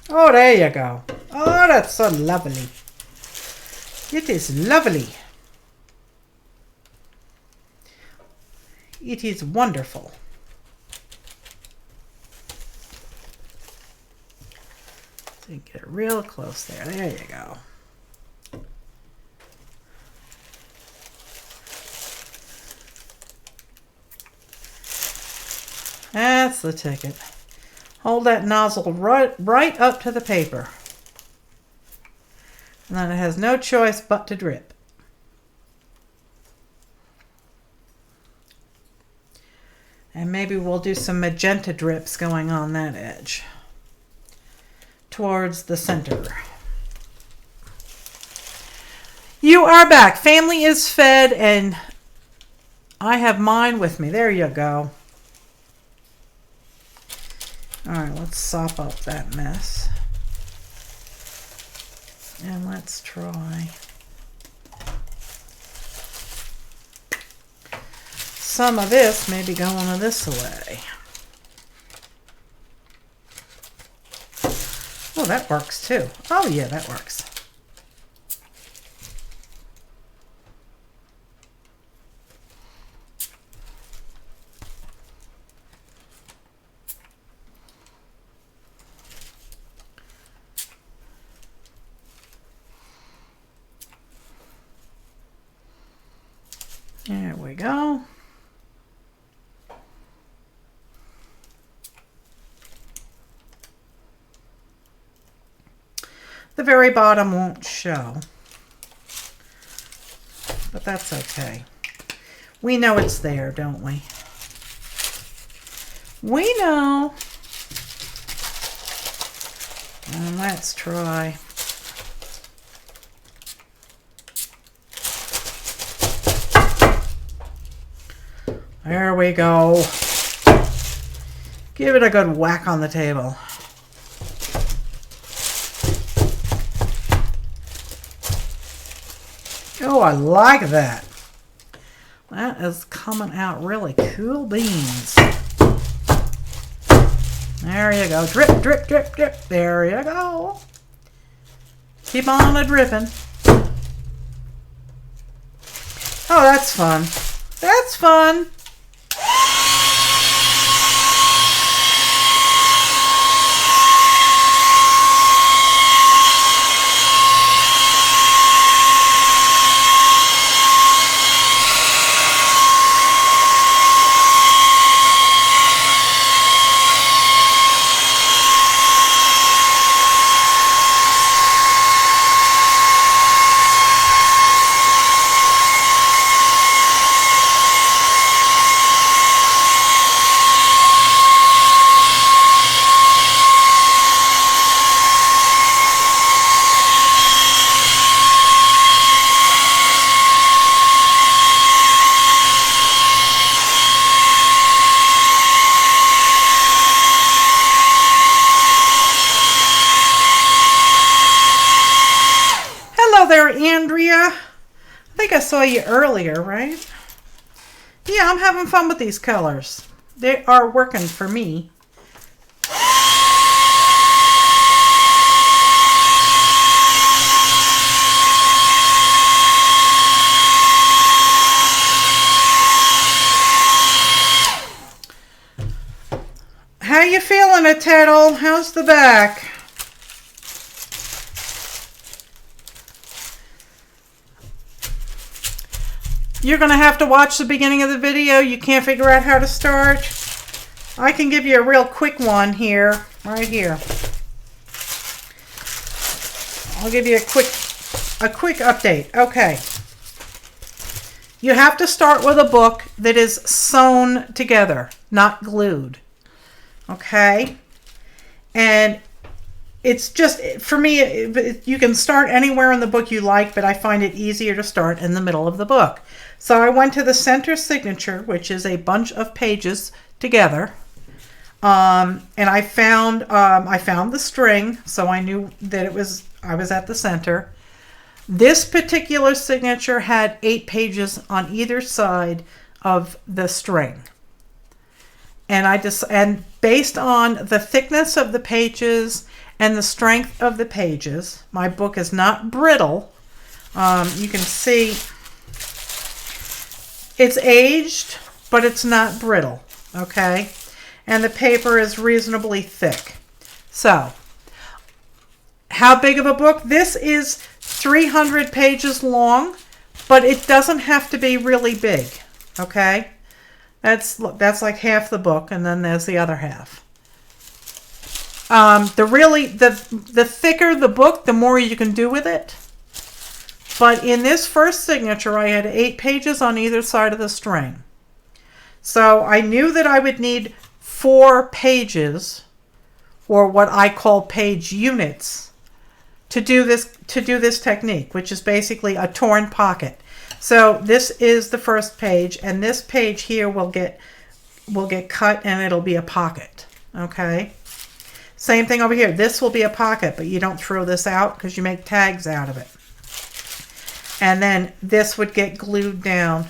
oh, there you go. Oh, that's so lovely. It is lovely. It is wonderful. So you get it real close there. There you go. That's the ticket. Hold that nozzle right up to the paper. And then it has no choice but to drip. And maybe we'll do some magenta drips going on that edge towards the center. You are back. Family is fed and I have mine with me. There you go. All right, let's sop up that mess. And let's try some of this, maybe going this way. Oh, that works too. Oh yeah, that works. There we go. The very bottom won't show, but that's okay. We know it's there, don't we? We know. And let's try. There we go. Give it a good whack on the table. Oh, I like that. That is coming out really cool beans. There you go. Drip, drip, drip, drip. There you go. Keep on a-dripping. Oh, that's fun. That's fun. saw you earlier, right? Yeah, I'm having fun with these colors. They are working for me. How you feeling, Tettle? How's the back? You're going to have to watch the beginning of the video. You can't figure out how to start. I can give you a real quick one here, right here. I'll give you a quick update. Okay. You have to start with a book that is sewn together, not glued. Okay? And it's just, for me, you can start anywhere in the book you like, but I find it easier to start in the middle of the book. So I went to the center signature, which is a bunch of pages together. And I found the string, so I knew that I was at the center. This particular signature had 8 pages on either side of the string. And based on the thickness of the pages and the strength of the pages, my book is not brittle. You can see it's aged, but it's not brittle, okay? And the paper is reasonably thick. So, how big of a book? This is 300 pages long, but it doesn't have to be really big, okay? That's like half the book, and then there's the other half. The thicker the book, the more you can do with it. But in this first signature, I had 8 pages on either side of the string. So I knew that I would need 4 pages, or what I call page units, to do this technique, which is basically a torn pocket. So this is the first page, and this page here will get cut, and it'll be a pocket. Okay. Same thing over here. This will be a pocket, but you don't throw this out because you make tags out of it. And then this would get glued down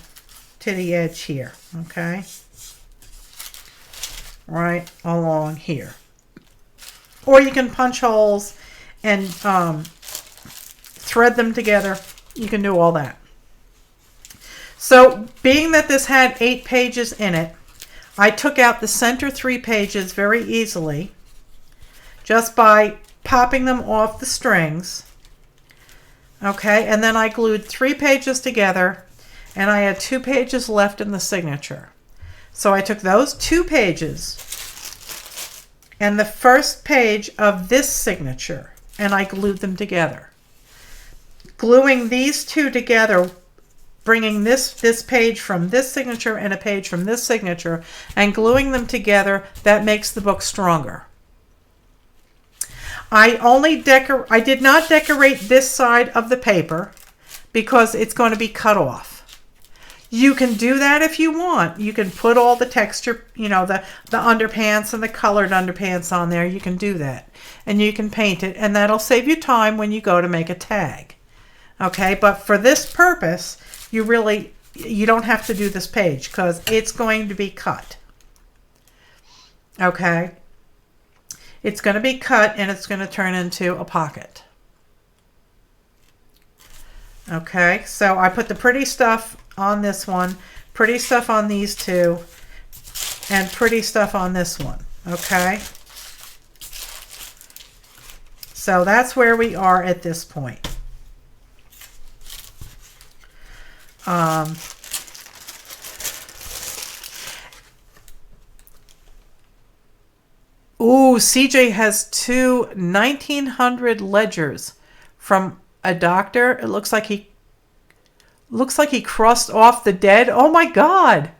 to the edge here. Okay. Right along here. Or you can punch holes and thread them together. You can do all that. So, being that this had 8 pages in it, I took out the center 3 pages very easily just by popping them off the strings. Okay, and then I glued 3 pages together, and I had 2 pages left in the signature. So I took those 2 pages and the first page of this signature, and I glued them together. Gluing these 2 together, bringing this page from this signature and a page from this signature, and gluing them together, that makes the book stronger. I did not decorate this side of the paper because it's going to be cut off. You can do that if you want. You can put all the texture, the underpants and the colored underpants on there. You can do that. And you can paint it, and that'll save you time when you go to make a tag. Okay, but for this purpose, you don't have to do this page because it's going to be cut. Okay. It's going to be cut, and it's going to turn into a pocket. Okay, so I put the pretty stuff on this one, pretty stuff on these 2, and pretty stuff on this one. Okay, so that's where we are at this point. Ooh, CJ has 2 1900 ledgers from a doctor. It looks like he crossed off the dead. Oh my God.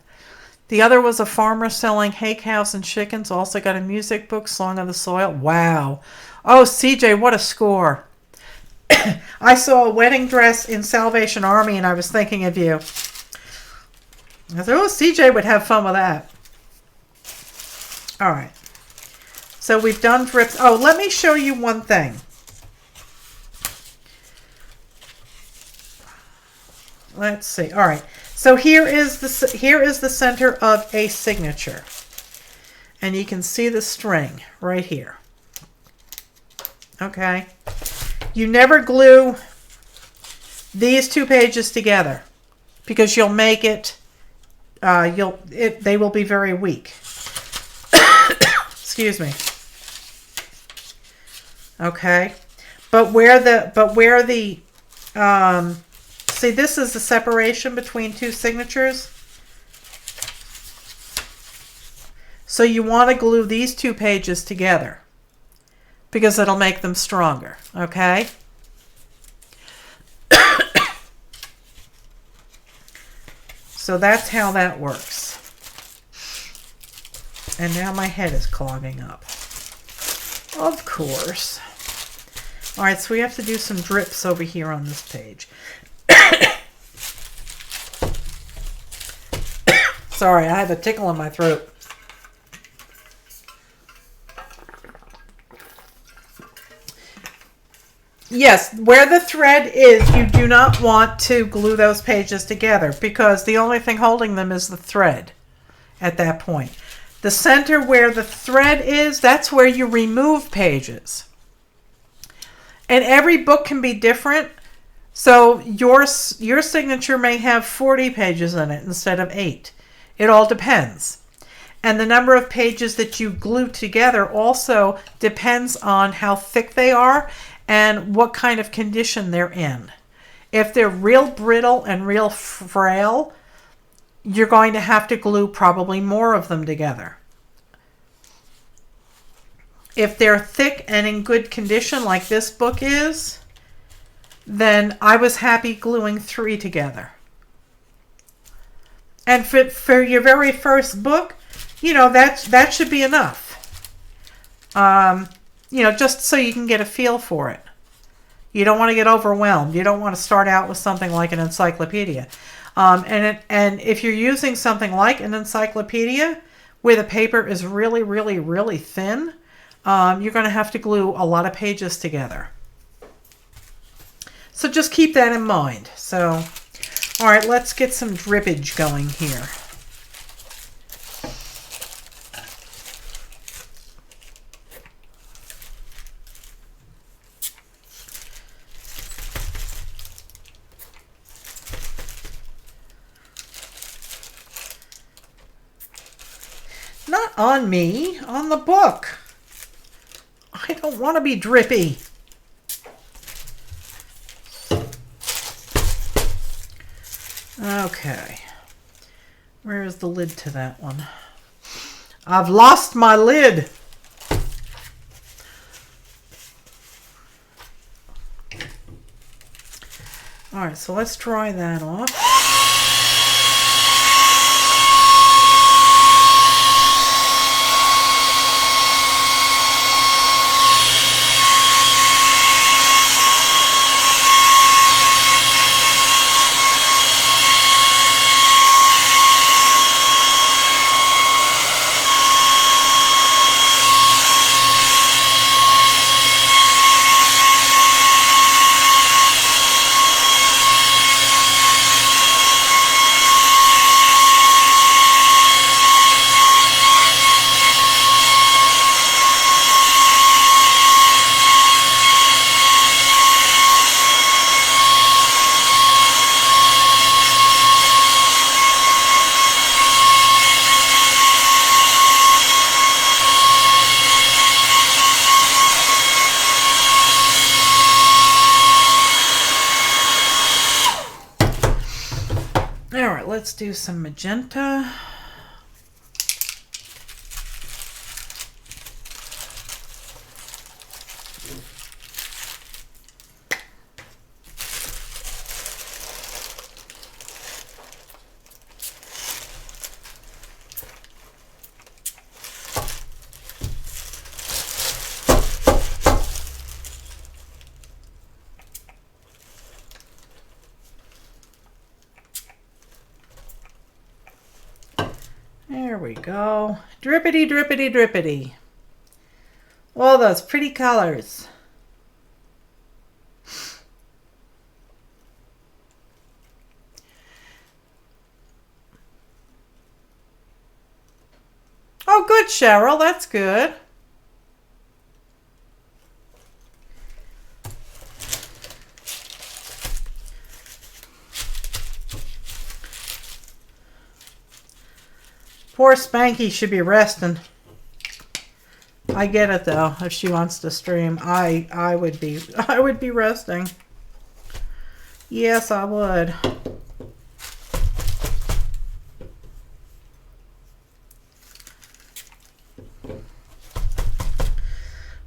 The other was a farmer selling hay cows and chickens. Also got a music book, Song of the Soil. Wow. Oh, CJ, what a score. I saw a wedding dress in Salvation Army, and I was thinking of you. I thought, oh, CJ would have fun with that. All right. So we've done drips. Oh, let me show you one thing. let's see. All right. So here is the center of a signature. And you can see the string right here. Okay. You never glue these two pages together because you'll make it, they will be very weak. Excuse me. Okay. But where the, see, this is the separation between two signatures. So you want to glue these two pages together because it'll make them stronger, okay? So that's how that works. And now my head is clogging up. Of course. All right, so we have to do some drips over here on this page. Sorry, I have a tickle in my throat. Yes, where the thread is, you do not want to glue those pages together because the only thing holding them is the thread at that point. The center where the thread is, that's where you remove pages. And every book can be different. So your signature may have 40 pages in it instead of 8. It all depends. And the number of pages that you glue together also depends on how thick they are and what kind of condition they're in. If they're real brittle and real frail, you're going to have to glue probably more of them together. If they're thick and in good condition like this book is, then I was happy gluing 3 together. And for your very first book, you know, that should be enough. You know, just so you can get a feel for it. You don't want to get overwhelmed. You don't want to start out with something like an encyclopedia. And if you're using something like an encyclopedia where the paper is really, really, really thin, you're going to have to glue a lot of pages together. So just keep that in mind. So, all right, let's get some drippage going here. Not on me, on the book. I don't want to be drippy. Okay. Where is the lid to that one? I've lost my lid. All right, so let's dry that off. Let's do some magenta. There we go. Drippity, drippity, drippity. All those pretty colors. Oh, good, Cheryl. That's good. Poor Spanky should be resting. I get it though. If she wants to stream, I would be resting. Yes, I would.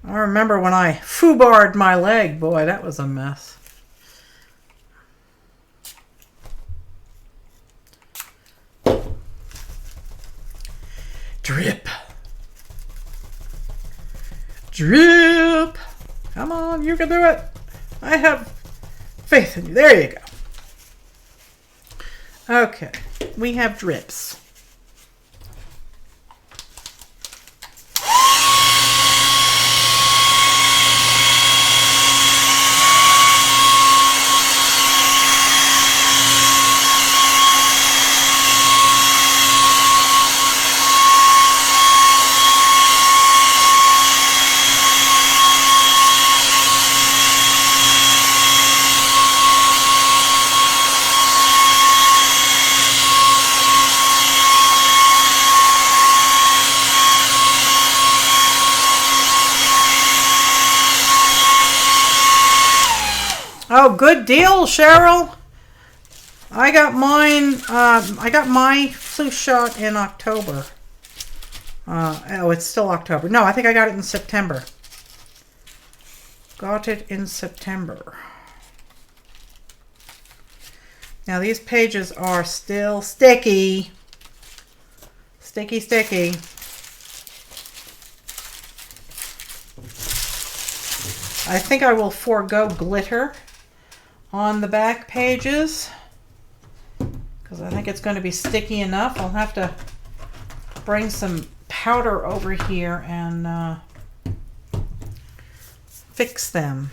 I remember when I foobarred my leg. Boy, that was a mess. Drip. Drip. Come on, you can do it. I have faith in you. There you go. Okay, we have drips. Oh, good deal, Cheryl. I got mine. I got my flu shot in October. Oh, it's still October. No, I think I got it in September. Got it in September. Now these pages are still sticky. Sticky, sticky. I think I will forego glitter on the back pages because I think it's going to be sticky enough. I'll have to bring some powder over here and fix them.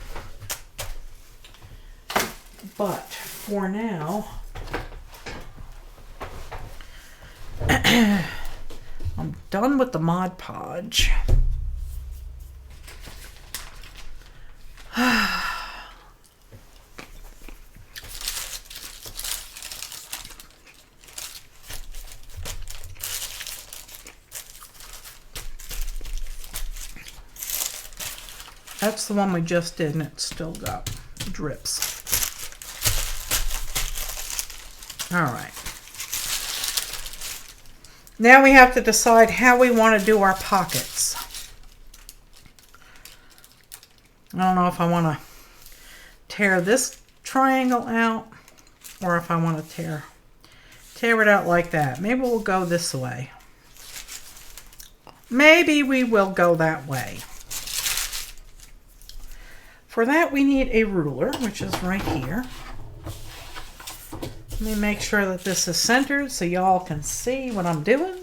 But for now, I'm done with the Mod Podge. That's the one we just did, and it's still got drips. All right. Now we have to decide how we want to do our pockets. I don't know if I want to tear this triangle out or if I want to tear it out like that. Maybe we'll go this way. Maybe we will go that way. For that, we need a ruler, which is right here. Let me make sure that this is centered so y'all can see what I'm doing.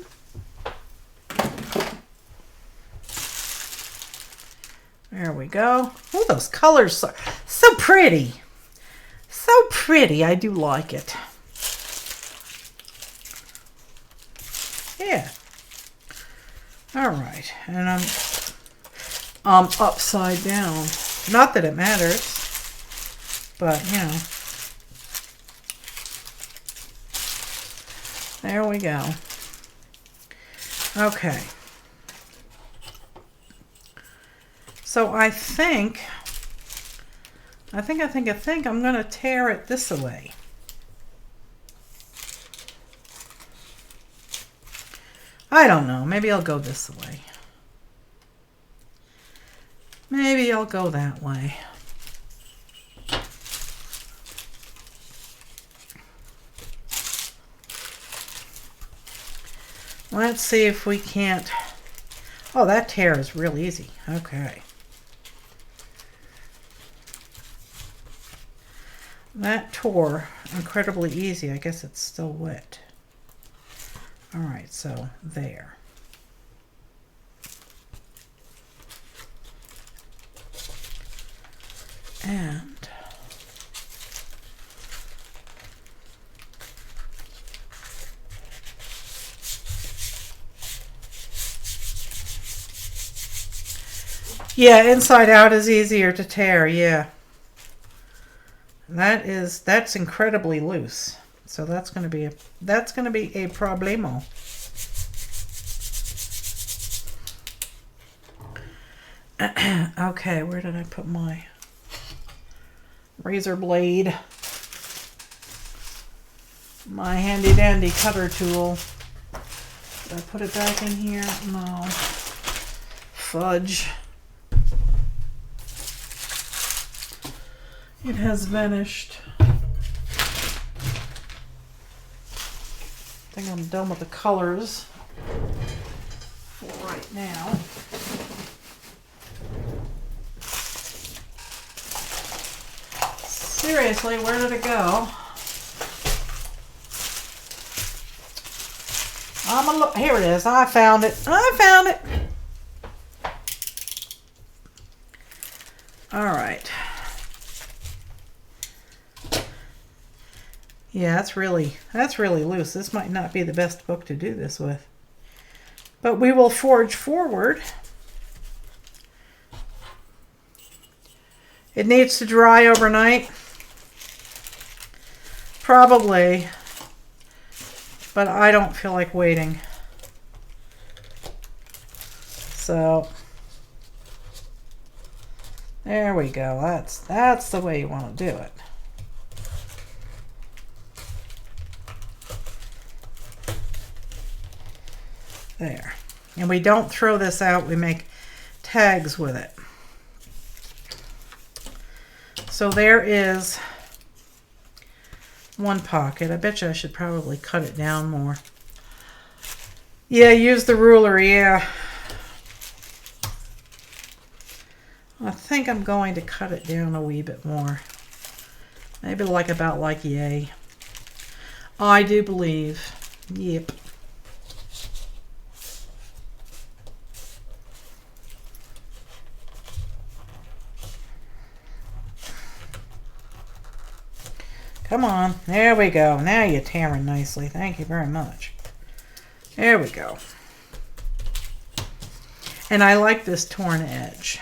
There we go. Oh, those colors are so pretty. So pretty. I do like it. Yeah. All right. And I'm upside down. Not that it matters, but you know. There we go. Okay. So I think I'm going to tear it this way. I don't know. Maybe I'll go this way. Maybe I'll go that way. Let's see if we can't. Oh, that tear is real easy. Okay. That tore incredibly easy. I guess it's still wet. All right, so there. And Yeah, inside out is easier to tear, yeah. That's incredibly loose. So that's going to be a problemo. Okay, where did I put my razor blade? My handy dandy cutter tool. Did I put it back in here? No. Fudge. It has vanished. I think I'm done with the colors for right now. Seriously, where did it go? Here it is. I found it. All right. Yeah, that's really loose. This might not be the best book to do this with. But we will forge forward. It needs to dry overnight. Probably. But I don't feel like waiting. So there we go. That's the way you want to do it. There. And we don't throw this out, we make tags with it. So there is one pocket. I bet you I should probably cut it down more. Yeah, use the ruler, yeah. I think I'm going to cut it down a wee bit more. Maybe about like yay. I do believe. Yep. Come on. There we go. Now you're tearing nicely. Thank you very much. There we go. And I like this torn edge.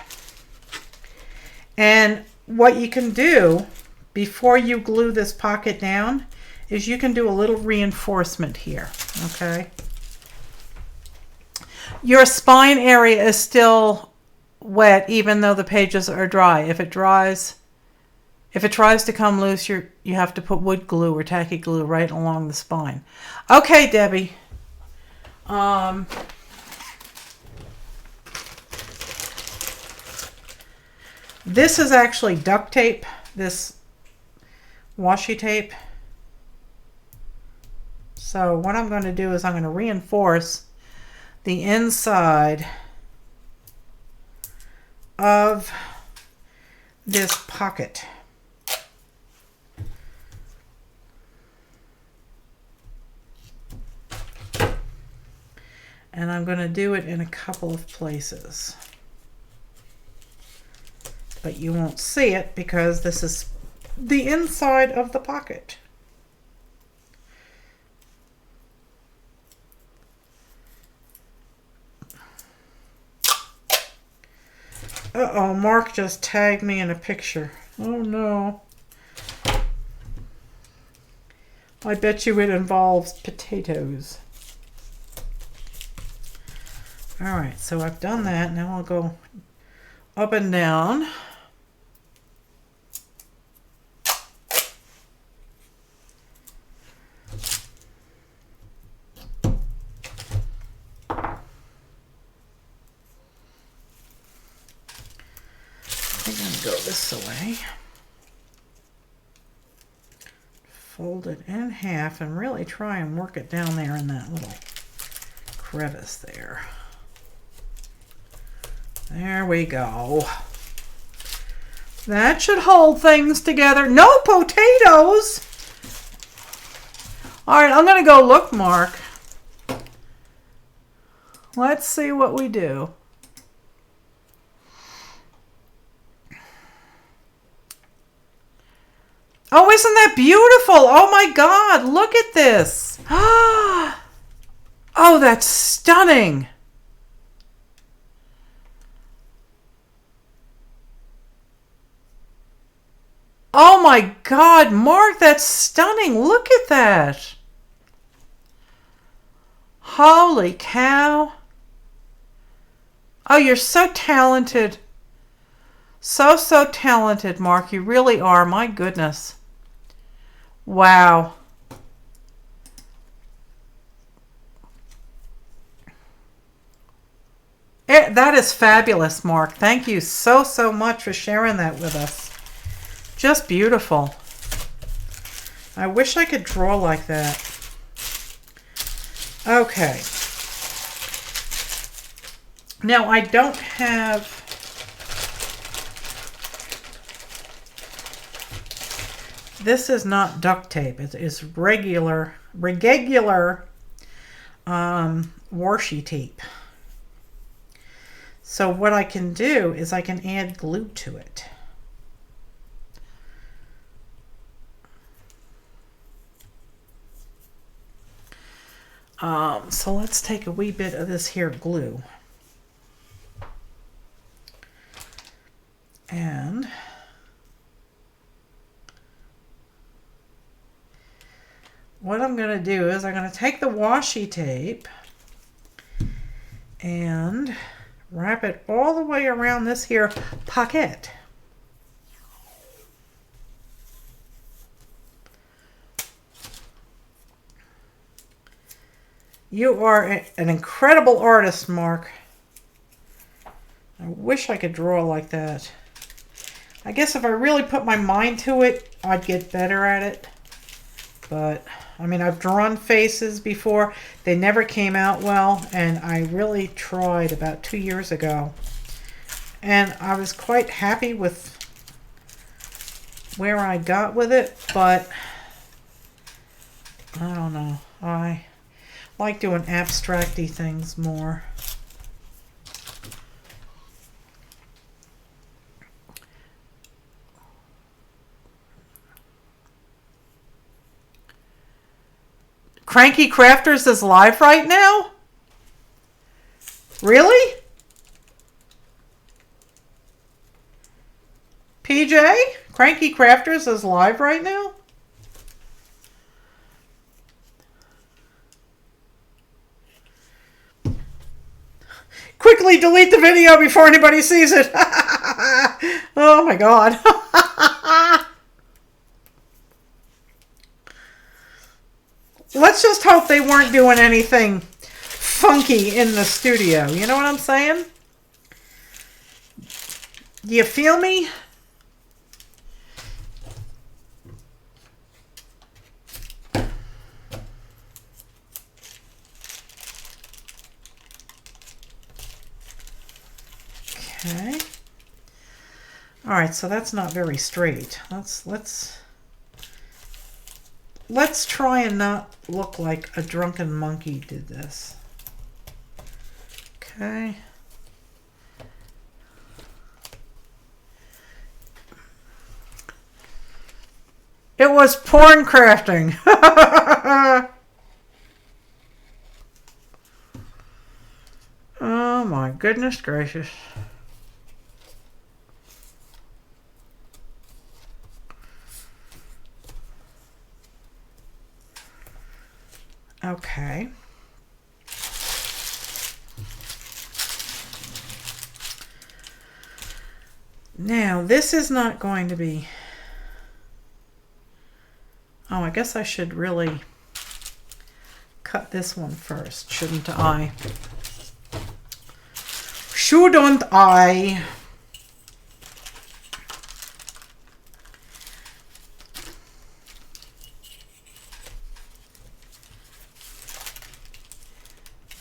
And what you can do before you glue this pocket down is you can do a little reinforcement here. Okay. Your spine area is still wet even though the pages are dry. If it tries to come loose, you have to put wood glue or tacky glue right along the spine. Okay, Debbie. This is actually duct tape, this washi tape. So what I'm going to do is I'm going to reinforce the inside of this pocket. And I'm going to do it in a couple of places. But you won't see it because this is the inside of the pocket. Uh-oh, Mark just tagged me in a picture. Oh no. I bet you it involves potatoes. Alright, so I've done that. Now I'll go up and down. I'm going to go this way. Fold it in half and really try and work it down there in that little crevice there. There we go. That should hold things together. No potatoes! Alright, I'm going to go look, Mark. Let's see what we do. Oh, isn't that beautiful? Oh my God, look at this. Oh, that's stunning. Oh my God, Mark, that's stunning. Look at that. Holy cow. Oh, you're so talented. So talented, Mark. You really are. My goodness. Wow. That is fabulous, Mark. Thank you so much for sharing that with us. Just beautiful. I wish I could draw like that. Okay. Now I don't have... This is not duct tape. It is regular washi tape. So what I can do is I can add glue to it. So let's take a wee bit of this here glue. And what I'm going to do is I'm going to take the washi tape and wrap it all the way around this here pocket. You are an incredible artist, Mark. I wish I could draw like that. I guess if I really put my mind to it, I'd get better at it. But, I mean, I've drawn faces before. They never came out well, and I really tried about 2 years ago. And I was quite happy with where I got with it, but I don't know. I like doing abstract-y things more. Cranky Crafters is live right now? Really? PJ? Cranky Crafters is live right now? Quickly delete the video before anybody sees it. Oh my God. Let's just hope they weren't doing anything funky in the studio. You know what I'm saying? You feel me? Okay. All right, so that's not very straight. Let's try and not look like a drunken monkey did this. Okay. It was porn crafting. Oh my goodness gracious. Okay. Now, this is not going to be... Oh, I guess I should really cut this one first, shouldn't I? Shouldn't I?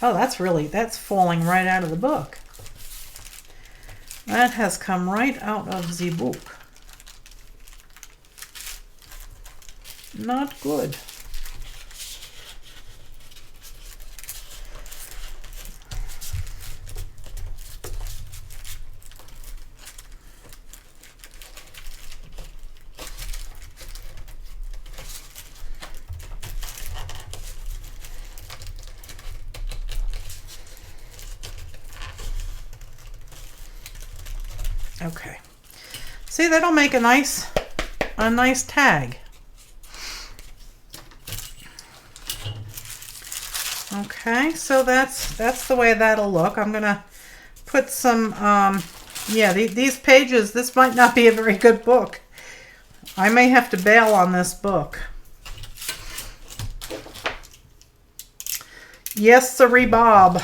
Oh, that's falling right out of the book. That has come right out of the book. Not good. Okay. See, that'll make a nice a nice tag. Okay, so that's the way that'll look. I'm gonna put some, yeah, these pages, this might not be a very good book. I may have to bail on this book. Yes, sirree, Bob.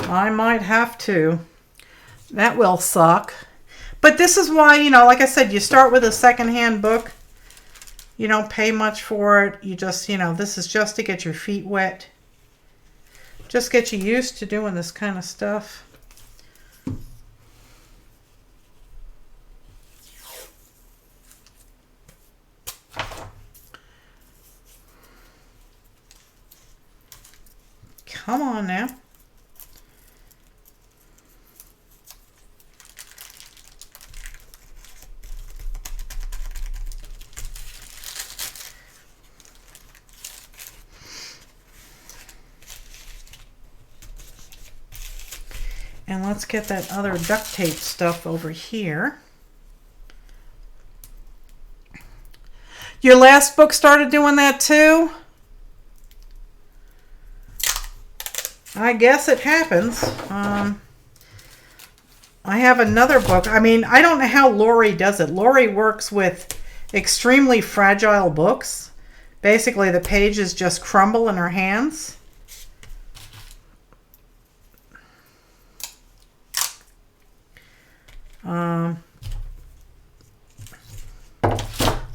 I might have to. That will suck. But this is why, you know, like I said, you start with a secondhand book. You don't pay much for it. You just, you know, this is just to get your feet wet. Just get you used to doing this kind of stuff. Come on now. And let's get that other duct tape stuff over here. Your last book started doing that too? I guess it happens. I have another book. I mean, I don't know how Lori does it. Lori works with extremely fragile books. Basically, the pages just crumble in her hands.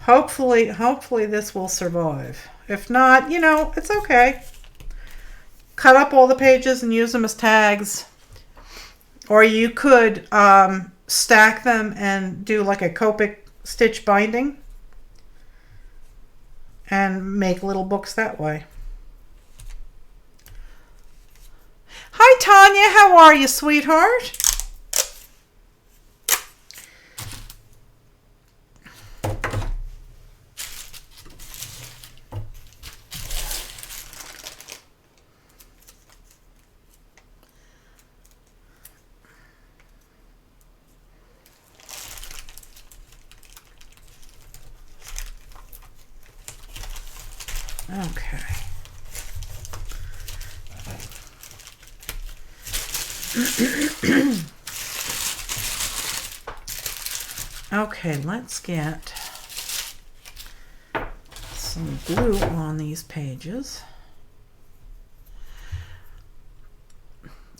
Hopefully this will survive. If not, you know, it's okay. Cut up all the pages and use them as tags. Or you could stack them and do like a Copic stitch binding and make little books that way. Hi, Tanya. How are you, sweetheart? Okay. Okay, let's get some glue on these pages.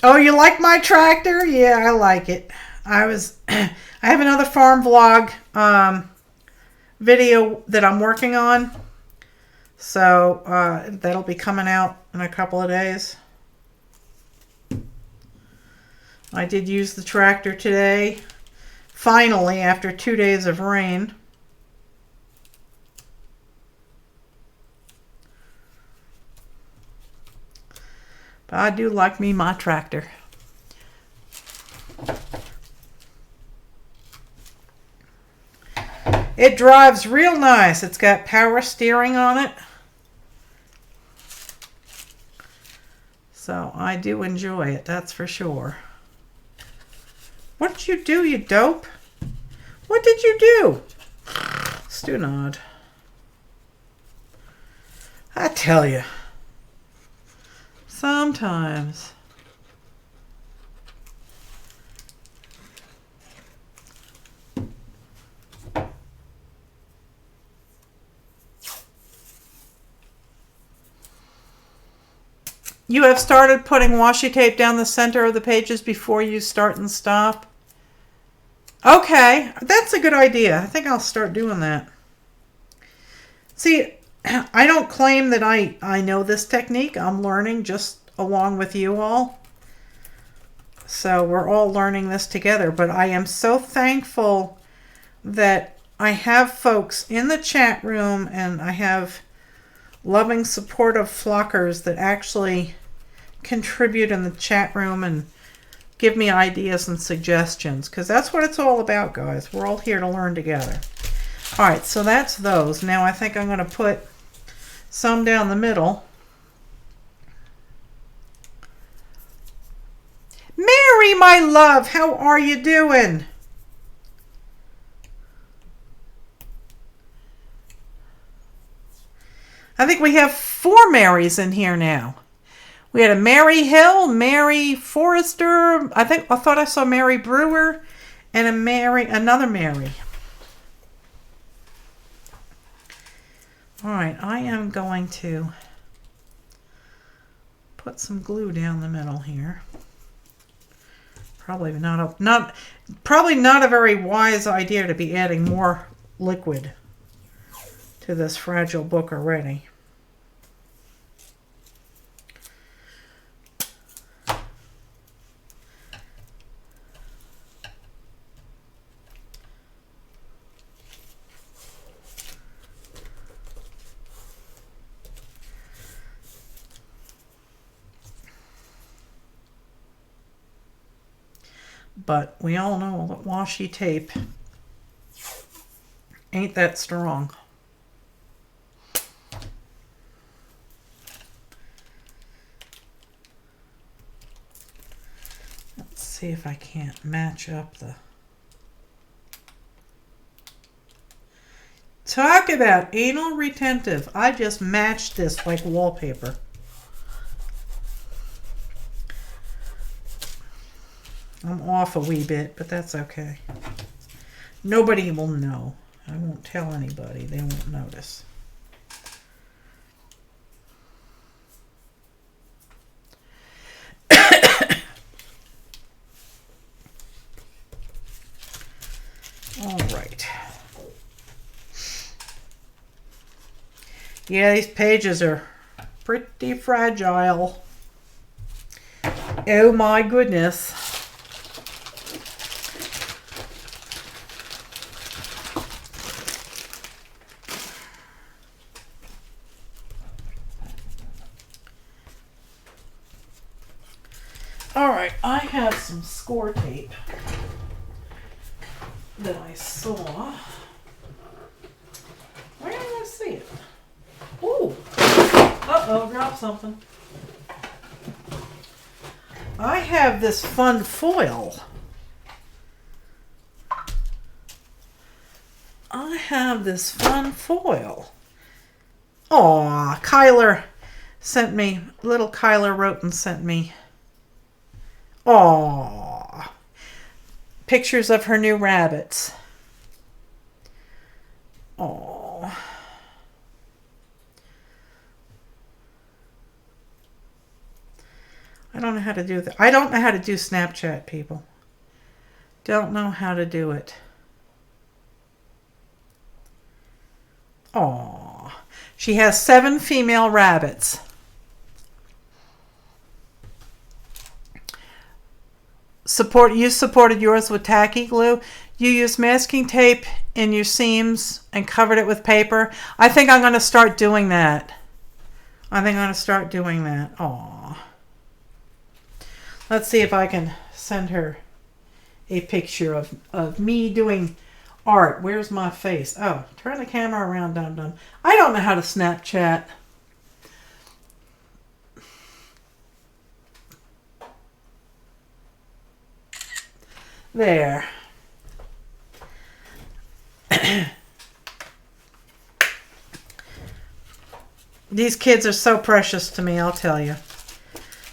Oh, you like my tractor? Yeah, I like it. I have another farm vlog video that I'm working on. So that'll be coming out in a couple of days. I did use the tractor today, finally, after 2 days of rain. But I do like me my tractor. It drives real nice. It's got power steering on it. So I do enjoy it, that's for sure. What did you do, you dope? What did you do? Stunod. I tell you. Sometimes. You have started putting washi tape down the center of the pages before you start and stop? Okay, that's a good idea. I think I'll start doing that. See, I don't claim that I know this technique. I'm learning just along with you all. So we're all learning this together. But I am so thankful that I have folks in the chat room and I have loving, supportive flockers that actually contribute in the chat room and give me ideas and suggestions, because that's what it's all about, guys. We're all here to learn together. All right, so that's those. Now I think I'm going to put some down the middle. Mary, my love, how are you doing? I think we have 4 Marys in here now. We had a Mary Hill, Mary Forrester. I thought I saw Mary Brewer, and another Mary. All right, I am going to put some glue down the middle here. Probably not a very wise idea to be adding more liquid to this fragile book already. But we all know that washi tape ain't that strong. Let's see if I can't match up the... Talk about anal retentive. I just matched this like wallpaper. I'm off a wee bit, but that's okay. Nobody will know. I won't tell anybody. They won't notice. All right. Yeah, these pages are pretty fragile. Oh my goodness. All right, I have some score tape that I saw. Where did I see it? Ooh. Uh-oh, dropped something. I have this fun foil. Aw, Kyler sent me, little Kyler wrote and sent me. Aw. Pictures of her new rabbits. Aw. I don't know how to do that. I don't know how to do Snapchat, people. Don't know how to do it. Aw. She has 7 female rabbits. You supported yours with tacky glue. You used masking tape in your seams and covered it with paper. I think I'm going to start doing that. Aw. Let's see if I can send her a picture of me doing art. Where's my face? Oh, turn the camera around, dum-dum. I don't know how to Snapchat. There. These kids are so precious to me, I'll tell you.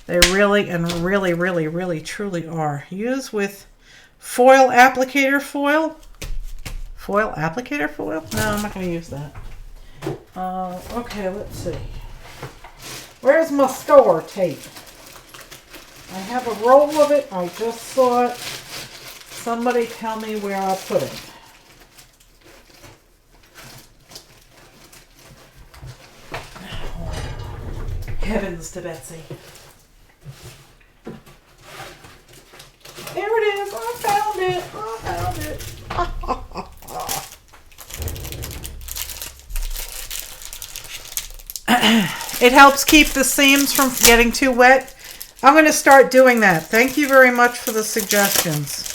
They really and really, really, really, truly are. Use with foil applicator foil. Foil applicator foil? No, I'm not going to use that. Okay, let's see. Where's my score tape? I have a roll of it. I just saw it. Somebody tell me where I put it. Heavens to Betsy. There it is. I found it. It helps keep the seams from getting too wet. I'm going to start doing that. Thank you very much for the suggestions.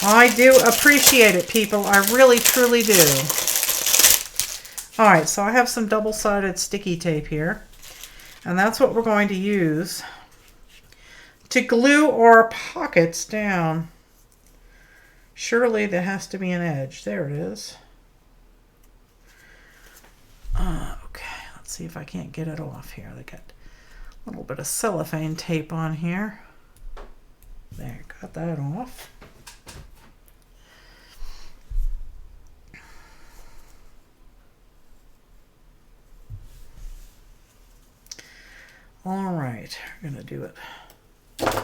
I do appreciate it, people. I really, truly do. All right, so I have some double-sided sticky tape here. And that's what we're going to use to glue our pockets down. Surely there has to be an edge. There it is. Okay, see if I can't get it off here. They got a little bit of cellophane tape on here. There, got that off. All right, we're gonna do it. I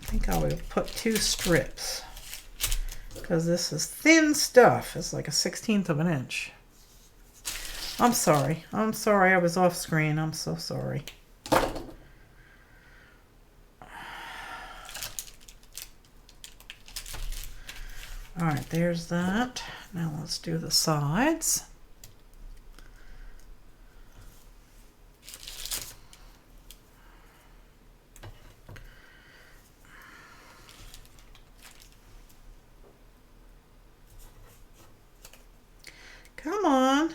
think I will put 2 strips because this is thin stuff. It's like a 1/16 of an inch. I'm sorry. I'm sorry I was off screen. I'm so sorry. All right, there's that. Now let's do the sides. Come on.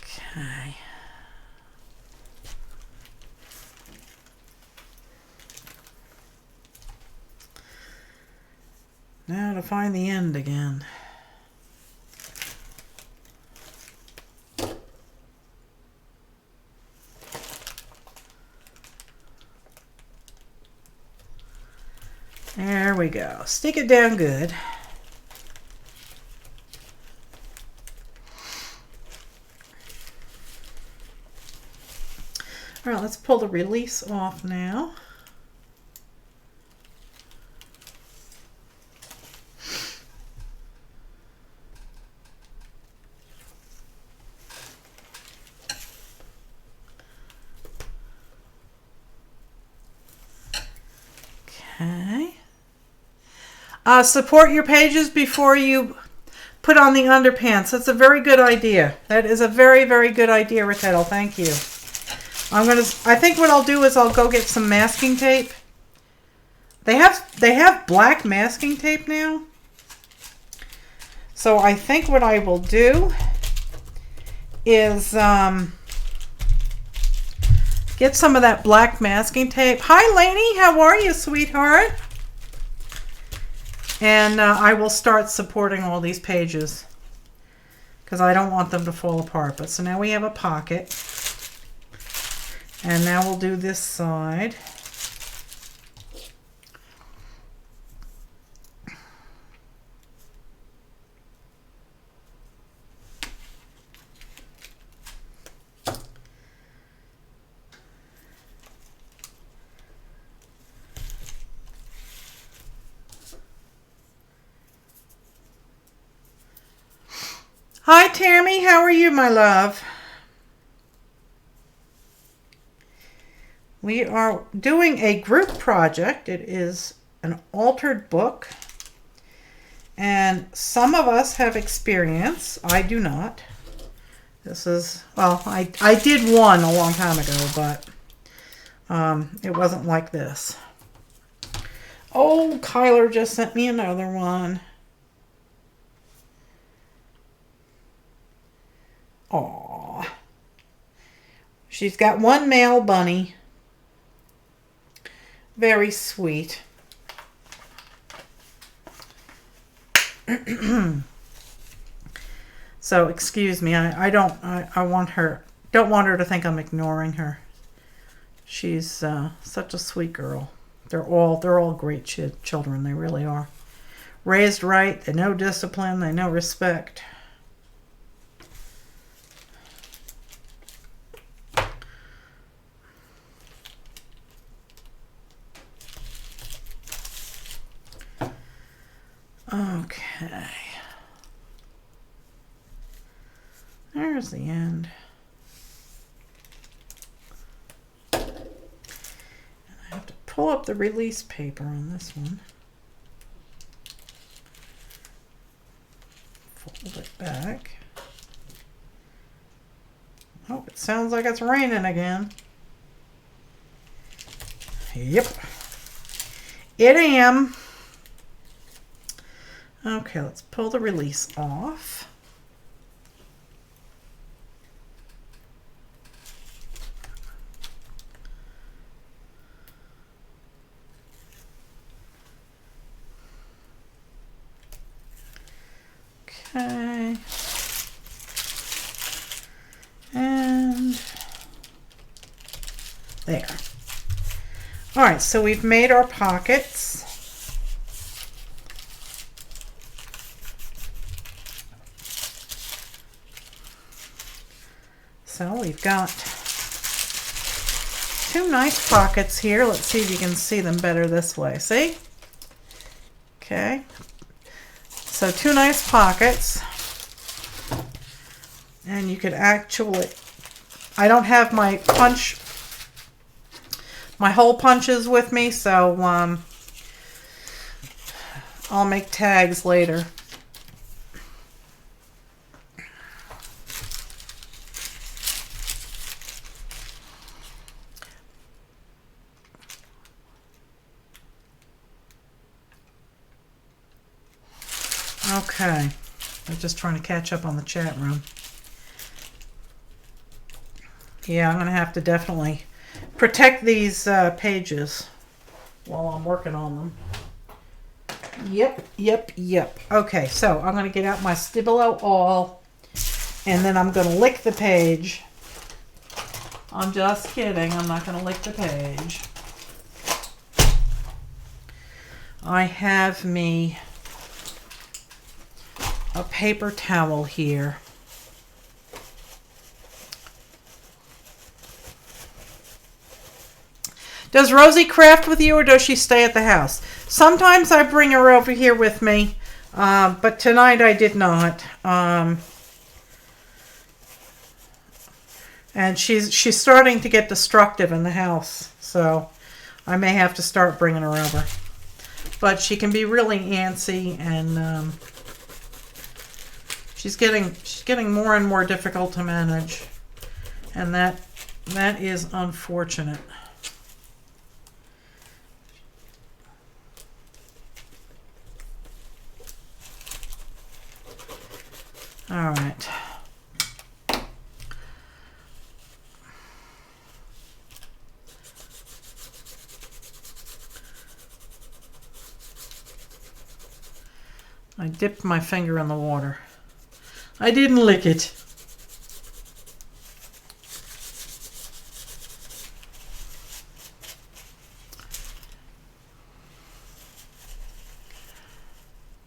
Okay. Now to find the end again. There we go. Stick it down good. All right, let's pull the release off now. Okay. Support your pages before you put on the underpants. That's a very good idea. That is a very, very good idea, Brittle. Thank you. I think what I'll do is I'll go get some masking tape. They have black masking tape now. So I think what I will do is get some of that black masking tape. Hi, Lainey. How are you, sweetheart? And I will start supporting all these pages because I don't want them to fall apart. But so now we have a pocket. And now we'll do this side. Hi, Tammy. How are you, my love? We are doing a group project. It is an altered book. And some of us have experience. I do not. This is, well, I did one a long time ago, but it wasn't like this. Oh, Kyler just sent me another one. Aww. She's got one male bunny. Very sweet. So excuse me, I don't want her to think I'm ignoring her. She's such a sweet girl. They're all great children. They really are. Raised right, they know discipline, they know respect. Okay. There's the end. And I have to pull up the release paper on this one. Fold it back. Oh, it sounds like it's raining again. Yep. It am. Okay, let's pull the release off. Okay. And there. All right, so we've made our pockets. So we've got two nice pockets here. Let's see if you can see them better this way. See? Okay. So two nice pockets. And you could actually, I don't have my hole punches with me, so I'll make tags later. Okay, I'm just trying to catch up on the chat room. Yeah, I'm going to have to definitely protect these pages while I'm working on them. Yep. Okay, so I'm going to get out my Stabilo All, and then I'm going to lick the page. I'm just kidding. I'm not going to lick the page. I have me a paper towel here. Does Rosie craft with you, or does she stay at the house? Sometimes I bring her over here with me, but tonight I did not. And she's starting to get destructive in the house, so I may have to start bringing her over. But she can be really antsy, and she's getting more and more difficult to manage, and that is unfortunate. All right. I dipped my finger in the water. I didn't lick it.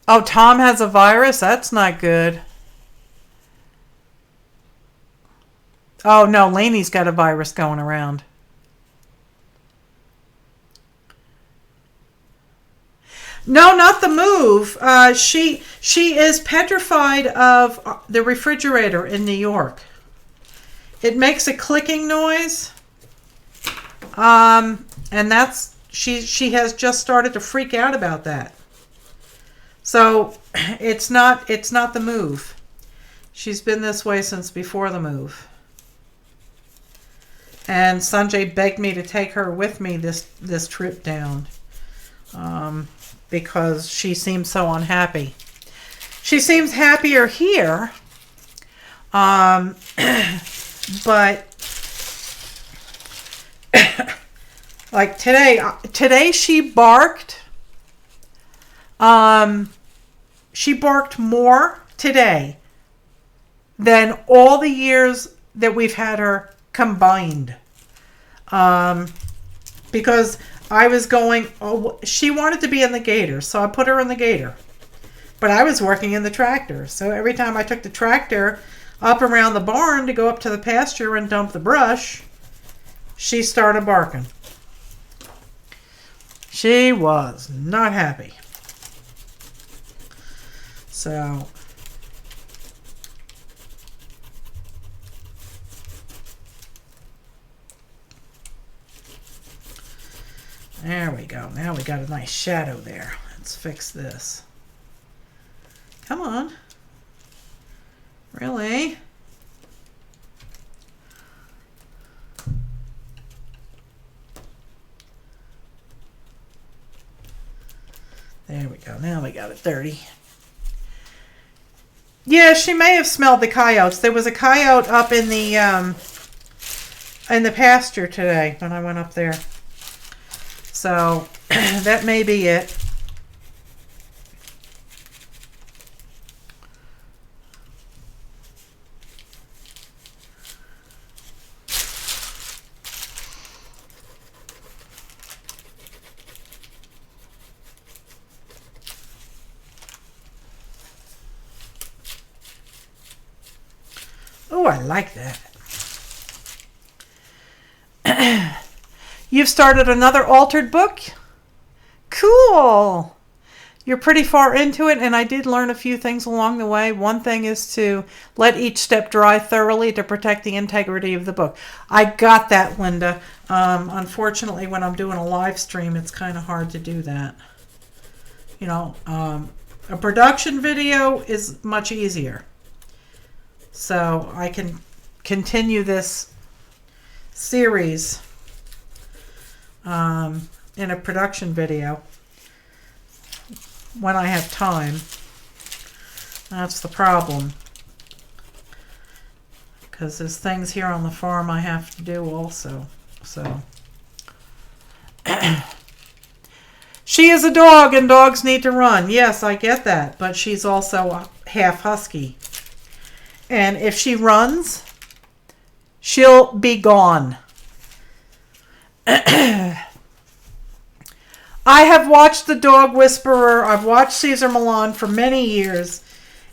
Oh, Tom has a virus? That's not good. Oh, no, Lainey's got a virus going around. No, not the move. She is petrified of the refrigerator in New York. It makes a clicking noise. And that's she has just started to freak out about that. So it's not the move. She's been this way since before the move. And Sanjay begged me to take her with me this trip down, because she seems so unhappy. She seems happier here, but like today she barked. She barked more today than all the years that we've had her combined, because I was going, she wanted to be in the gator, so I put her in the gator, but I was working in the tractor, so every time I took the tractor up around the barn to go up to the pasture and dump the brush, she started barking. She was not happy. So there we go. Now we got a nice shadow there. Let's fix this. Come on. Really? There we go. Now we got it dirty. Yeah, she may have smelled the coyotes. There was a coyote up in the pasture today when I went up there. So that may be it. Oh, I like that. You've started another altered book? Cool. You're pretty far into it, and I did learn a few things along the way. One thing is to let each step dry thoroughly to protect the integrity of the book. I got that, Linda. Unfortunately, when I'm doing a live stream, it's kind of hard to do that. You know, a production video is much easier. So I can continue this series in a production video when I have time. That's the problem, because there's things here on the farm I have to do also. So she is a dog, and dogs need to run. Yes, I get that, but she's also half husky. And if she runs, she'll be gone. I have watched The Dog Whisperer. I've watched Cesar Millan for many years,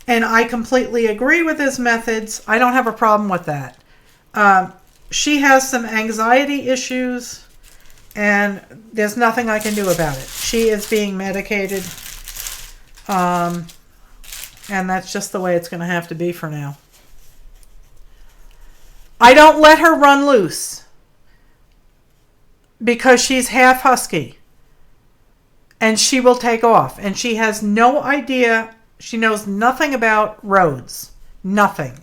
and I completely agree with his methods. I don't have a problem with that. She has some anxiety issues, and there's nothing I can do about it. She is being medicated, and that's just the way it's going to have to be for now. I don't let her run loose because she's half husky, and she will take off, and she has no idea. She knows nothing about roads. Nothing.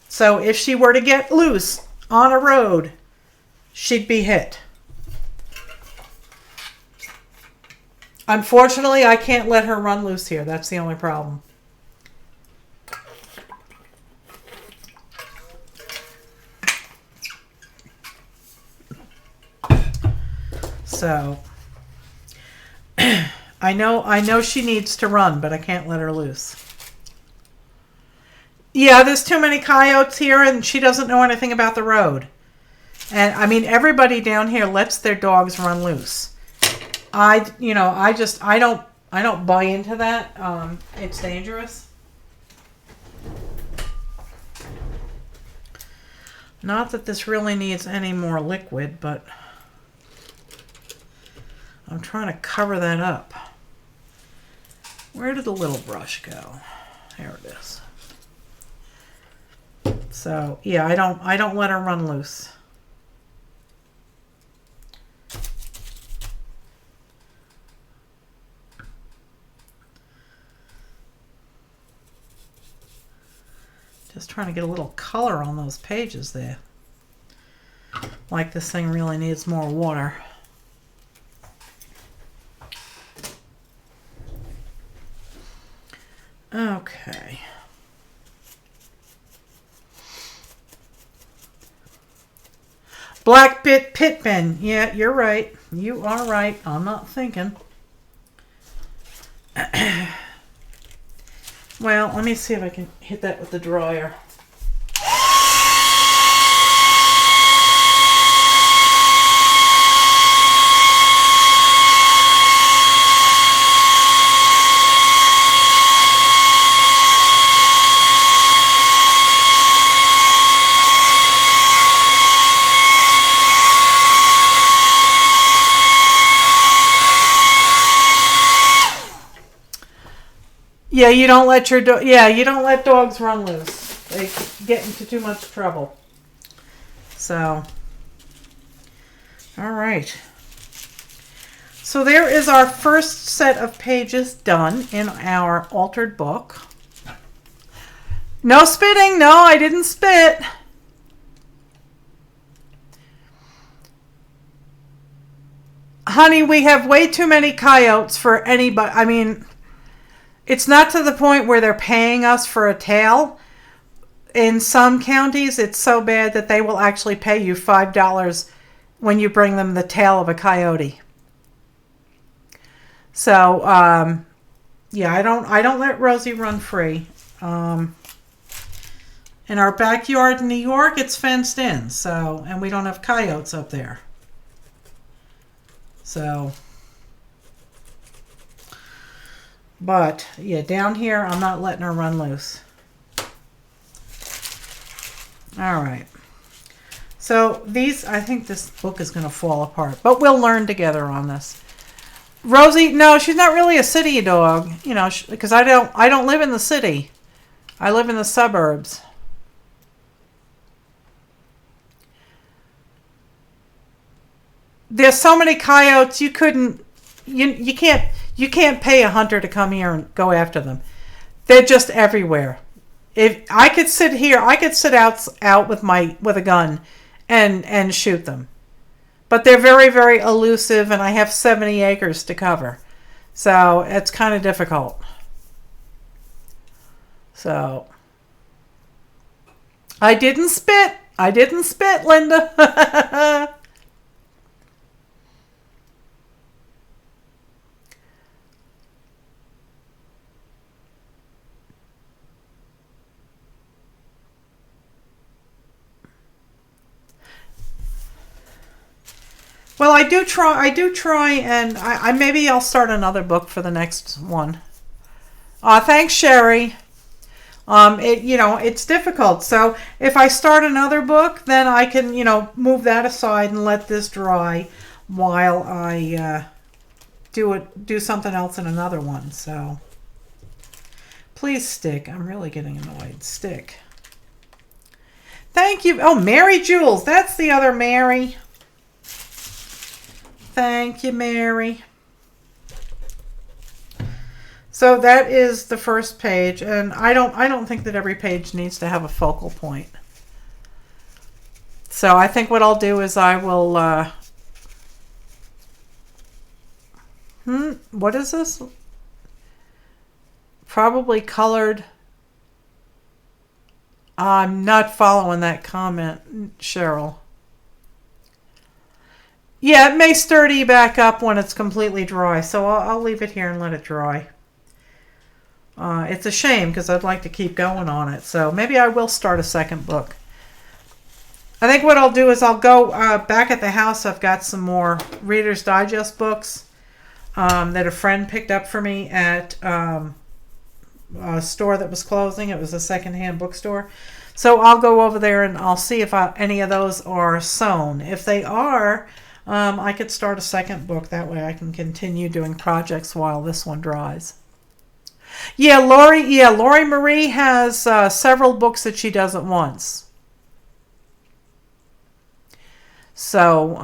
So if she were to get loose on a road, she'd be hit. Unfortunately, I can't let her run loose here. That's the only problem. So I know she needs to run, but I can't let her loose. Yeah, there's too many coyotes here, and she doesn't know anything about the road. And I mean, everybody down here lets their dogs run loose. I don't buy into that. It's dangerous. Not that this really needs any more liquid, but I'm trying to cover that up. Where did the little brush go? There it is. So yeah, I don't let her run loose. Just trying to get a little color on those pages there. Like this thing really needs more water. Okay. Black Pitman. Yeah, you're right. You are right. I'm not thinking. Well, let me see if I can hit that with the dryer. Yeah, you don't let you don't let dogs run loose. They get into too much trouble. So, all right. So there is our first set of pages done in our altered book. No spitting. No, I didn't spit. Honey, we have way too many coyotes for anybody. I mean, it's not to the point where they're paying us for a tail. In some counties, it's so bad that they will actually pay you $5 when you bring them the tail of a coyote. So, yeah, I don't let Rosie run free. In our backyard in New York, it's fenced in, so, and we don't have coyotes up there. So, but yeah, down here, I'm not letting her run loose. All right. So these, I think this book is going to fall apart, but we'll learn together on this. Rosie, no, she's not really a city dog, you know, because I don't live in the city. I live in the suburbs. There's so many coyotes you can't pay a hunter to come here and go after them. They're just everywhere. If I could sit here, I could sit out with a gun and shoot them. But they're very, very elusive, and I have 70 acres to cover. So it's kind of difficult. So I didn't spit. Linda. Well, I do try, and I maybe I'll start another book for the next one. Thanks, Sherry. It's difficult. So if I start another book, then I can, move that aside and let this dry while I do something else in another one. So please stick. I'm really getting annoyed. Stick. Thank you. Oh, Mary Jules. That's the other Mary. Thank you, Mary. So that is the first page, and I don't think that every page needs to have a focal point. So I think what I'll do is I will what is this? Probably colored. I'm not following that comment, Cheryl. Yeah, it may sturdy back up when it's completely dry, so I'll leave it here and let it dry. It's a shame because I'd like to keep going on it, so maybe I will start a second book. I think what I'll do is I'll go back at the house. I've got some more Reader's Digest books that a friend picked up for me at a store that was closing. It was a secondhand bookstore. So I'll go over there and I'll see if any of those are sewn. If they are, I could start a second book. That way I can continue doing projects while this one dries. Yeah, Lori Marie has several books that she does at once. So,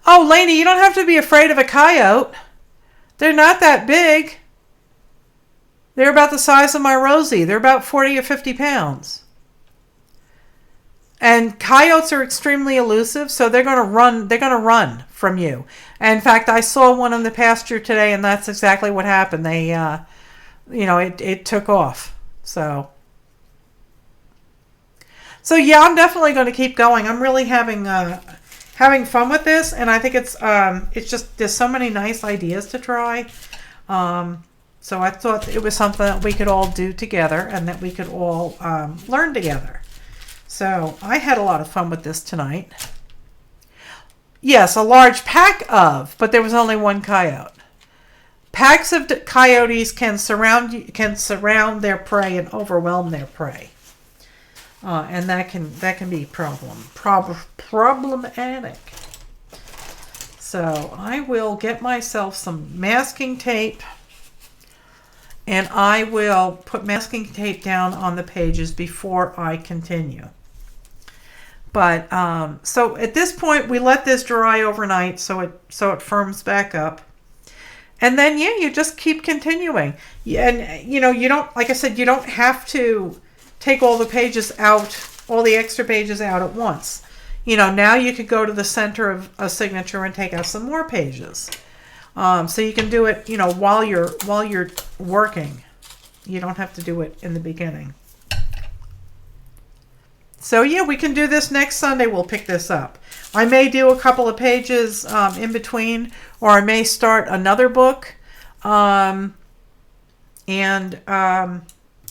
oh, Lainey, you don't have to be afraid of a coyote. They're not that big. They're about the size of my Rosie. They're about 40 or 50 pounds. And coyotes are extremely elusive, so they're going to run. They're going to run from you. And in fact, I saw one in the pasture today, and that's exactly what happened. They, it took off. So yeah, I'm definitely going to keep going. I'm really having fun with this, and I think it's just there's so many nice ideas to try. So I thought it was something that we could all do together, and that we could all learn together. So I had a lot of fun with this tonight. Yes, a large pack of, but there was only one coyote. Packs of coyotes can surround their prey and overwhelm their prey, and that can be problematic. So I will get myself some masking tape, and I will put masking tape down on the pages before I continue. But so at this point, we let this dry overnight so it firms back up, and then you just keep continuing. And you don't, like I said, you don't have to take all the pages out all the extra pages out at once. You know, now you could go to the center of a signature and take out some more pages. So you can do it, you know, while you're working. You don't have to do it in the beginning. So yeah, we can do this next Sunday. We'll pick this up. I may do a couple of pages in between, or I may start another book and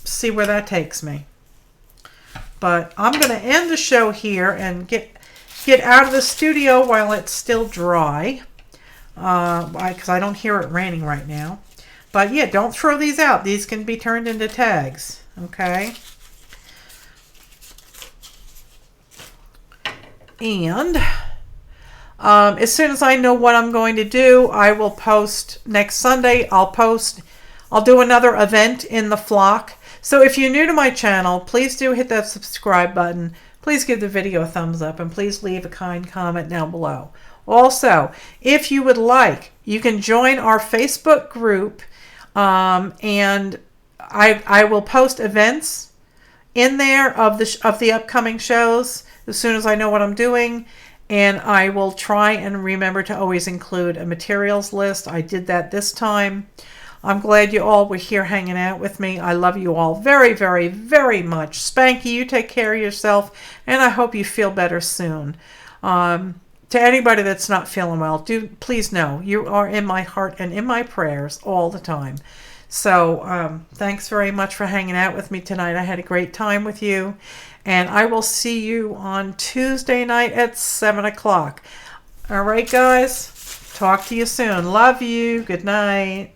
see where that takes me. But I'm going to end the show here and get out of the studio while it's still dry, because I don't hear it raining right now. But yeah, don't throw these out. These can be turned into tags, okay? And as soon as I know what I'm going to do, I will post next Sunday. I'll do another event in the flock. So if you're new to my channel, please do hit that subscribe button. Please give the video a thumbs up, and please leave a kind comment down below. Also, if you would like, you can join our Facebook group, and I will post events in there of the upcoming shows as soon as I know what I'm doing, and I will try and remember to always include a materials list. I did that this time. I'm glad you all were here hanging out with me. I love you all very, very, very much. Spanky, you take care of yourself, and I hope you feel better soon. To anybody that's not feeling well, please know you are in my heart and in my prayers all the time. So thanks very much for hanging out with me tonight. I had a great time with you, and I will see you on Tuesday night at 7 o'clock. All right, guys. Talk to you soon. Love you. Good night.